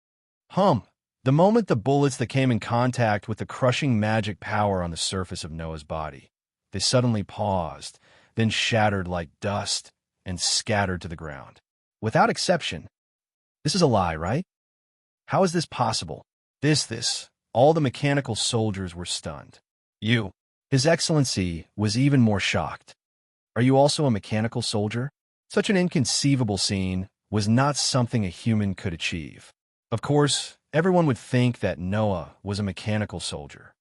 The moment the bullets that came in contact with the crushing magic power on the surface of Noah's body, they suddenly paused, then shattered like dust and scattered to the ground. Without exception. This is a lie, right? How is this possible? All the mechanical soldiers were stunned. You. His Excellency was even more shocked. Are you also a mechanical soldier? Such an inconceivable scene was not something a human could achieve. Of course, everyone would think that Noah was a mechanical soldier.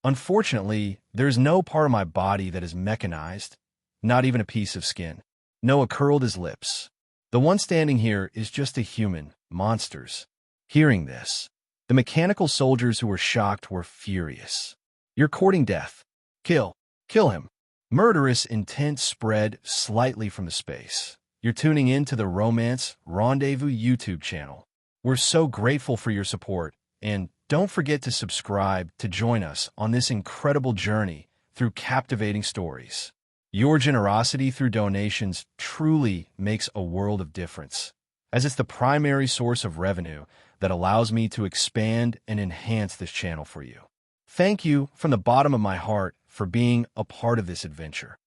Unfortunately, there's no part of my body that is mechanized, not even a piece of skin. Noah curled his lips. The one standing here is just a human, monsters. Hearing this, the mechanical soldiers who were shocked were furious. You're courting death. Kill him. Murderous intent spread slightly from the space. You're tuning in to the Romance Rendezvous YouTube channel. We're so grateful for your support, and don't forget to subscribe to join us on this incredible journey through captivating stories. Your generosity through donations truly makes a world of difference, as it's the primary source of revenue that allows me to expand and enhance this channel for you. Thank you from the bottom of my heart for being a part of this adventure.